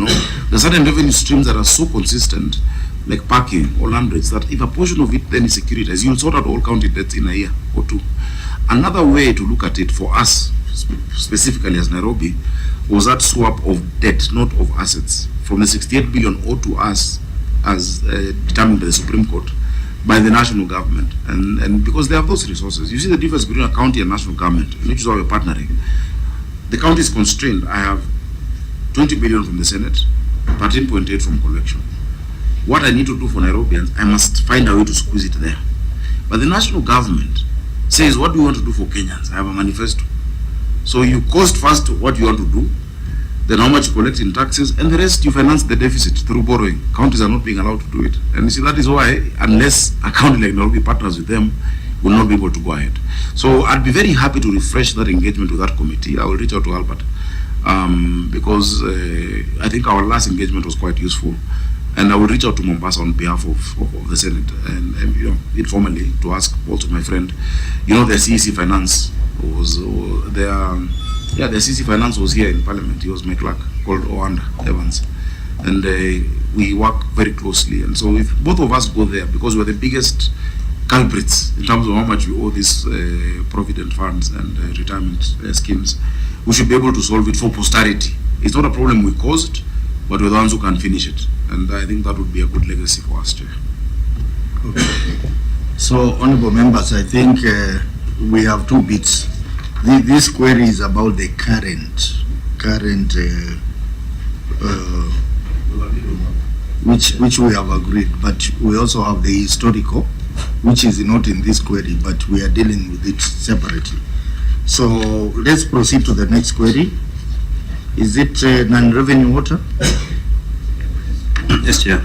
are certain revenue streams that are so consistent, like parking or land rates, that if a portion of it then is securitized, you'll sort out all county debts in a year or two. Another way to look at it for us, specifically as Nairobi, was that swap of debt, not of assets. From the 68 billion owed to us as determined by the Supreme Court, by the national government, and because they have those resources. You see the difference between a county and national government, which is why we're partnering. The county is constrained. I have 20 billion from the Senate, 13.8 from collection. What I need to do for Nairobians, I must find a way to squeeze it there. But the national government says, what do you want to do for Kenyans? I have a manifesto. So you cost first what you want to do, then how much you collect in taxes, and the rest you finance the deficit through borrowing. Counties are not being allowed to do it. And you see, that is why, unless a county like Nairobi partners with them, will not be able to go ahead. So I'd be very happy to refresh that engagement with that committee. I will reach out to Albert, because I think our last engagement was quite useful. And I will reach out to Mombasa on behalf of the Senate, and informally to ask also my friend, the CEC Finance was the CEC Finance was here in Parliament. He was my clerk, called Owanda Evans, and we work very closely. And so if both of us go there, because we're the biggest culprits in terms of how much we owe these provident funds and retirement schemes, we should be able to solve it for posterity. It's not a problem we caused, but we're the ones who can finish it. And I think that would be a good legacy for us, Chair. Okay. So, honorable members, I think we have two bits. This query is about the current, which we have agreed, but we also have the historical, which is not in this query, but we are dealing with it separately. So let's proceed to the next query. Is it non-revenue water? Yes, Chair.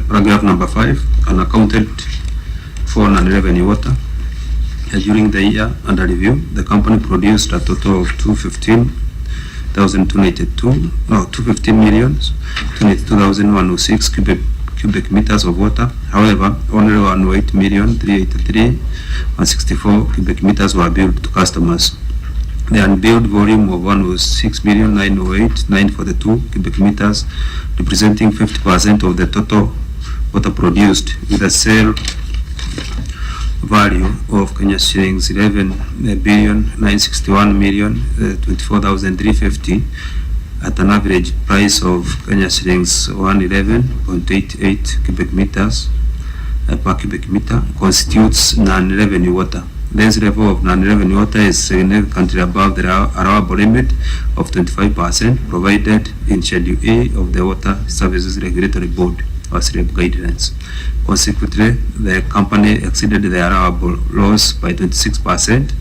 Paragraph number 5, unaccounted for non-revenue water. During the year under review, the company produced a total of 215,292,106 cubic meters of water. However, only 108,383,164 cubic meters were billed to customers. The unbilled volume of one was 6,908,942 cubic meters, representing 50% of the total water produced, with a sale value of Kenya shillings 11,961,024,350 at an average price of Kenya shillings 111.88 cubic meters per cubic meter, constitutes non-revenue water. This level of non-revenue water is significantly above the allowable limit of 25% provided in Schedule A of the Water Services Regulatory Board, or SREB guidelines. Consequently, the company exceeded the allowable loss by 26%,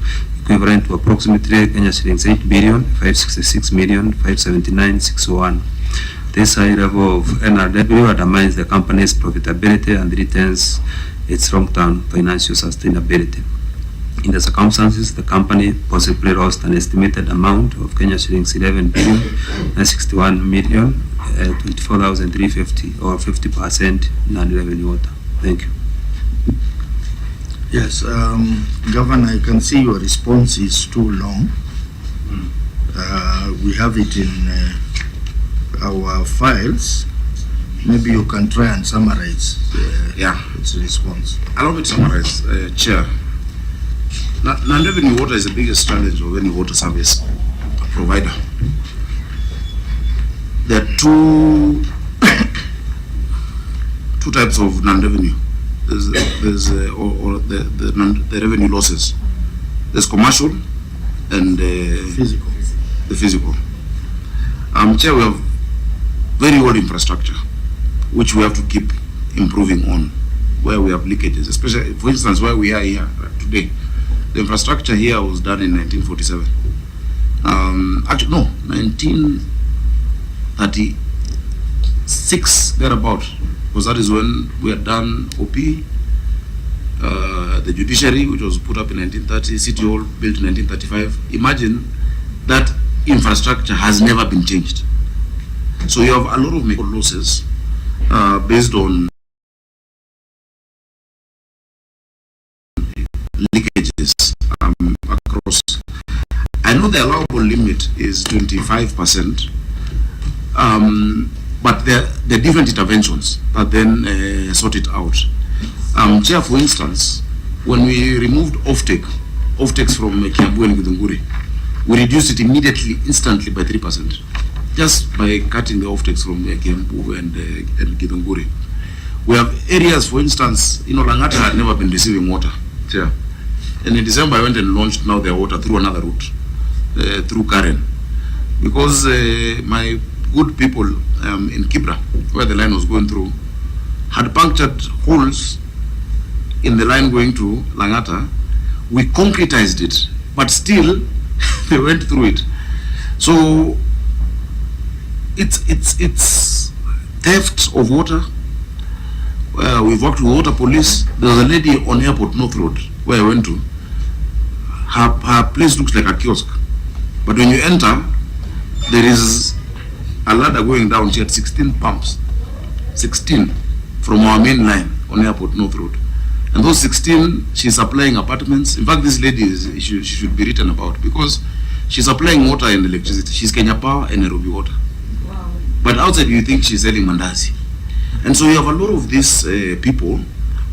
equivalent to approximately Kenya shillings 8,566,579,601. This high level of NRW undermines the company's profitability and threatens its long-term financial sustainability. In the circumstances, the company possibly lost an estimated amount of Kenya shillings 11,961,024,350, or 50% non-revenue water. Thank you. Yes, Governor, I can see your response is too long. We have it in our files. Maybe you can try and summarize its response. Allow me to summarize, Chair. Non-revenue water is the biggest challenge of any water service provider. There are two types of non-revenue. There's the revenue losses. There's commercial and physical. The physical. Chair, we have very old infrastructure, which we have to keep improving on, where we have leakages, especially, for instance, where we are here today. The infrastructure here was done in 1947. Actually, no, 1936, thereabout, because that is when we had done OP, the judiciary, which was put up in 1930, City Hall built in 1935. Imagine that infrastructure has never been changed. So you have a lot of losses based on leakages across. I know the allowable limit is 25%, but there are different interventions that then sort it out. Chair, for instance, when we removed offtakes from Kiambu and Githunguri, we reduced it immediately, instantly by 3%. just by cutting the offtakes from Kiambu and Githunguri. We have areas, for instance, Langata had never been receiving water. Yeah. And in December, I went and launched now their water through another route, through Karen. Because my good people in Kibra, where the line was going through, had punctured holes in the line going to Langata. We concretized it, but still they went through it. So it's theft of water. We've worked with water police. There was a lady on Airport North Road where I went to. Her place looks like a kiosk, but when you enter, there is a ladder going down. She had 16 pumps, 16 from our main line on Airport North Road. And those 16, she's supplying apartments. In fact, this lady, she should be written about because she's supplying water and electricity. She's Kenya Power and Nairobi Water. Wow. But outside, you think she's selling mandazi. And so you have a lot of these people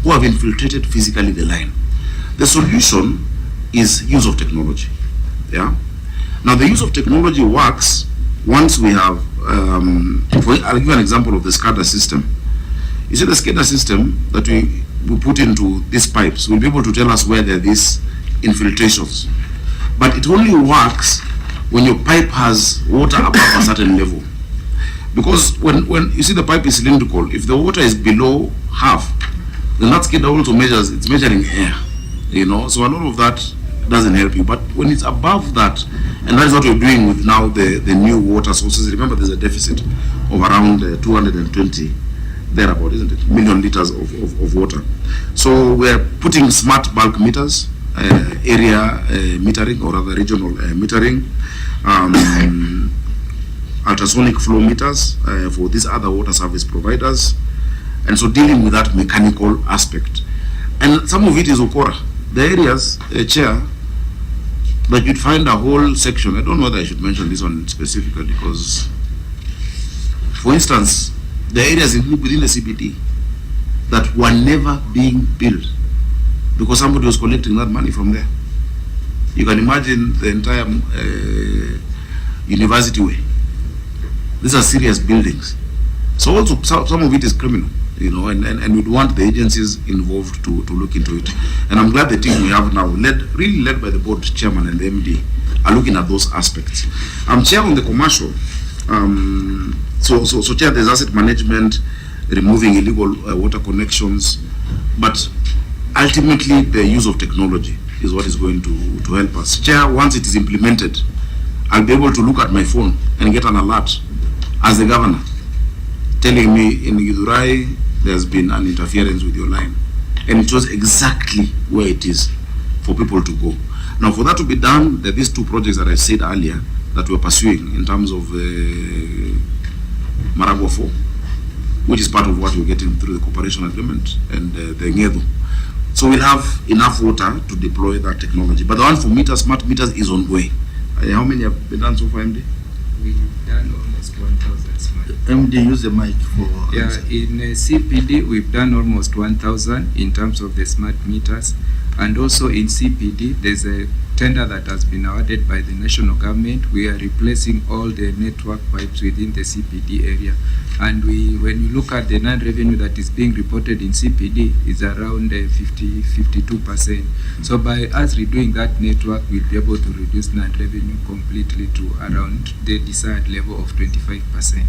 who have infiltrated physically the line. The solution is use of technology. Yeah. Now, the use of technology works once we have, I'll give you an example of the SCADA system. You see the SCADA system that we put into these pipes will be able to tell us where there are these infiltrations. But it only works when your pipe has water above a certain level. Because when you see the pipe is cylindrical, if the water is below half, then that SCADA also measures, it's measuring air. So a lot of that doesn't help you. But when it's above that, and that is what we're doing with now the new water sources. Remember, there's a deficit of around 220 thereabout, isn't it? Million liters of water. So we're putting smart bulk meters, area metering, or rather regional metering, ultrasonic flow meters for these other water service providers, and so dealing with that mechanical aspect. And some of it is Okora. The areas, Chair, that you'd find a whole section. I don't know whether I should mention this one specifically because, for instance, the areas within the CBD that were never being built because somebody was collecting that money from there. You can imagine the entire University Way. These are serious buildings. So also some of it is criminal, and we'd want the agencies involved to look into it. And I'm glad the team we have now, really led by the board chairman and the MD, are looking at those aspects. I'm chair on the commercial. So Chair, there's asset management, removing illegal water connections, but ultimately the use of technology is what is going to help us. Chair, once it is implemented, I'll be able to look at my phone and get an alert as the governor telling me in Githurai there's been an interference with your line, and it shows exactly where it is for people to go. Now, for that to be done, there are these two projects that I said earlier that we're pursuing in terms of Maragua 4, which is part of what we're getting through the cooperation agreement, and the Ngedo. So we'll have enough water to deploy that technology. But the one for meters, smart meters, is ongoing. How many have been done so far, MD? We've done almost 1,000 smart. MD, use the mic for... Yeah, in CPD, we've done almost 1,000 in terms of the smart meters. And also in CPD, there's a tender that has been awarded by the national government. We are replacing all the network pipes within the CPD area. And when you look at the non-revenue that is being reported in CPD, is around 52%. So by us redoing that network, we'll be able to reduce non-revenue completely to around the desired level of 25%.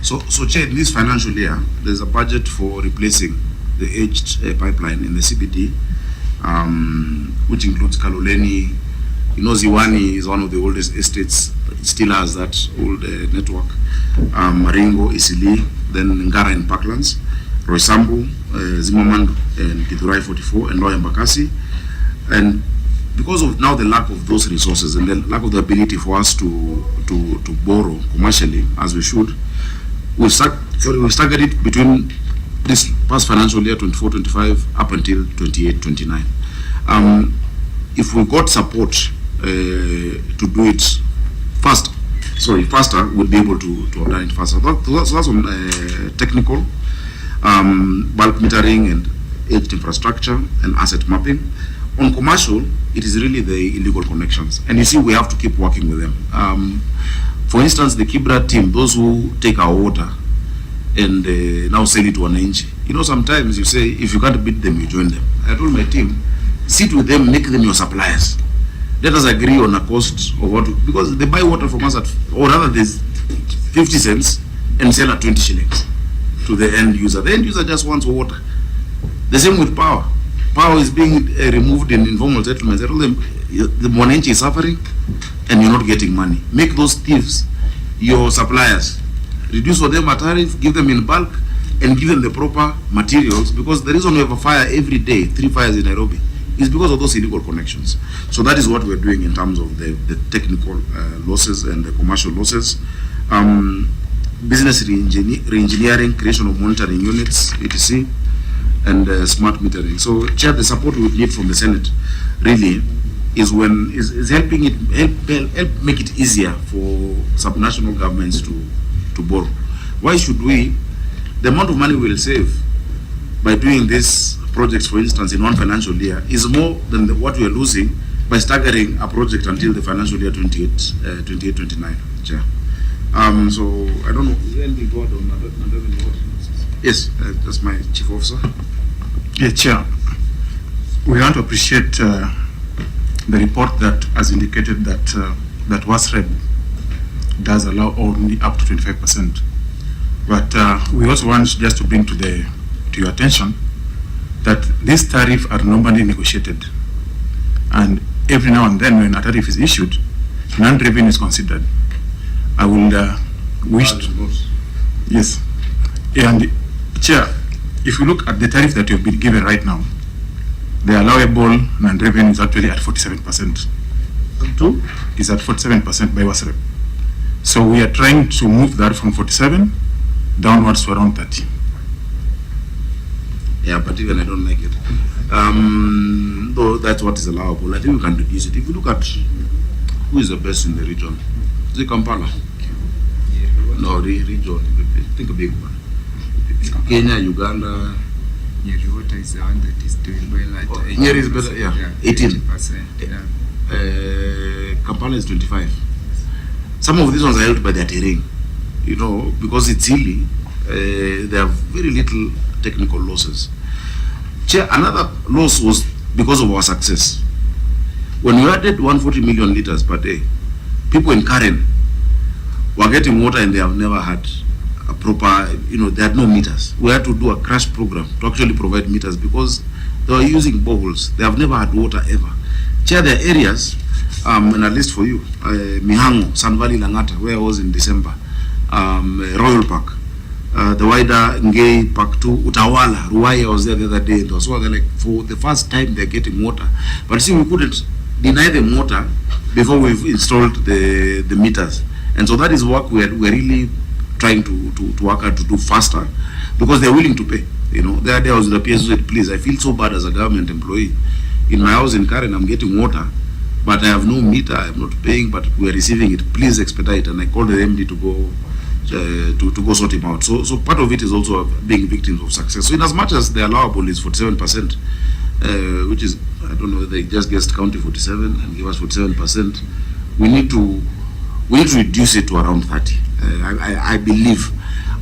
So Chair, in this financial year, there's a budget for replacing the aged pipeline in the CBD, which includes Kaloleni. Ziwani is one of the oldest estates. It still has that old network. Maringo, Isili, then Ngara and Parklands, Roysambu, Zimmerman and Githurai 44, and Loya Mbakasi. And because of now the lack of those resources and the lack of the ability for us to borrow commercially as we should, we've staggered it between this past financial year 24-25 up until 28-29. If we got support to do it faster, we'll be able to have done it faster. So that's on technical, bulk metering and aged infrastructure and asset mapping. On commercial, it is really the illegal connections. And you see, we have to keep working with them. For instance, the Kibra team, those who take our water and now sell it to wananchi. You know, sometimes you say, if you can't beat them, you join them. I told my team, sit with them, make them your suppliers. Let us agree on a cost of what, because they buy water from us at, or rather there's 50 cents and sell at 20 shillings to the end user. The end user just wants water. The same with power. Power is being removed in informal settlements. I told them, the wananchi is suffering and you're not getting money. Make those thieves your suppliers. Reduce for them a tariff, give them in bulk, and give them the proper materials, because the reason we have a fire every day, 3 fires in Nairobi, is because of those illegal connections. So that is what we're doing in terms of the technical losses and the commercial losses. Business re-engineering, creation of monitoring units, etc., and smart metering. So, Chair, the support we need from the Senate really is when is helping it help make it easier for subnational governments to borrow. Why should we? The amount of money we'll save by doing these projects, for instance, in one financial year, is more than what we are losing by staggering a project until the financial year 28-29. Chair. So I don't know. Is there anything to add on? Yes, that's my chief officer. Yeah, Chair. We want to appreciate the report that has indicated that that WASREB does allow only up to 25%. But we also want just to bring to your attention that these tariffs are normally negotiated, and every now and then when a tariff is issued, non-revenue is considered. I will wish to, yes, and Chair, if you look at the tariff that you've been given right now, the allowable non-revenue is actually at 47%. Is at 47% by WASREB. So we are trying to move that from 47 downwards to around 30. Yeah, but even I don't like it. Though that's what is allowable, I think we can reduce it. If you look at who is the best in the region, is it Kampala? No, the region. Think a big one. Kenya, Uganda. Nyeri water is the one that is doing well at 18%. Nyeri is better, yeah. 18%. Yeah. Kampala is 25. Some of these ones are held by their terrain, you know, because it's hilly. There are very little technical losses. Chair, another loss was because of our success. When we added 140 million liters per day, people in Karen were getting water and they have never had a proper, you know, they had no meters. We had to do a crash program to actually provide meters because they were using boreholes. They have never had water ever. Chair, there are areas, and at least for you, Mihango, Sun Valley, Langata, where I was in December, Royal Park, the wider Ngei Park 2, Utawala, Ruai, I was there the other day, and also they're like, for the first time they're getting water. But see, we couldn't deny them water before we've installed the meters. And so that is what we're really trying to work out to do faster, because they're willing to pay. You know, the other day I was with the PS who said, please, I feel so bad as a government employee. In my house in Karen, I'm getting water, but I have no meter, I'm not paying, but we're receiving it. Please expedite. And I called the MD to go sort him out. So part of it is also being victims of success. So in as much as the allowable is 47%, which is, I don't know, they just guessed county 47 and give us 47%, we need to reduce it to around 30. I believe.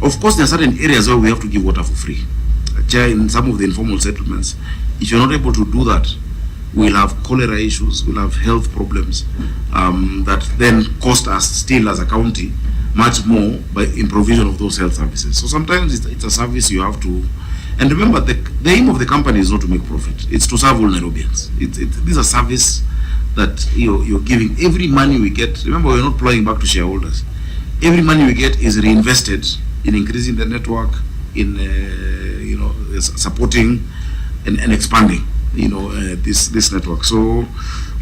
Of course, there are certain areas where we have to give water for free. Chair, in some of the informal settlements, if you're not able to do that, we'll have cholera issues, we'll have health problems that then cost us still as a county much more by in provision of those health services. So sometimes it's a service you have to, and remember the aim of the company is not to make profit, it's to serve vulnerabilians. This is a service that you're giving. Every money we get, remember we're not plowing back to shareholders. Every money we get is reinvested in increasing the network, in supporting and expanding this network. So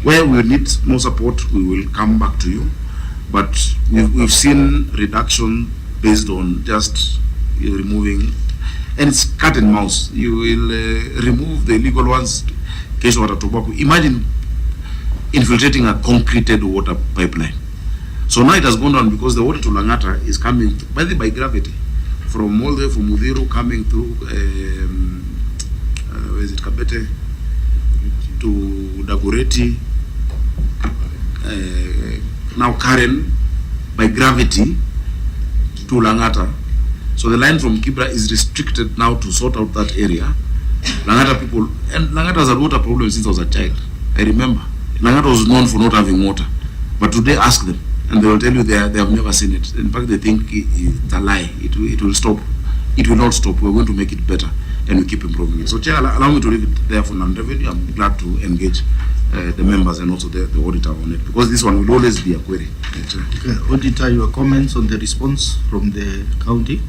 where we need more support, we will come back to you. But we've seen reduction based on just removing, and it's cat and mouse. You will remove the illegal ones. Case water tobacco. Imagine infiltrating a concreted water pipeline. So now it has gone down because the water to Langata is coming by gravity from all the way from Mudiru coming through where is it, Kabete to Dagoreti, now Karen, by gravity to Langata. So the line from Kibra is restricted now to sort out that area. Langata people, and Langata has had water problem since I was a child. I remember. Langata was known for not having water. But today ask them, and they will tell you they have never seen it. In fact, they think it's a lie. It will stop. It will not stop. We're going to make it better, and we keep improving it. So, Chair, allow me to leave it there for non-revenue. I'm glad to engage the members and also the auditor on it, because this one will always be a query. Okay. Auditor, your comments on the response from the county?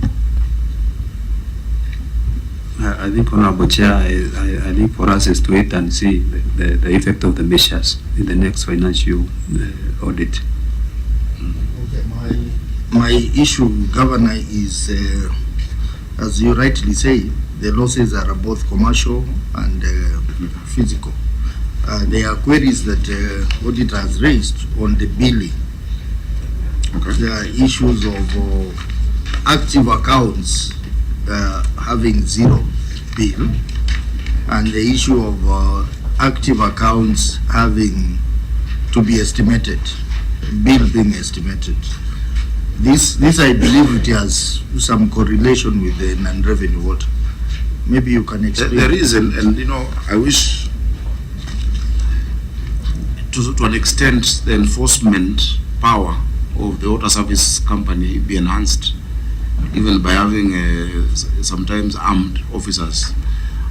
I think, Honorable Chair, I think for us is to wait and see the effect of the measures in the next financial audit. Okay, my issue, Governor, is as you rightly say, the losses are both commercial and physical. There are queries that auditor has raised on the billing. Okay. There are issues of active accounts having zero bill, and the issue of active accounts having to be estimated, bill being estimated. This I believe it has some correlation with the non-revenue water. Maybe you can explain. There is, and you know, I wish to an extent the enforcement power of the water service company be enhanced, even by having sometimes armed officers.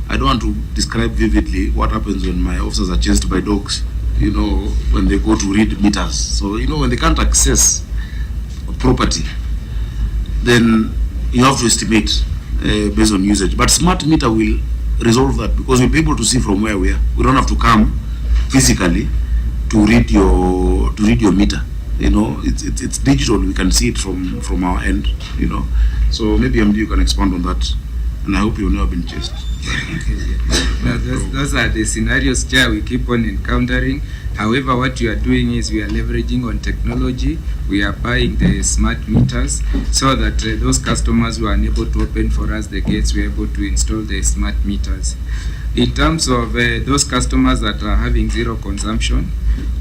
I don't want to describe vividly what happens when my officers are chased by dogs, you know, when they go to read meters. So, you know, when they can't access property, then you have to estimate based on usage. But smart meter will resolve that, because we'll be able to see from where we are. We don't have to come physically to read your meter. You know, it's digital. We can see it from our end. You know, so maybe MD, you can expand on that, and I hope you've never been chased. Now, those are the scenarios, Chair, we keep on encountering. However, what we are doing is we are leveraging on technology. We are buying the smart meters so that those customers who are unable to open for us the gates, we are able to install the smart meters. In terms of those customers that are having zero consumption,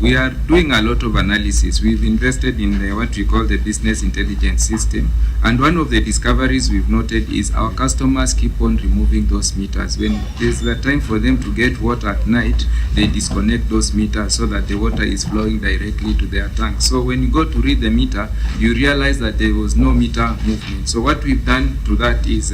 we are doing a lot of analysis. We've invested in what we call the business intelligence system. And one of the discoveries we've noted is our customers keep on removing those meters. When there's the time for them to get water at night, they disconnect those meters so that the water is flowing directly to their tank. So when you go to read the meter, you realize that there was no meter movement. So what we've done to that is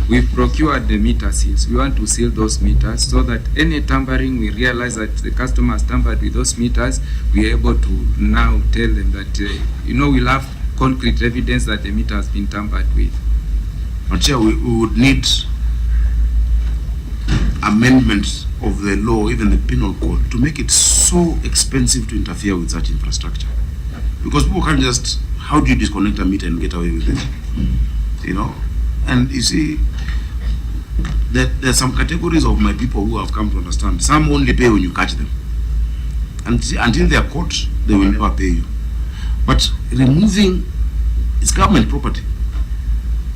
we've procured the meter seals. We want to seal those meters so that any tampering, we realize that the customer has tampered with those meters, we are able to now tell them that, you know, we'll have concrete evidence that the meter has been tampered with. But Chair, we would need amendments of the law, even the penal code, to make it so expensive to interfere with such infrastructure. Because people can't just, how do you disconnect a meter and get away with it? You know? And you see, there's some categories of my people who have come to understand. Some only pay when you catch them. And until they are caught, they will never pay you. But removing, it's government property.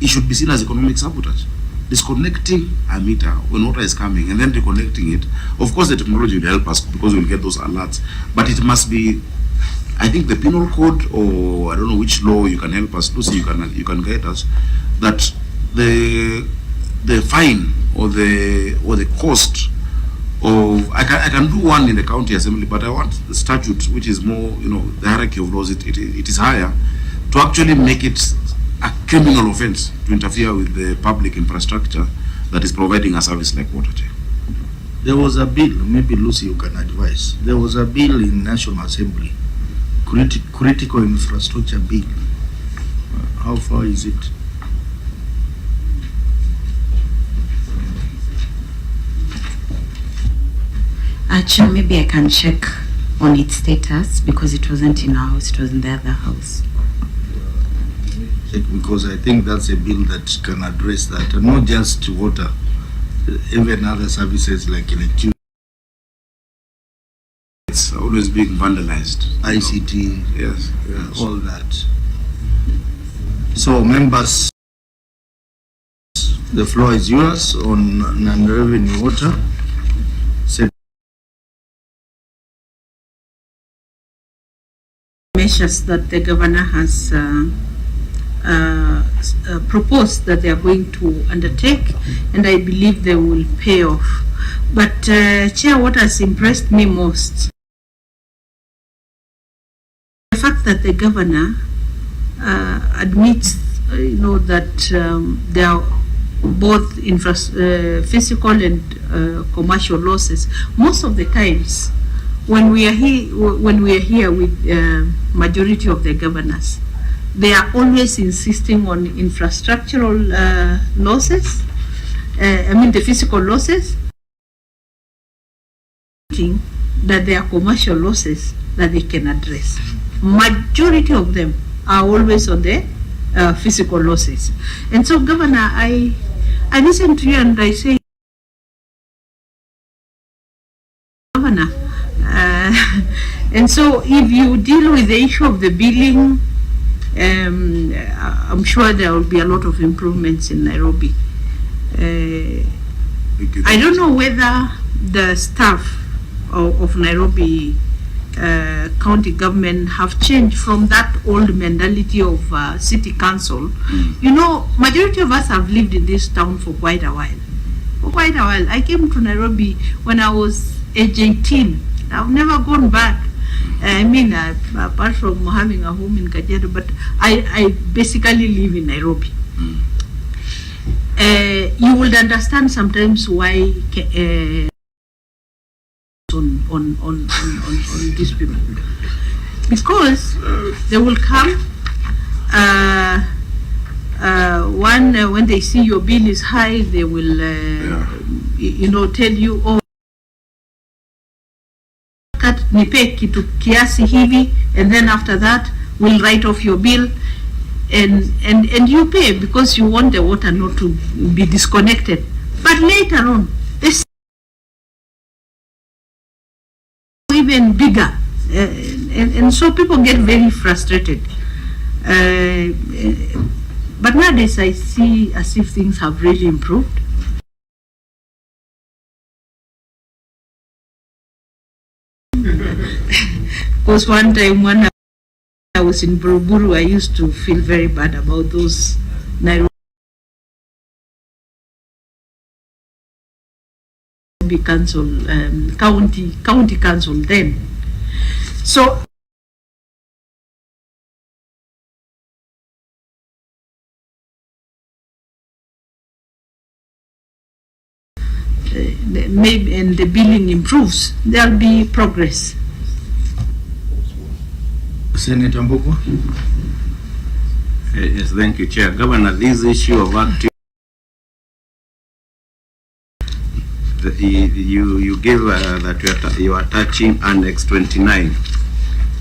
It should be seen as economic sabotage. Disconnecting a meter when water is coming and then reconnecting it. Of course, the technology will help us because we'll get those alerts. But it must be, I think, the penal code, or I don't know which law you can help us. Lucy, you can guide us. That the fine or the cost of, I can do one in the county assembly, but I want the statute, which is more, you know, the hierarchy of laws, it is higher, to actually make it a criminal offense to interfere with the public infrastructure that is providing a service like water. There was a bill, maybe Lucy you can advise. There was a bill in National Assembly, critical infrastructure bill. How far is it? Chair, maybe I can check on its status because it wasn't in our house, it was in the other house. Because I think that's a bill that can address that, and not just water, even other services like electricity. It's always being vandalized. ICT, yes, all that. So, members, the floor is yours on non-revenue water. measures that the governor has proposed that they are going to undertake, and I believe they will pay off. But Chair, what has impressed me most, the fact that the governor admits, that there are both physical and commercial losses. Most of the times, when we are here with majority of the governors, they are always insisting on infrastructural losses. The physical losses, that there are commercial losses that they can address. Majority of them are always on the physical losses. And so, Governor, I listen to you and I say, Governor, and so if you deal with the issue of the billing, I'm sure there will be a lot of improvements in Nairobi. I don't know whether the staff of Nairobi county government have changed from that old mentality of city council. Majority of us have lived in this town for quite a while. I came to Nairobi when I was age 18. I've never gone back. Apart from having a home in Kajiado, but I basically live in Nairobi. You would understand sometimes why on these people, because they will come when they see your bill is high, they will tell you, oh, nipe kitu kiasi hivi, and then after that we'll write off your bill, and you pay because you want the water not to be disconnected. But later on, this even bigger, and so people get very frustrated. But nowadays I see as if things have really improved. Because one time when I was in Buruburu, I used to feel very bad about those Nairobi council, county council then. So maybe, and the billing improves, there'll be progress. Senator Mboko. Yes, thank you, Chair. Governor, this issue of active, you gave that you are touching Annex 29.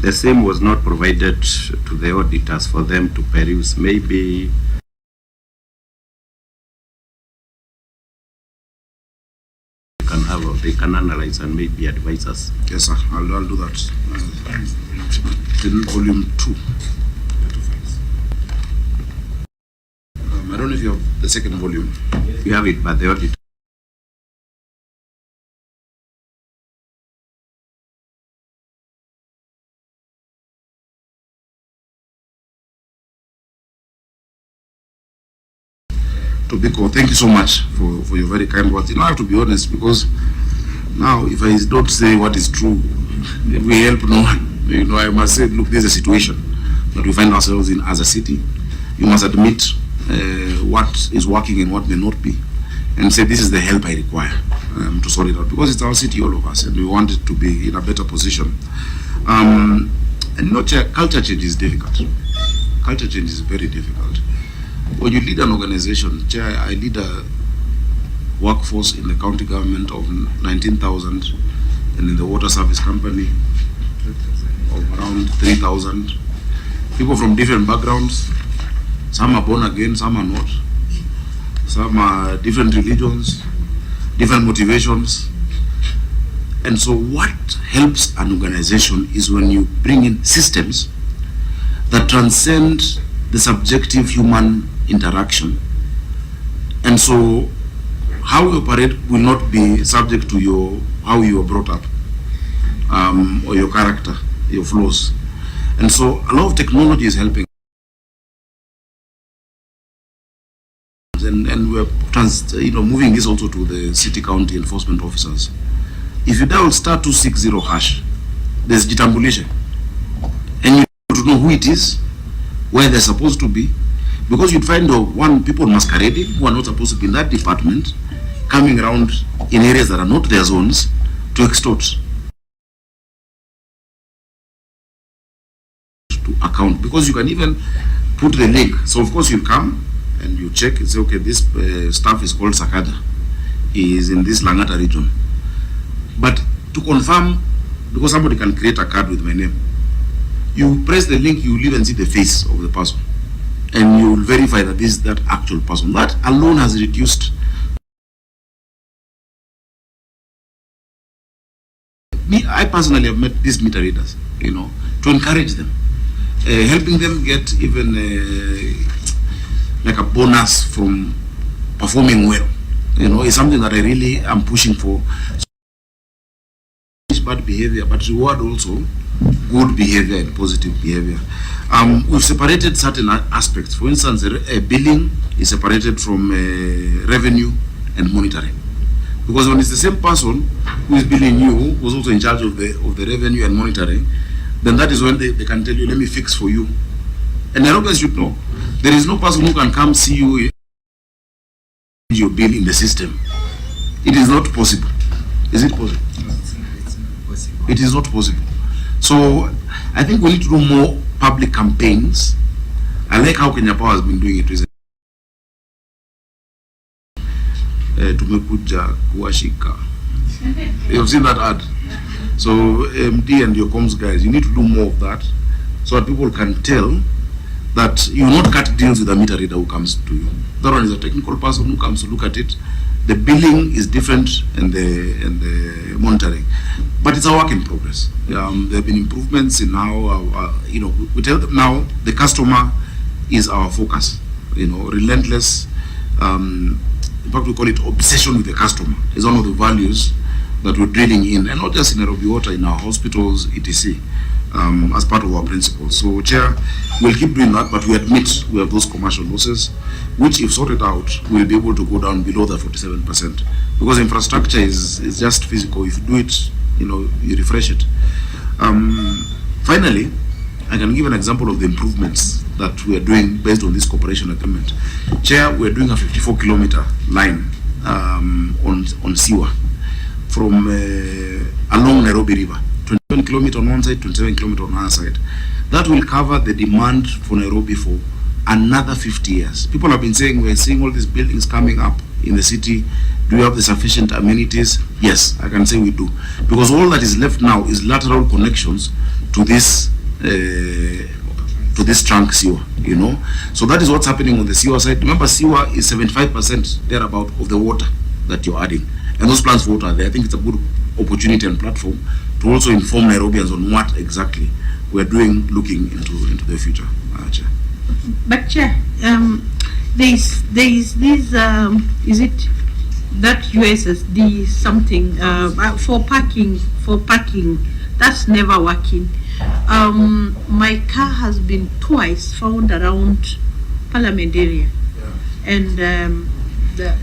The same was not provided to the auditors for them to peruse. Maybe they can analyze and maybe advise us. Yes, sir. I'll do that. Volume 2. I don't know if you have the second volume. You have it, but the auditor. Tobiko, thank you so much for your very kind words. I have to be honest, because now if I don't say what is true, it will help no one. I must say, look, this is a situation that we find ourselves in as a city. You must admit what is working and what may not be, and say this is the help I require to sort it out, because it's our city, all of us, and we want it to be in a better position. And culture change is difficult. Culture change is very difficult. When you lead an organization, Chair, I lead a workforce in the county government of 19,000, and in the water service company of around 3,000. People from different backgrounds. Some are born again, some are not. Some are different religions, different motivations. And so what helps an organization is when you bring in systems that transcend the subjective human interaction. And so how you operate will not be subject to how you were brought up, or your character, your flaws. And so a lot of technology is helping. And we're moving this also to the city county enforcement officers. If you dial *260 hash, there's jitambulishe, and you have to know who it is, where they're supposed to be, because you'd find people masquerading who are not supposed to be in that department, coming around in areas that are not their zones to extort. To account, because you can even put the link. So of course you come and you check and say, okay, this staff is called Sakaja. He is in this Langata region. But to confirm, because somebody can create a card with my name, you press the link, you will even see the face of the person, and you will verify that this is that actual person. That alone has reduced. I personally have met these meter readers, to encourage them, helping them get even like a bonus from performing well. Is something that I really am pushing for. Bad behavior, but reward also good behavior and positive behavior. We've separated certain aspects. For instance, billing is separated from revenue and monitoring, because when it's the same person who is billing you, who's also in charge of the revenue and monitoring, then that is when they can tell you, let me fix for you. And Nairobians should know, there is no person who can come see you your bill in the system. It is not possible. Is it possible? It is not possible. So I think we need to do more public campaigns. I like how Kenya Power has been doing it recently. Tumekuja kuwashika. You have seen that ad. So MD and your comms guys, you need to do more of that, so that people can tell that you will not cut deals with a meter reader who comes to you. That one is a technical person who comes to look at it. The billing is different and the monitoring, but it's a work in progress. There have been improvements in how we tell them now the customer is our focus. Relentless. In fact, we call it obsession with the customer. Is one of the values that we're drilling in, and not just in Nairobi Water, in our hospitals, etc. As part of our principles. So, Chair, we'll keep doing that, but we admit we have those commercial losses, which, if sorted out, we'll be able to go down below the 47%. Because infrastructure is just physical. If you do it, you refresh it. Finally, I can give an example of the improvements that we are doing based on this cooperation agreement. Chair, we're doing a 54-kilometer line on Siwa from along Nairobi River. 27 kilometers on one side, 27 kilometers on the other side. That will cover the demand for Nairobi for another 50 years. People have been saying, we're seeing all these buildings coming up in the city. Do we have the sufficient amenities? Yes, I can say we do. Because all that is left now is lateral connections to this trunk Siwa, So that is what's happening on the Siwa side. Remember, Siwa is 75% thereabout of the water that you're adding. And those plants for water are there. I think it's a good opportunity and platform to also inform Nairobians on what exactly we're doing, looking into the future. Chair. But Chair, there is this is it that USSD something for parking that's never working. My car has been twice found around Parliament area, and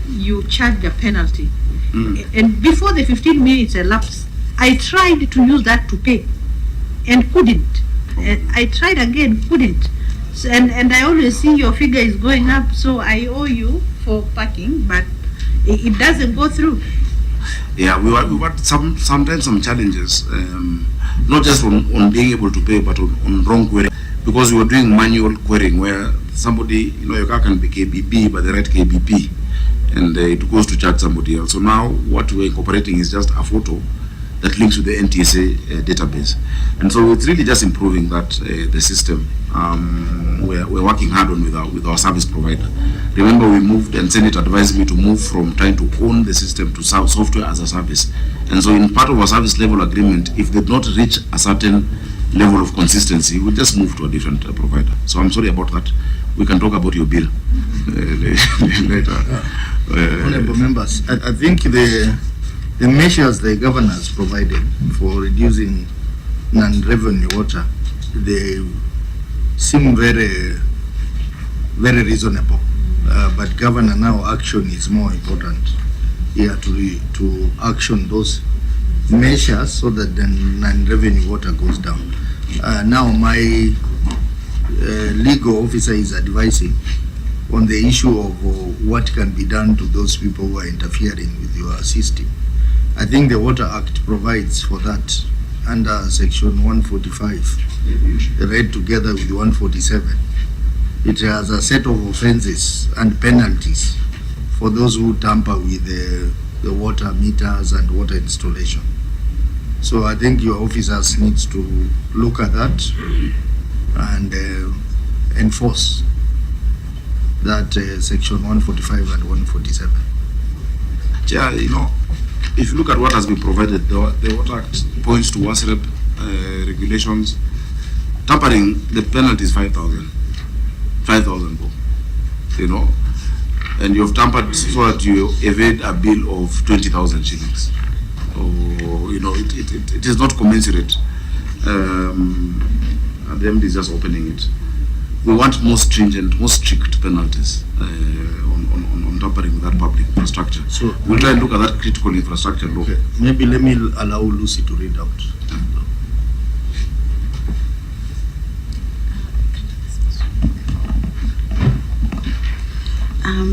you charge a penalty. And before the 15 minutes elapsed, I tried to use that to pay and couldn't. And I tried again, couldn't. So, and I always see your figure is going up, so I owe you for parking, but it doesn't go through. Yeah, we had sometimes some challenges, not just on being able to pay, but on wrong querying, because we were doing manual querying where somebody, your car can be KBB, but they write KBP, and it goes to charge somebody else. So now what we're incorporating is just a photo that links with the NTSA database. And so it's really just improving that the system. We're working hard on with our service provider. Remember, we moved, and Senate advised me to move from trying to own the system to software as a service. And so in part of our service level agreement, if they do not reach a certain level of consistency, we'll just move to a different provider. So I'm sorry about that. We can talk about your bill later. Honorable members, I think the measures the governor has provided for reducing non-revenue water they seem very, very reasonable. But Governor, now action is more important here to action those measures so that the non-revenue water goes down. Now my legal officer is advising on the issue of what can be done to those people who are interfering with your system. I think the Water Act provides for that under Section 145, read together with 147. It has a set of offenses and penalties for those who tamper with the water meters and water installation. So I think your officers needs to look at that and enforce that Section 145 and 147. Yeah, you know, if you look at what has been provided, the Water Act points to WASREP regulations. Tampering, the penalty is 5,000. 5,000, you know, and you've tampered so that you evade a bill of 20,000 shillings. Or, you know, it is not commensurate. And the MD is just opening it. We want more stringent, more strict penalties on tampering with that public infrastructure. So we'll try and look at that critical infrastructure law. Okay. Maybe let me allow Lucy to read out.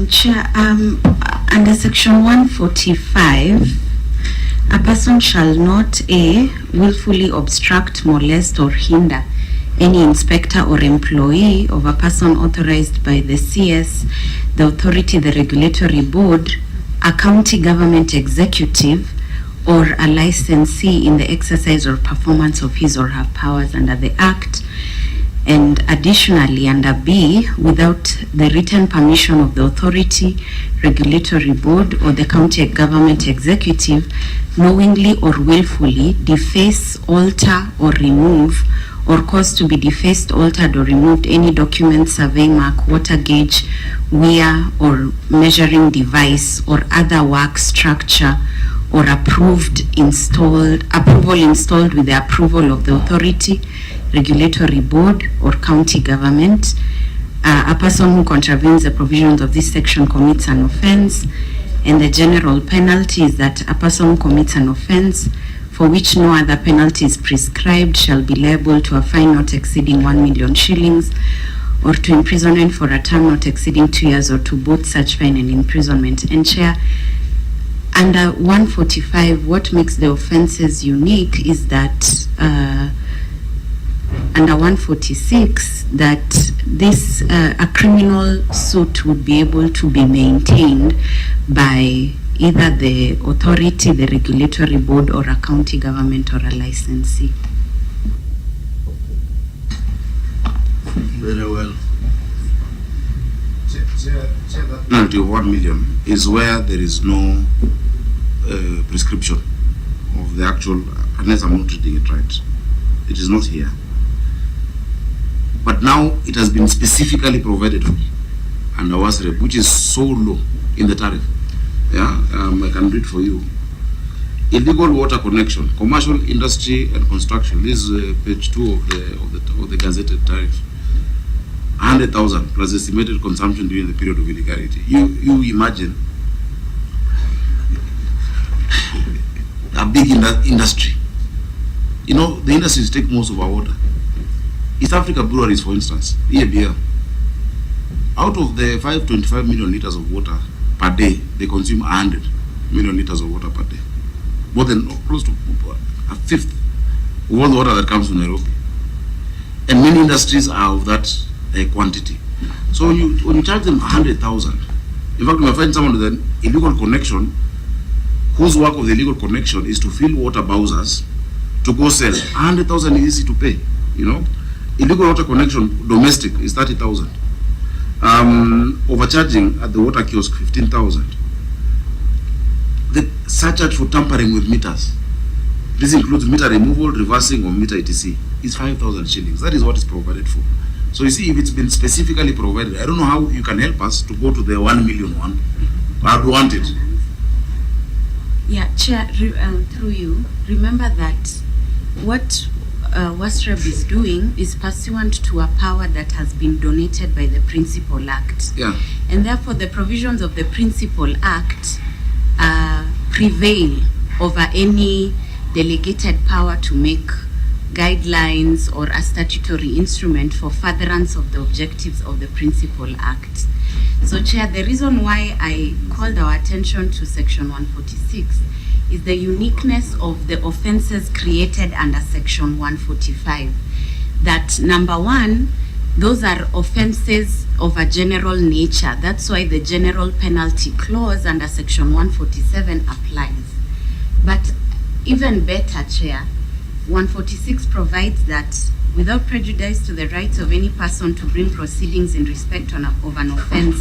Chair, under Section 145, a person shall not willfully obstruct, molest, or hinder any inspector or employee of a person authorized by the CS, the authority, the regulatory board, a county government executive, or a licensee in the exercise or performance of his or her powers under the Act. And additionally, under B, without the written permission of the authority, regulatory board, or the county government executive, knowingly or willfully deface, alter, or remove, or cause to be defaced, altered, or removed any document, survey mark, water gauge, weir, or measuring device, or other work, structure, or approval installed with the approval of the authority, regulatory board, or county government. A person who contravenes the provisions of this section commits an offense, and the general penalty is that a person who commits an offense for which no other penalty is prescribed shall be liable to a fine not exceeding 1 million shillings, or to imprisonment for a term not exceeding 2 years, or to both such fine and imprisonment. And Chair, under 145, what makes the offenses unique is that under 146, that this a criminal suit would be able to be maintained by either the authority, the regulatory board, or a county government, or a licensee. Very well. Penalty of 1 million is where there is no prescription of the actual, unless I'm not reading it right. It is not here. But now it has been specifically provided for under WASREP, which is so low in the tariff. Yeah, I can read for you. Illegal water connection, commercial, industry, and construction. This is page 2 of the gazetted tariff. 100,000 plus estimated consumption during the period of illegality. You imagine a big industry. You know, the industries take most of our water. East Africa breweries, for instance, EABL, out of the 525 million liters of water per day, they consume 100 million liters of water per day. More than close to a fifth of all the water that comes to Nairobi. And many industries are of that quantity. So when you charge them 100,000, in fact, you may find someone with an illegal connection whose work of the illegal connection is to fill water bowsers to go sell. 100,000 is easy to pay, you know. Illegal water connection, domestic, is 30,000. Overcharging at the water kiosk, 15,000. The surcharge for tampering with meters, this includes meter removal, reversing, or meter etc., is 5,000 shillings. That is what is provided for. So you see, if it's been specifically provided, I don't know how you can help us to go to the 1 million one. I would want it. Yeah, Chair, through you, remember that what WASREB is doing is pursuant to a power that has been donated by the Principal Act. Yeah. And therefore the provisions of the Principal Act prevail over any delegated power to make guidelines or a statutory instrument for furtherance of the objectives of the Principal Act. So, Chair, the reason why I called our attention to Section 146 is the uniqueness of the offences created under Section 145. That, number one, those are offences of a general nature. That's why the general penalty clause under Section 147 applies. But even better, Chair, 146 provides that without prejudice to the rights of any person to bring proceedings in respect of an offence